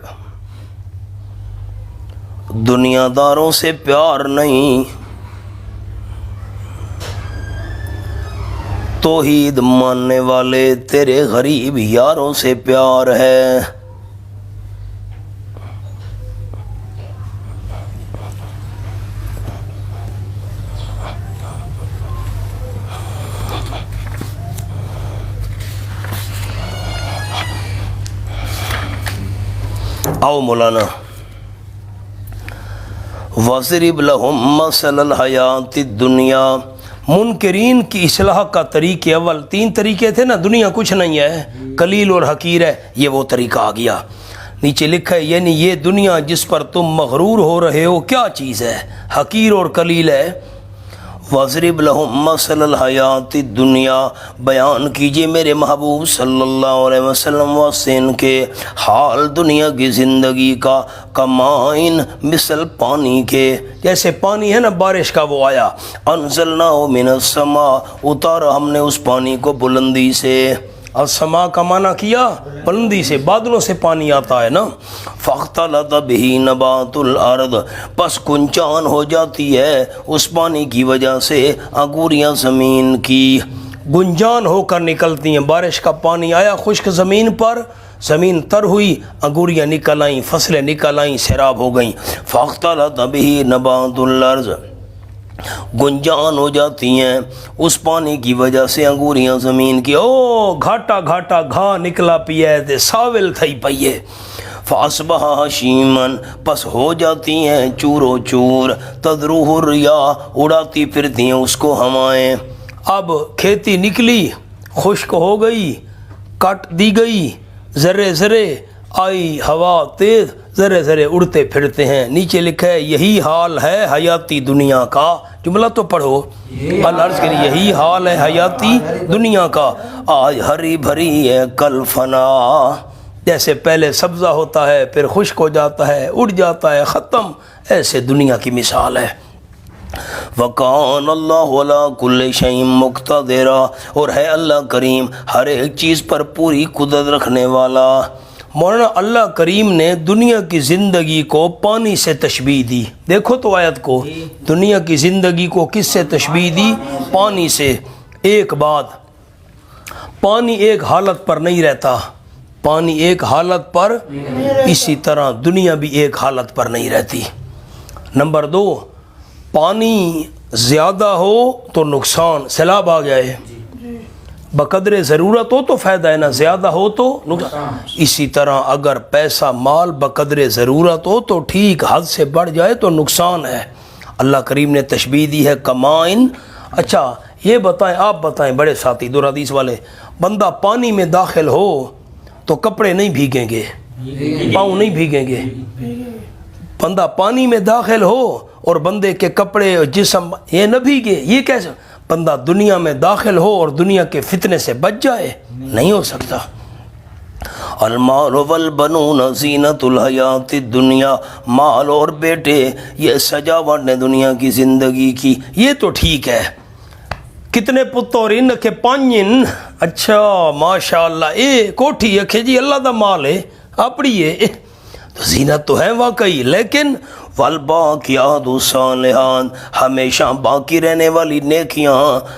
دنیا داروں سے پیار نہیں، توحید ماننے والے تیرے غریب یاروں سے پیار ہے۔ آؤ مولانا، وَضْرِبْ لَهُمْ مَثَلَ الْحَيَاةِ الدُّنْيَا، منکرین کی اصلاح کا طریقے اول 3 طریقے تھے نا، دنیا کچھ نہیں ہے، قلیل اور حقیر ہے، یہ وہ طریقہ آ گیا۔ نیچے لکھا ہے یعنی یہ دنیا جس پر تم مغرور ہو رہے ہو کیا چیز ہے، حقیر اور قلیل ہے۔ وَضْرِبْ لَهُمْ مَثَلَ الْحَيَاةِ الدُّنْيَا، بیان کیجئے میرے محبوب صلی اللہ علیہ وسلم وسین کے حال دنیا کی زندگی کا، کمائن مثل پانی کے، جیسے پانی ہے نا بارش کا وہ آیا، انزلناہ من السماء، اتارا ہم نے اس پانی کو بلندی سے، السماء کا معنی کیا بلندی سے، بادلوں سے پانی آتا ہے نا، فاختلط بہ نبات الارض، پس کنچان ہو جاتی ہے اس پانی کی وجہ سے انگوریاں زمین کی، گنجان ہو کر نکلتی ہیں، بارش کا پانی آیا خشک زمین پر، زمین تر ہوئی، انگوریاں نکل آئیں، فصلیں نکل آئیں، سیراب ہو گئیں، فاختلط بہ نبات الارض، گنجان ہو جاتی ہیں اس پانی کی وجہ سے انگوریاں زمین کی، او گھاٹا گھاٹا گھا نکلا پیے تے ساول تھئی پئیے، فاصبح حشیمن، پس ہو جاتی ہیں چور و چور، تذروہ الریاح، اڑاتی پھرتی ہیں اس کو ہوائیں۔ اب کھیتی نکلی خشک ہو گئی، کٹ دی گئی، ذرے ذرے آئی ہوا تیز، ذرے ذرے اڑتے پھرتے ہیں۔ نیچے لکھا ہے یہی حال ہے حیاتی دنیا کا، جملہ تو پڑھو، العرض کے لیے یہی حال ہے حیاتی دنیا کا، آج ہری بھری ہے کل فنا، جیسے پہلے سبزہ ہوتا ہے پھر خشک ہو جاتا ہے، اڑ جاتا ہے، ختم، ایسے دنیا کی مثال ہے۔ وَقَانَ اللَّهُ عَلَىٰ كُلِّ شَيْءٍ مُقْتَدِرًا، اور ہے اللہ کریم ہر ایک چیز پر پوری قدرت رکھنے والا۔ مولانا اللہ کریم نے دنیا کی زندگی کو پانی سے تشبیہ دی، دیکھو تو آیت کو، دنیا کی زندگی کو کس سے تشبیہ دی؟ پانی سے۔ ایک بات، پانی ایک حالت پر نہیں رہتا، پانی ایک حالت پر، اسی طرح دنیا بھی ایک حالت پر نہیں رہتی۔ نمبر 2، پانی زیادہ ہو تو نقصان، سیلاب آ جائے، بقدر ضرورت ہو تو فائدہ ہے نا، زیادہ ہو تو نقصان۔ اسی طرح اگر پیسہ مال بقدر ضرورت ہو تو ٹھیک، حد سے بڑھ جائے تو نقصان ہے۔ اللہ کریم نے تشبیہ دی ہے کمائن۔ اچھا یہ بتائیں، آپ بتائیں بڑے ساتھی دور حدیث والے، بندہ پانی میں داخل ہو تو کپڑے نہیں بھیگیں گے، پاؤں نہیں بھیگیں گے، بندہ پانی میں داخل ہو اور بندے کے کپڑے اور جسم یہ نہ بھیگے، یہ کیسے؟ بندہ دنیا میں داخل ہو اور دنیا کے فتنے سے بچ جائے، نہیں ہو سکتا۔ المال والبنون زینت الحیات الدنیا، مال اور بیٹے یہ سجاوٹ ہے دنیا کی زندگی کی، یہ تو ٹھیک ہے۔ کتنے پتر ان کے 5، اچھا ماشاءاللہ، اے کوٹھی اکھے جی اللہ دا مال ہے اپڑی ہے، تو زینت تو ہے واقعی، لیکن والباقیات الصالحات، ہمیشہ باقی رہنے والی نیکیاں،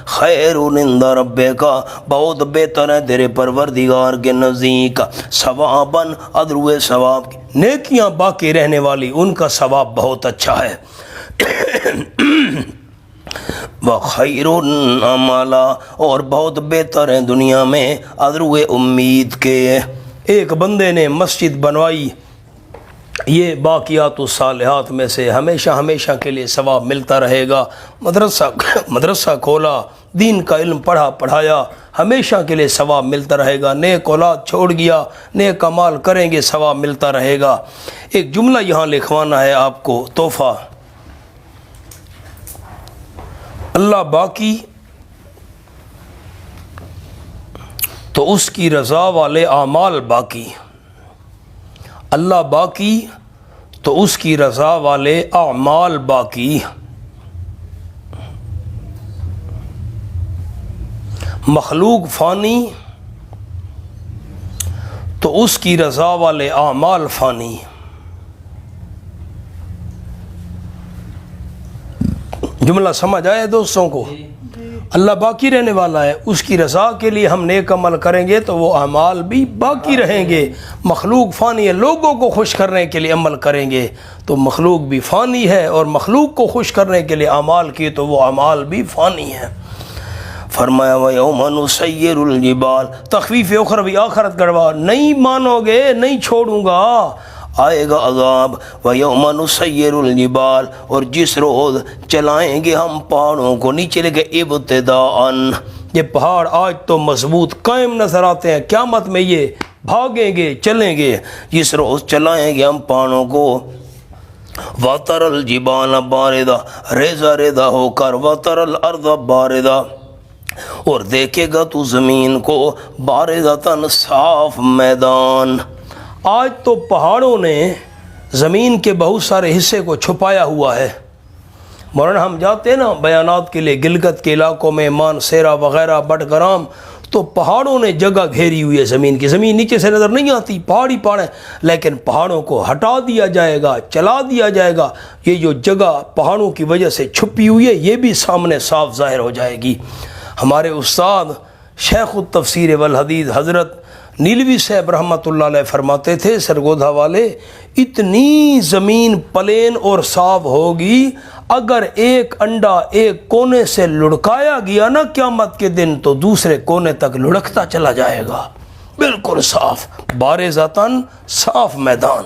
خیر عند ربک، بہت بہتر ہے تیرے پروردگار کے نزدیک، ثواباً، ادروے ثواب، نیکیاں باقی رہنے والی ان کا ثواب بہت اچھا ہے۔ وخیر عملا، اور بہت بہتر ہے دنیا میں ادروے امید کے۔ ایک بندے نے مسجد بنوائی، یہ باقیات میں سے ہمیشہ ہمیشہ کے لیے ثواب ملتا رہے گا۔ مدرسہ کھولا، دین کا علم پڑھایا، ہمیشہ کے لیے ثواب ملتا رہے گا۔ نیک اولاد چھوڑ گیا، نیک اعمال کریں گے، ثواب ملتا رہے گا۔ ایک جملہ یہاں لکھوانا ہے آپ کو، تحفہ، اللہ باقی تو اس کی رضا والے اعمال باقی، اللہ باقی تو اس کی رضا والے اعمال باقی، مخلوق فانی تو اس کی رضا والے اعمال فانی۔ جملہ سمجھ آئے دوستوں کو؟ اللہ باقی رہنے والا ہے، اس کی رضا کے لیے ہم نیک عمل کریں گے تو وہ اعمال بھی باقی رہیں گے۔ مخلوق فانی ہے، لوگوں کو خوش کرنے کے لیے عمل کریں گے تو مخلوق بھی فانی ہے، اور مخلوق کو خوش کرنے کے لیے اعمال کیے تو وہ اعمال بھی فانی ہیں۔ فرمایا وَيَوْمَ نُسَيِّرُ الْجِبَالَ، تخفیف اخروی آخرت گڑوا، نہیں مانو گے نہیں چھوڑوں گا، آئے گا عذاب۔ وَيَوْمَ نُسَيِّرُ الْجِبَالَ، اور جس روز چلائیں گے ہم پہاڑوں کو، نہیں چلے گے ابتداءً، یہ پہاڑ آج تو مضبوط قائم نظر آتے ہیں، قیامت میں یہ بھاگیں گے چلیں گے، جس روز چلائیں گے ہم پہاڑوں کو۔ وَتَرَى الْجِبَالَ بَارِضَةً، ریزہ ریزہ ہو کر، وَتَرَى الْأَرْضَ بَارِضَةً، اور دیکھے گا تو زمین کو، بارضۃً، صاف میدان۔ آج تو پہاڑوں نے زمین کے بہت سارے حصے کو چھپایا ہوا ہے۔ مولانا ہم جاتے ہیں نا بیانات کے لیے گلگت کے علاقوں میں، مانسیرا وغیرہ، بٹگرام، تو پہاڑوں نے جگہ گھیری ہوئی ہے زمین کی، زمین نیچے سے نظر نہیں آتی، پہاڑی پہاڑ ہیں، لیکن پہاڑوں کو ہٹا دیا جائے گا، چلا دیا جائے گا، یہ جو جگہ پہاڑوں کی وجہ سے چھپی ہوئی ہے یہ بھی سامنے صاف ظاہر ہو جائے گی۔ ہمارے استاد شیخ التفسیر والحدیث حضرت نیلوی صاحب رحمۃ اللہ علیہ فرماتے تھے، سرگودھا والے، اتنی زمین پلین اور صاف ہوگی، اگر ایک انڈا ایک کونے سے لڑکایا گیا نا قیامت کے دن تو دوسرے کونے تک لڑکتا چلا جائے گا، بالکل صاف، بارضۃً، صاف میدان۔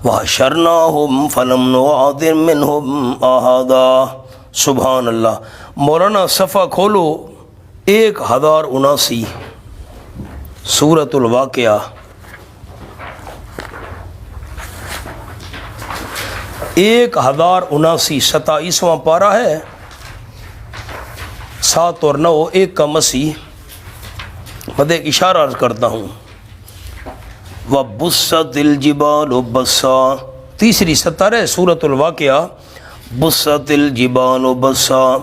وَحَشَرْنَاهُمْ فَلَمْ نُغَادِرْ مِنْهُمْ أَحَدًا۔ سبحان اللہ۔ مولانا صفحہ کھولو 1079 سورۃ الواقعہ، 1079 27واں پارہ ہے، 7 اور 9 1 کا مسیح۔ میں ایک اشارہ عرض کرتا ہوں، وَبُسَّتِ الْجِبَالُ بَسًّا، تیسری سطر ہے سورۃ الواقعہ، بُسَّتِ الْجِبَالُ بَسًّا،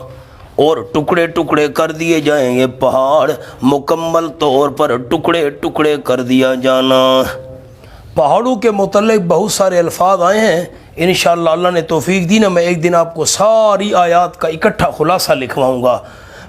اور ٹکڑے ٹکڑے کر دیے جائیں گے پہاڑ، مکمل طور پر ٹکڑے ٹکڑے کر دیا جانا۔ پہاڑوں کے متعلق بہت سارے الفاظ آئے ہیں، انشاءاللہ اللہ نے توفیق دی نا میں ایک دن آپ کو ساری آیات کا اکٹھا خلاصہ لکھواؤں گا،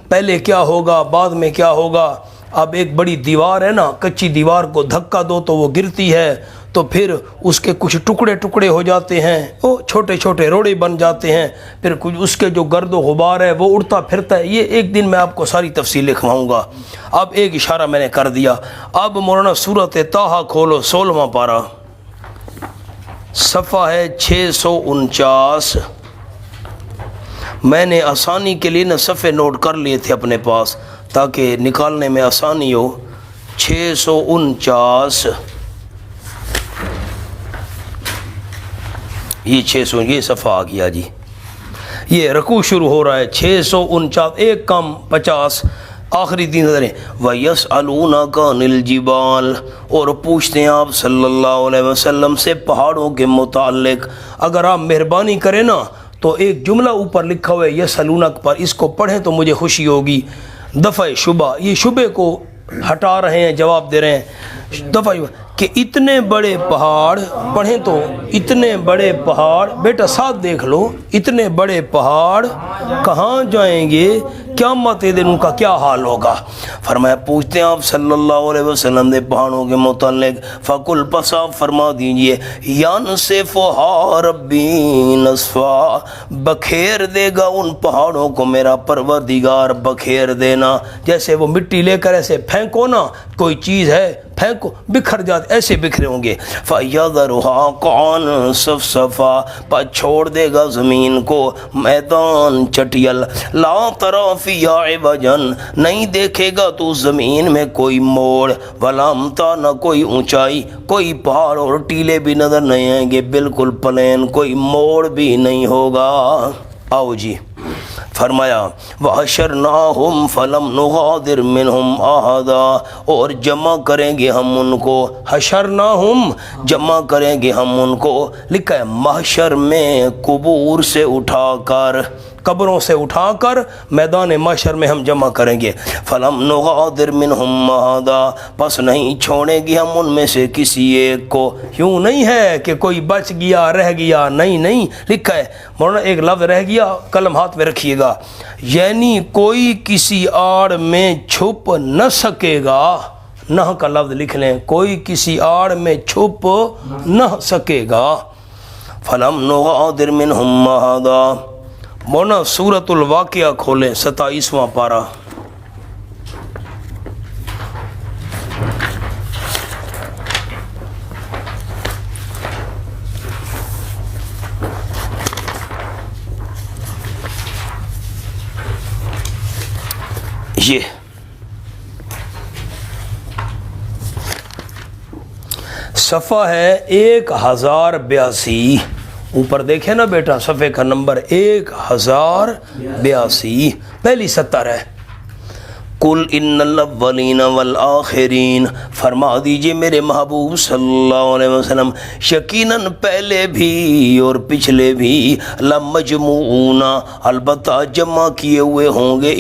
پہلے کیا ہوگا بعد میں کیا ہوگا۔ اب ایک بڑی دیوار ہے نا، کچی دیوار کو دھکا دو تو وہ گرتی ہے، تو پھر اس کے کچھ ٹکڑے ٹکڑے ہو جاتے ہیں، وہ چھوٹے چھوٹے روڑے بن جاتے ہیں، پھر کچھ اس کے جو گرد و غبار ہے وہ اڑتا پھرتا ہے، یہ ایک دن میں آپ کو ساری تفصیل لکھواؤں گا۔ اب ایک اشارہ میں نے کر دیا، اب مولانا سورۃ طٰہٰ کھولو 16واں پارہ، صفحہ ہے 649۔ میں نے آسانی کے لیے نہ صفحے نوٹ کر لیے تھے اپنے پاس تاکہ نکالنے میں آسانی ہو۔ 649، یہ 600 یہ صفحہ آ گیا جی، یہ رکوع شروع ہو رہا ہے 649، ایک کم 50، آخری 3 نظریں۔ وَيَسْأَلُونَكَ عَنِ الْجِبَالِ، اور پوچھتے ہیں آپ صلی اللہ علیہ وسلم سے پہاڑوں کے متعلق۔ اگر آپ مہربانی کریں نا تو ایک جملہ اوپر لکھا ہوا ہے یسألونک پر، اس کو پڑھیں تو مجھے خوشی ہوگی۔ دفع شبہ، یہ شبے کو ہٹا رہے ہیں، جواب دے رہے ہیں۔ دفع کہ اتنے بڑے پہاڑ، پڑھیں تو اتنے بڑے پہاڑ، بیٹا ساتھ دیکھ لو، اتنے بڑے پہاڑ کہاں جائیں گے، قیامت دن ان کا کیا حال ہوگا۔ فرمایا پوچھتے ہیں آپ صلی اللہ علیہ وسلم نے پہاڑوں کے متعلق، فَقُلْ پس آپ فرما دیجئے، يَنْسِفُهَا رَبِّي نَسْفًا، بکھیر دے گا ان پہاڑوں کو میرا پروردگار، بکھیر دینا، جیسے وہ مٹی لے کر ایسے پھینکو نا، کوئی چیز ہے پھینکو بکھر جاتے، ایسے بکھرے ہوں گے۔ فَيَذَرُهَا قَاعًا صَفْصَفًا، پر چھوڑ دے گا زمین کو میدان چٹیل، لَا تَرَىٰ فِيهَا عِوَجًا، نہیں دیکھے گا تو زمین میں کوئی موڑ، وَلَا أَمْتًا، نہ کوئی اونچائی، کوئی پہاڑ اور ٹیلے بھی نظر نہیں آئیں گے، بالکل پلین، کوئی موڑ بھی نہیں ہوگا۔ آؤ جی، فرمایا وحشرناہم فلم نغادر منہم احدا، اور جمع کریں گے ہم ان کو، حشرناہم جمع کریں گے ہم ان کو، لکھا ہے محشر میں قبور سے اٹھا کر، قبروں سے اٹھا کر میدان محشر میں ہم جمع کریں گے، فلم نغادر منہم احدا، پس نہیں چھوڑیں گے ہم ان میں سے کسی ایک کو، یوں نہیں ہے کہ کوئی بچ گیا رہ گیا، نہیں نہیں، لکھا ہے مولانا ایک لفظ رہ گیا، قلم ہاتھ میں رکھیے گا، یعنی کوئی کسی آڑ میں چھپ نہ سکے گا، نہ کا لفظ لکھ لیں، کوئی کسی آڑ میں چھپ نہ سکے گا، فلم نغادر منہم احدا۔ مولانا سورۃ الواقعہ کھولیں 27واں پارہ، یہ صفحہ ہے 1082، اوپر دیکھیں نا بیٹا صفحے کا نمبر 1082، پہلی سطر ہے، قل ان الاولین والآخرین، فرما دیجئے میرے محبوب صلی اللہ علیہ وسلم، یقیناً پہلے بھی اور پچھلے بھی، لمجموعون البتہ جمع کیے ہوئے ہوں گے،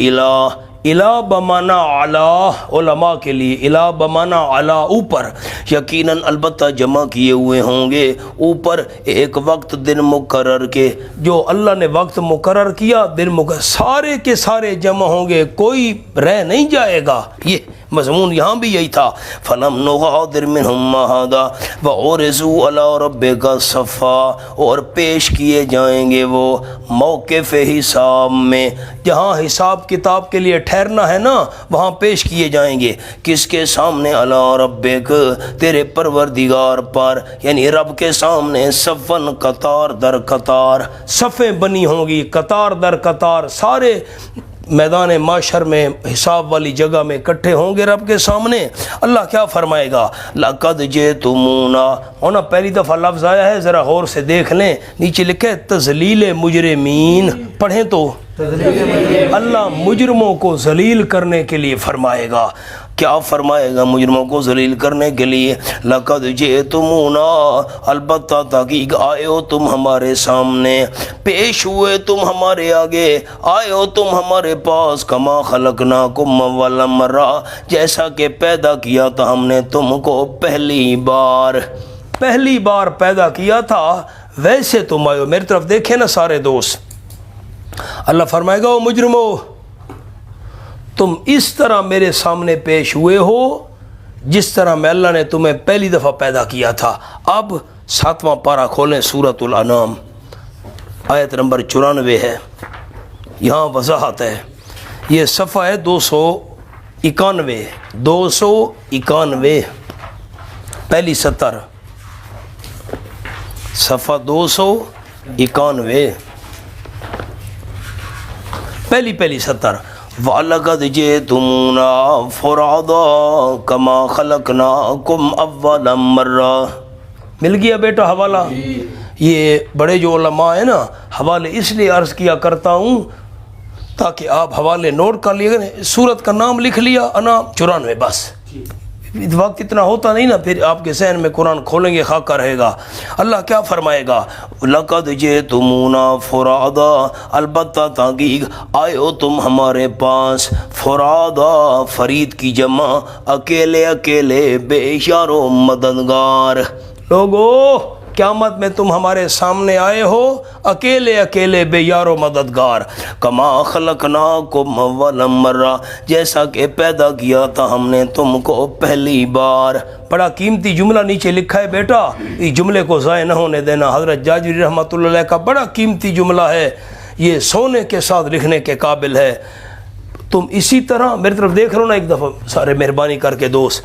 الہ بمانا علا، علماء کے لیے الہ بمانا علا اوپر، یقیناً البتہ جمع کیے ہوئے ہوں گے اوپر ایک وقت دن مقرر کے، جو اللہ نے وقت مقرر کیا دن مقرر، سارے کے سارے جمع ہوں گے، کوئی رہ نہیں جائے گا، یہ مضمون یہاں بھی یہی تھا، فلم نغادر منہم احدا وعرضوا علی ربک صفا، اور پیش کیے جائیں گے وہ موقف حساب میں، جہاں حساب کتاب کے لیے ٹھہرنا ہے نا وہاں پیش کیے جائیں گے، کس کے سامنے؟ علی ربک، تیرے پروردگار پر، یعنی رب کے سامنے، صفن قطار در قطار، صفیں بنی ہوں گی قطار در قطار، سارے میدان معاشر میں حساب والی جگہ میں اکٹھے ہوں گے رب کے سامنے۔ اللہ کیا فرمائے گا؟ لقد جئتمونا، ہونا پہلی دفعہ لفظ آیا ہے، ذرا غور سے دیکھ لیں، نیچے لکھے تذلیل مجرمین، پڑھیں تو اللہ مجرموں کو ذلیل کرنے کے لیے فرمائے گا، کیا فرمائے گا؟ مجرموں کو ذلیل کرنے کے لیے، لقد جئتمونا، البتہ تحقیق آئے ہو تم ہمارے سامنے، پیش ہوئے تم ہمارے آگے، آئے ہو تم ہمارے پاس، کما خلقناکم اول مرہ، جیسا کہ پیدا کیا تھا ہم نے تم کو پہلی بار پیدا کیا تھا ویسے تم آئے ہو۔ میری طرف دیکھیں نا سارے دوست، اللہ فرمائے گا او مجرمو، تم اس طرح میرے سامنے پیش ہوئے ہو جس طرح میں اللہ نے تمہیں پہلی دفعہ پیدا کیا تھا۔ اب 7واں پارہ کھولیں، سورۃ الانعام آیت نمبر 94 ہے، یہاں وضاحت ہے، یہ صفحہ ہے 291 پہلی سطر، صفحہ 291 پہلی سطر، وَلَقَدْ جِئْتُمُونَا فُرَادَىٰ كَمَا خَلَقْنَاكُمْ أَوَّلَ مَرَّةٍ، مل گیا بیٹا حوالہ؟ یہ بڑے جو علماء ہیں نا، حوالے اس لیے عرض کیا کرتا ہوں تاکہ آپ حوالے نوٹ کر لیے، سورت کا نام لکھ لیا انعام 94، بس وقت اتنا ہوتا نہیں نا، پھر آپ کے ذہن میں قرآن کھولیں گے خاکہ رہے گا۔ اللہ کیا فرمائے گا؟ لقد جئتمونا فرادا، البتہ تحقیق آئے ہو تم ہمارے پاس، فرادا فرید کی جمع، اکیلے اکیلے بے یار و مددگار، لوگو قیامت میں تم ہمارے سامنے آئے ہو اکیلے اکیلے بے یار و مددگار، کما خلقناکم اول مرہ، جیسا کہ پیدا کیا تھا ہم نے تم کو پہلی بار۔ بڑا قیمتی جملہ نیچے لکھا ہے بیٹا، اس جملے کو ضائع نہ ہونے دینا، حضرت جاجری رحمۃ اللہ علیہ کا بڑا قیمتی جملہ ہے، یہ سونے کے ساتھ لکھنے کے قابل ہے۔ تم اسی طرح میری طرف دیکھ لو نا ایک دفعہ سارے، مہربانی کر کے دوست،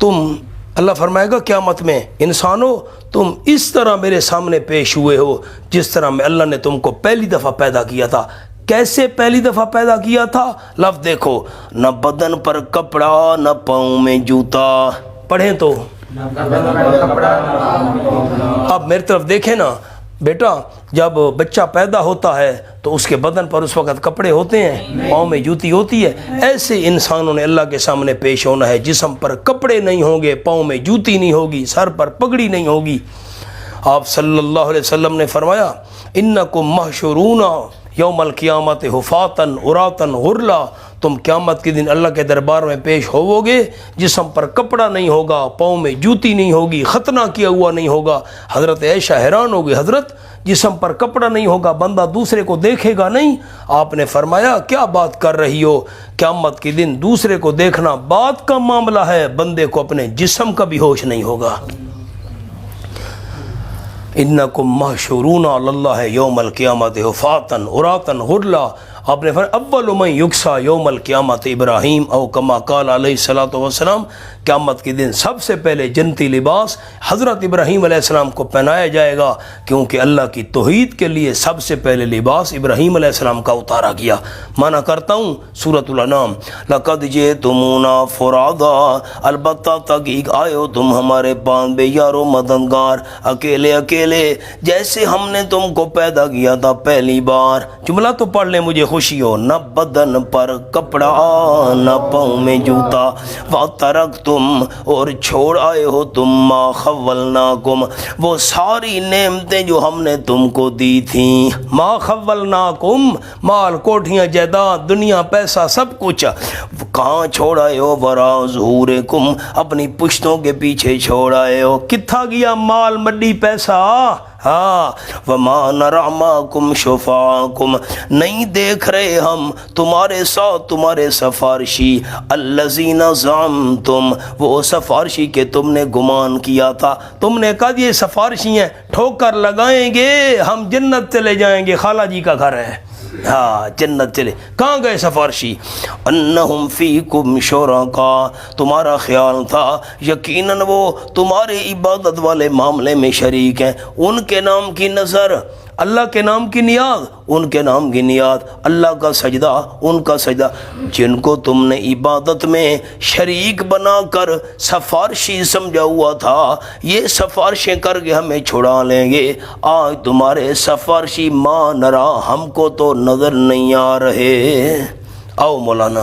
تم اللہ فرمائے گا قیامت میں انسانو تم اس طرح میرے سامنے پیش ہوئے ہو جس طرح میں اللہ نے تم کو پہلی دفعہ پیدا کیا تھا۔ کیسے پہلی دفعہ پیدا کیا تھا؟ لفظ دیکھو، نہ بدن پر کپڑا نہ پاؤں میں جوتا، پڑھیں تو اب میری طرف دیکھیں نا، بیٹا جب بچہ پیدا ہوتا ہے تو اس کے بدن پر اس وقت کپڑے ہوتے ہیں، پاؤں میں جوتی ہوتی ہے، ایسے انسانوں نے اللہ کے سامنے پیش ہونا ہے، جسم پر کپڑے نہیں ہوں گے، پاؤں میں جوتی نہیں ہوگی، سر پر پگڑی نہیں ہوگی۔ آپ صلی اللہ علیہ وسلم نے فرمایا انکم محشورون یوم القیامت حفاتن عراتن غرلا، تم قیامت کے دن اللہ کے دربار میں پیش ہوو گے، جسم پر کپڑا نہیں ہوگا، پاؤں میں جوتی نہیں ہوگی، ختنہ کیا ہوا نہیں ہوگا۔ حضرت عائشہ حیران ہو گئی، حضرت جسم پر کپڑا نہیں ہوگا، بندہ دوسرے کو دیکھے گا نہیں؟ آپ نے فرمایا کیا بات کر رہی ہو، قیامت کے دن دوسرے کو دیکھنا بات کا معاملہ ہے، بندے کو اپنے جسم کا بھی ہوش نہیں ہوگا۔ انکم محشورون علی اللہ یوم القیامت حفاتن عراتن غرلا۔ آپ نے فرمایا اول من یکسا یوم القیامت ابراہیم او کما قال علیہ الصلوۃ والسلام، قیامت کے دن سب سے پہلے جنتی لباس حضرت ابراہیم علیہ السلام کو پہنایا جائے گا، کیونکہ اللہ کی توحید کے لیے سب سے پہلے لباس ابراہیم علیہ السلام کا اتارا گیا۔ مانا کرتا ہوں سورۃ الانعام، لقد جئتمونا فرادا، البتہ تحقیق آئے ہو تم ہمارے پاس بے یار و مددگار، اکیلے اکیلے جیسے ہم نے تم کو پیدا کیا تھا پہلی بار۔ جملہ تو پڑھ لیں مجھے خوشی ہو، نہ بدن پر کپڑا نہ پاؤں میں جوتا، وَتَرَکْتُمْ اور چھوڑ آئے ہو تم ما خولناکم، وہ ساری نعمتیں جو ہم نے تم کو دی تھیں۔ ما خولناکم، مال کوٹھیاں جائیداد دنیا پیسہ سب کچھ کہاں چھوڑ آئے ہو؟ ورا ظہورکم، اپنی پشتوں کے پیچھے چھوڑ آئے ہو۔ کتھا گیا مال مڈی پیسہ؟ ہاں، وما نرى معكم شفاعكم، نہیں دیکھ رہے ہم تمہارے ساتھ تمہارے سفارشی، الذین زعمتم، وہ سفارشی کے تم نے گمان کیا تھا، تم نے کہا یہ سفارشی ہیں ٹھوکر لگائیں گے ہم جنت چلے جائیں گے، خالہ جی کا گھر ہے، ہاں جنت چلے۔ کہاں گئے سفارشی؟ انہم فیکم شرکاء، تمہارا خیال تھا یقیناً وہ تمہارے عبادت والے معاملے میں شریک ہیں، ان کے نام کی نظر، اللہ کے نام کی نیاز، ان کے نام کی نیاز، اللہ کا سجدہ، ان کا سجدہ، جن کو تم نے عبادت میں شریک بنا کر سفارشی سمجھا ہوا تھا، یہ سفارشیں کر کے ہمیں چھڑا لیں گے، آج تمہارے سفارشی ما نرا، ہم کو تو نظر نہیں آ رہے۔ آؤ مولانا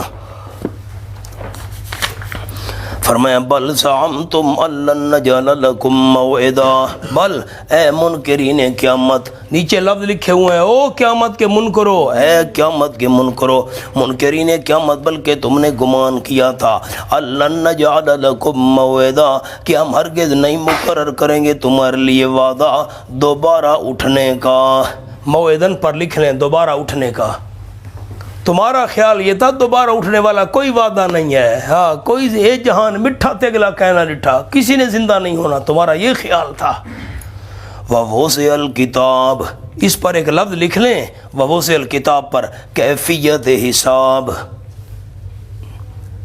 فرمایا بل زعمتم ان نجعل لکم موعدا، بل اے منکرین قیامت، نیچے لفظ لکھے ہوئے ہیں او قیامت کے منکرو، اے قیامت کے منکرو، منکرین قیامت، بلکہ تم نے گمان کیا تھا ان نجعل لکم موعدا، کہ ہم ہرگز نہیں مقرر کریں گے تمہارے لیے وعدہ دوبارہ اٹھنے کا۔ موعدن پر لکھ لیں دوبارہ اٹھنے کا۔ تمہارا خیال یہ تھا دوبارہ اٹھنے والا کوئی وعدہ نہیں ہے، ہاں کوئی اے جہان مٹھا تگلا کہنا لٹھا، کسی نے زندہ نہیں ہونا، تمہارا یہ خیال تھا۔ وَوَضِعَ الْكِتَابِ، اس پر ایک لفظ لکھ لیں، وَوَضِعَ الْكِتَابِ پر کیفیت حساب،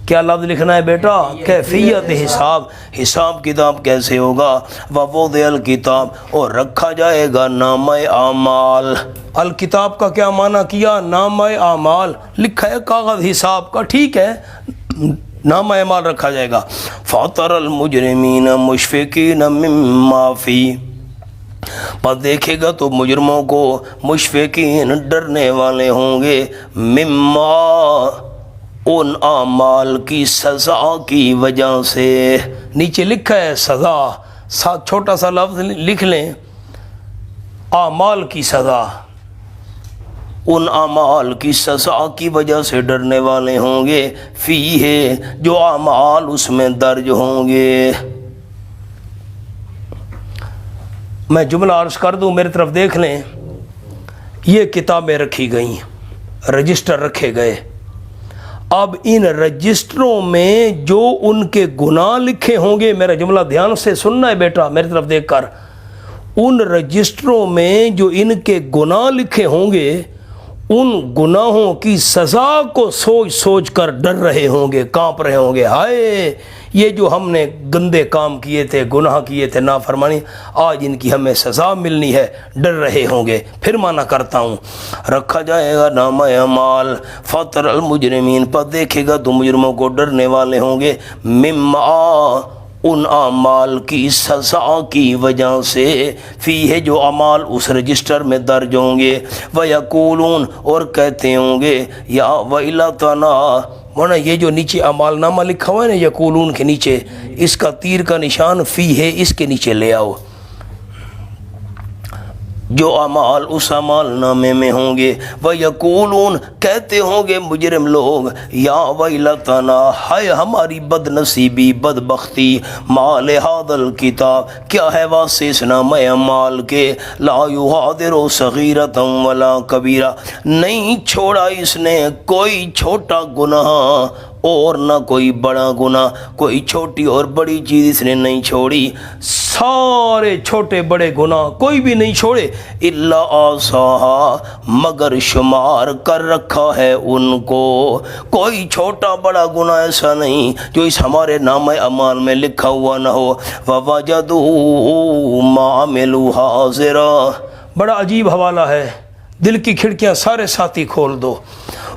کیا لفظ لکھنا ہے بیٹا؟ کیفیت حساب، حساب کتاب کیسے ہوگا؟ وَوَضِعَ الْكِتَابِ، اور رکھا جائے گا نامہ اعمال۔ الکتاب کا کیا معنی کیا؟ نامہ اعمال، لکھا ہے کاغذ حساب کا، ٹھیک ہے، نامہ اعمال رکھا جائے گا۔ فَتَرَى الْمُجْرِمِينَ مُشْفِقِينَ مِمَّا فِيهِ، پر دیکھے گا تو مجرموں کو مشفقین ڈرنے والے ہوں گے، مما ان اعمال کی سزا کی وجہ سے، نیچے لکھا ہے سزا، ساتھ چھوٹا سا لفظ لکھ لیں اعمال کی سزا، ان اعمال کی سزا کی وجہ سے ڈرنے والے ہوں گے، فی ہے جو اعمال اس میں درج ہوں گے۔ میں جملہ عرض کر دوں، میری طرف دیکھ لیں، یہ کتابیں رکھی گئیں، رجسٹر رکھے گئے، اب ان رجسٹروں میں جو ان کے گناہ لکھے ہوں گے، میرا جملہ دھیان سے سننا ہے بیٹا میری طرف دیکھ کر، ان رجسٹروں میں جو ان کے گناہ لکھے ہوں گے، ان گناہوں کی سزا کو سوچ سوچ کر ڈر رہے ہوں گے، کانپ رہے ہوں گے، ہائے یہ جو ہم نے گندے کام کیے تھے، گناہ کیے تھے، نافرمانی، آج ان کی ہمیں سزا ملنی ہے، ڈر رہے ہوں گے۔ پھر معنی کرتا ہوں، رکھا جائے گا نامہ اعمال، فَتَرَى الْمُجْرِمِينَ، پر دیکھے گا تو مجرموں کو ڈرنے والے ہوں گے، مما ان اعمال کی سزا کی وجہ سے، فی ہے جو اعمال اس رجسٹر میں درج ہوں گے، وَيَقُولُونَ اور کہتے ہوں گے یا ویلتنا، ورنہ یہ جو نیچے اعمال نامہ لکھا ہوا ہے نا یقولون کے نیچے، اس کا تیر کا نشان فی ہے، اس کے نیچے لے آؤ۔ جو اعمال اس اعمال نامے میں ہوں گے، وَيَقُولُونَ کہتے ہوں گے مجرم لوگ یا ویلتنا، ہائے ہماری بد نصیبی بدبختی، ما لہذا الکتاب کیا ہے واسطے اس نامہ اعمال کے، لا یغادر صغیرۃ ولا کبیرہ، نہیں چھوڑا اس نے کوئی چھوٹا گناہ اور نہ کوئی بڑا گناہ، کوئی چھوٹی اور بڑی چیز اس نے نہیں چھوڑی، سارے چھوٹے بڑے گناہ کوئی بھی نہیں چھوڑے، الا احصاها مگر شمار کر رکھا ہے ان کو، کوئی چھوٹا بڑا گناہ ایسا نہیں جو اس ہمارے نامہ اعمال میں لکھا ہوا نہ ہو۔ وَوَجَدُوا مَا عَمِلُوا حَاضِرًا، بڑا عجیب حوالہ ہے، دل کی کھڑکیاں سارے ساتھی کھول دو۔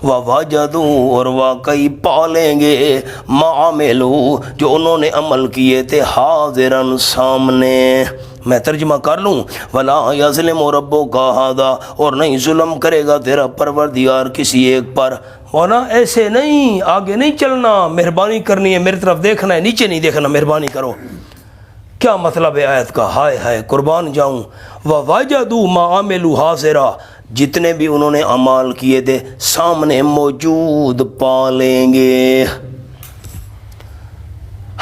وَوَجَدُوا اور واقعی پالیں گے، مَا عَمِلُوا جو انہوں نے عمل کیے تھے، حاضراً سامنے۔ میں ترجمہ کر لوں، وَلَا يَظْلِمُ رَبُّكَ أَحَدًا اور نہیں ظلم کرے گا تیرا پروردگار کسی ایک پر۔ مولا ایسے نہیں، آگے نہیں چلنا، مہربانی کرنی ہے، میری طرف دیکھنا ہے، نیچے نہیں دیکھنا، مہربانی کرو۔ کیا مطلب ہے آیت کا؟ ہائے ہائے قربان جاؤں۔ وَوَجَدُوا مَا عَمِلُوا حَاضِرًا، جتنے بھی انہوں نے اعمال کیے تھے سامنے موجود پالیں گے۔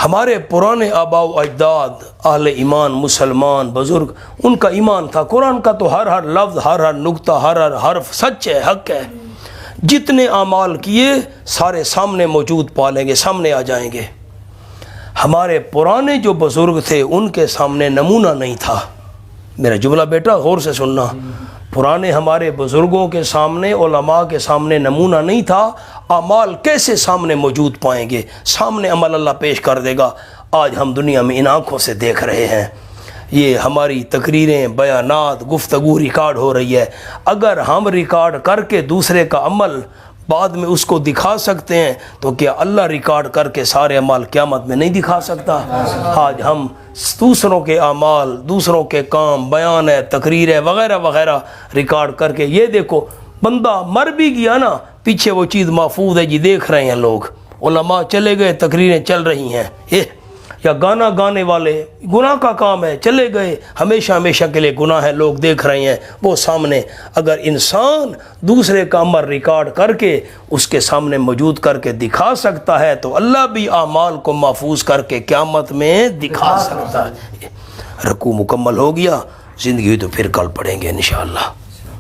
ہمارے پرانے آباء و اجداد اہل ایمان مسلمان بزرگ، ان کا ایمان تھا قرآن کا تو ہر لفظ ہر نقطہ ہر حرف سچ ہے، حق ہے، جتنے اعمال کیے سارے سامنے موجود پالیں گے، سامنے آ جائیں گے۔ ہمارے پرانے جو بزرگ تھے ان کے سامنے نمونہ نہیں تھا، میرا جملہ بیٹا غور سے سننا، پرانے ہمارے بزرگوں کے سامنے علماء کے سامنے نمونہ نہیں تھا، اعمال کیسے سامنے موجود پائیں گے، سامنے عمل اللہ پیش کر دے گا۔ آج ہم دنیا میں ان آنکھوں سے دیکھ رہے ہیں، یہ ہماری تقریریں بیانات گفتگو ریکارڈ ہو رہی ہے، اگر ہم ریکارڈ کر کے دوسرے کا عمل بعد میں اس کو دکھا سکتے ہیں تو کیا اللہ ریکارڈ کر کے سارے اعمال قیامت میں نہیں دکھا سکتا؟ آج ہم دوسروں کے اعمال دوسروں کے کام بیان ہے تقریر ہے وغیرہ وغیرہ ریکارڈ کر کے، یہ دیکھو بندہ مر بھی گیا نا پیچھے وہ چیز محفوظ ہے جی، دیکھ رہے ہیں لوگ، علماء چلے گئے تقریریں چل رہی ہیں، یا گانا گانے والے گناہ کا کام ہے چلے گئے، ہمیشہ ہمیشہ کے لیے گناہ ہے، لوگ دیکھ رہے ہیں وہ سامنے۔ اگر انسان دوسرے کا عمل ریکارڈ کر کے اس کے سامنے موجود کر کے دکھا سکتا ہے تو اللہ بھی اعمال کو محفوظ کر کے قیامت میں دکھا سکتا ہے۔ رکوع مکمل ہو گیا، زندگی تو پھر کل پڑھیں گے انشاءاللہ۔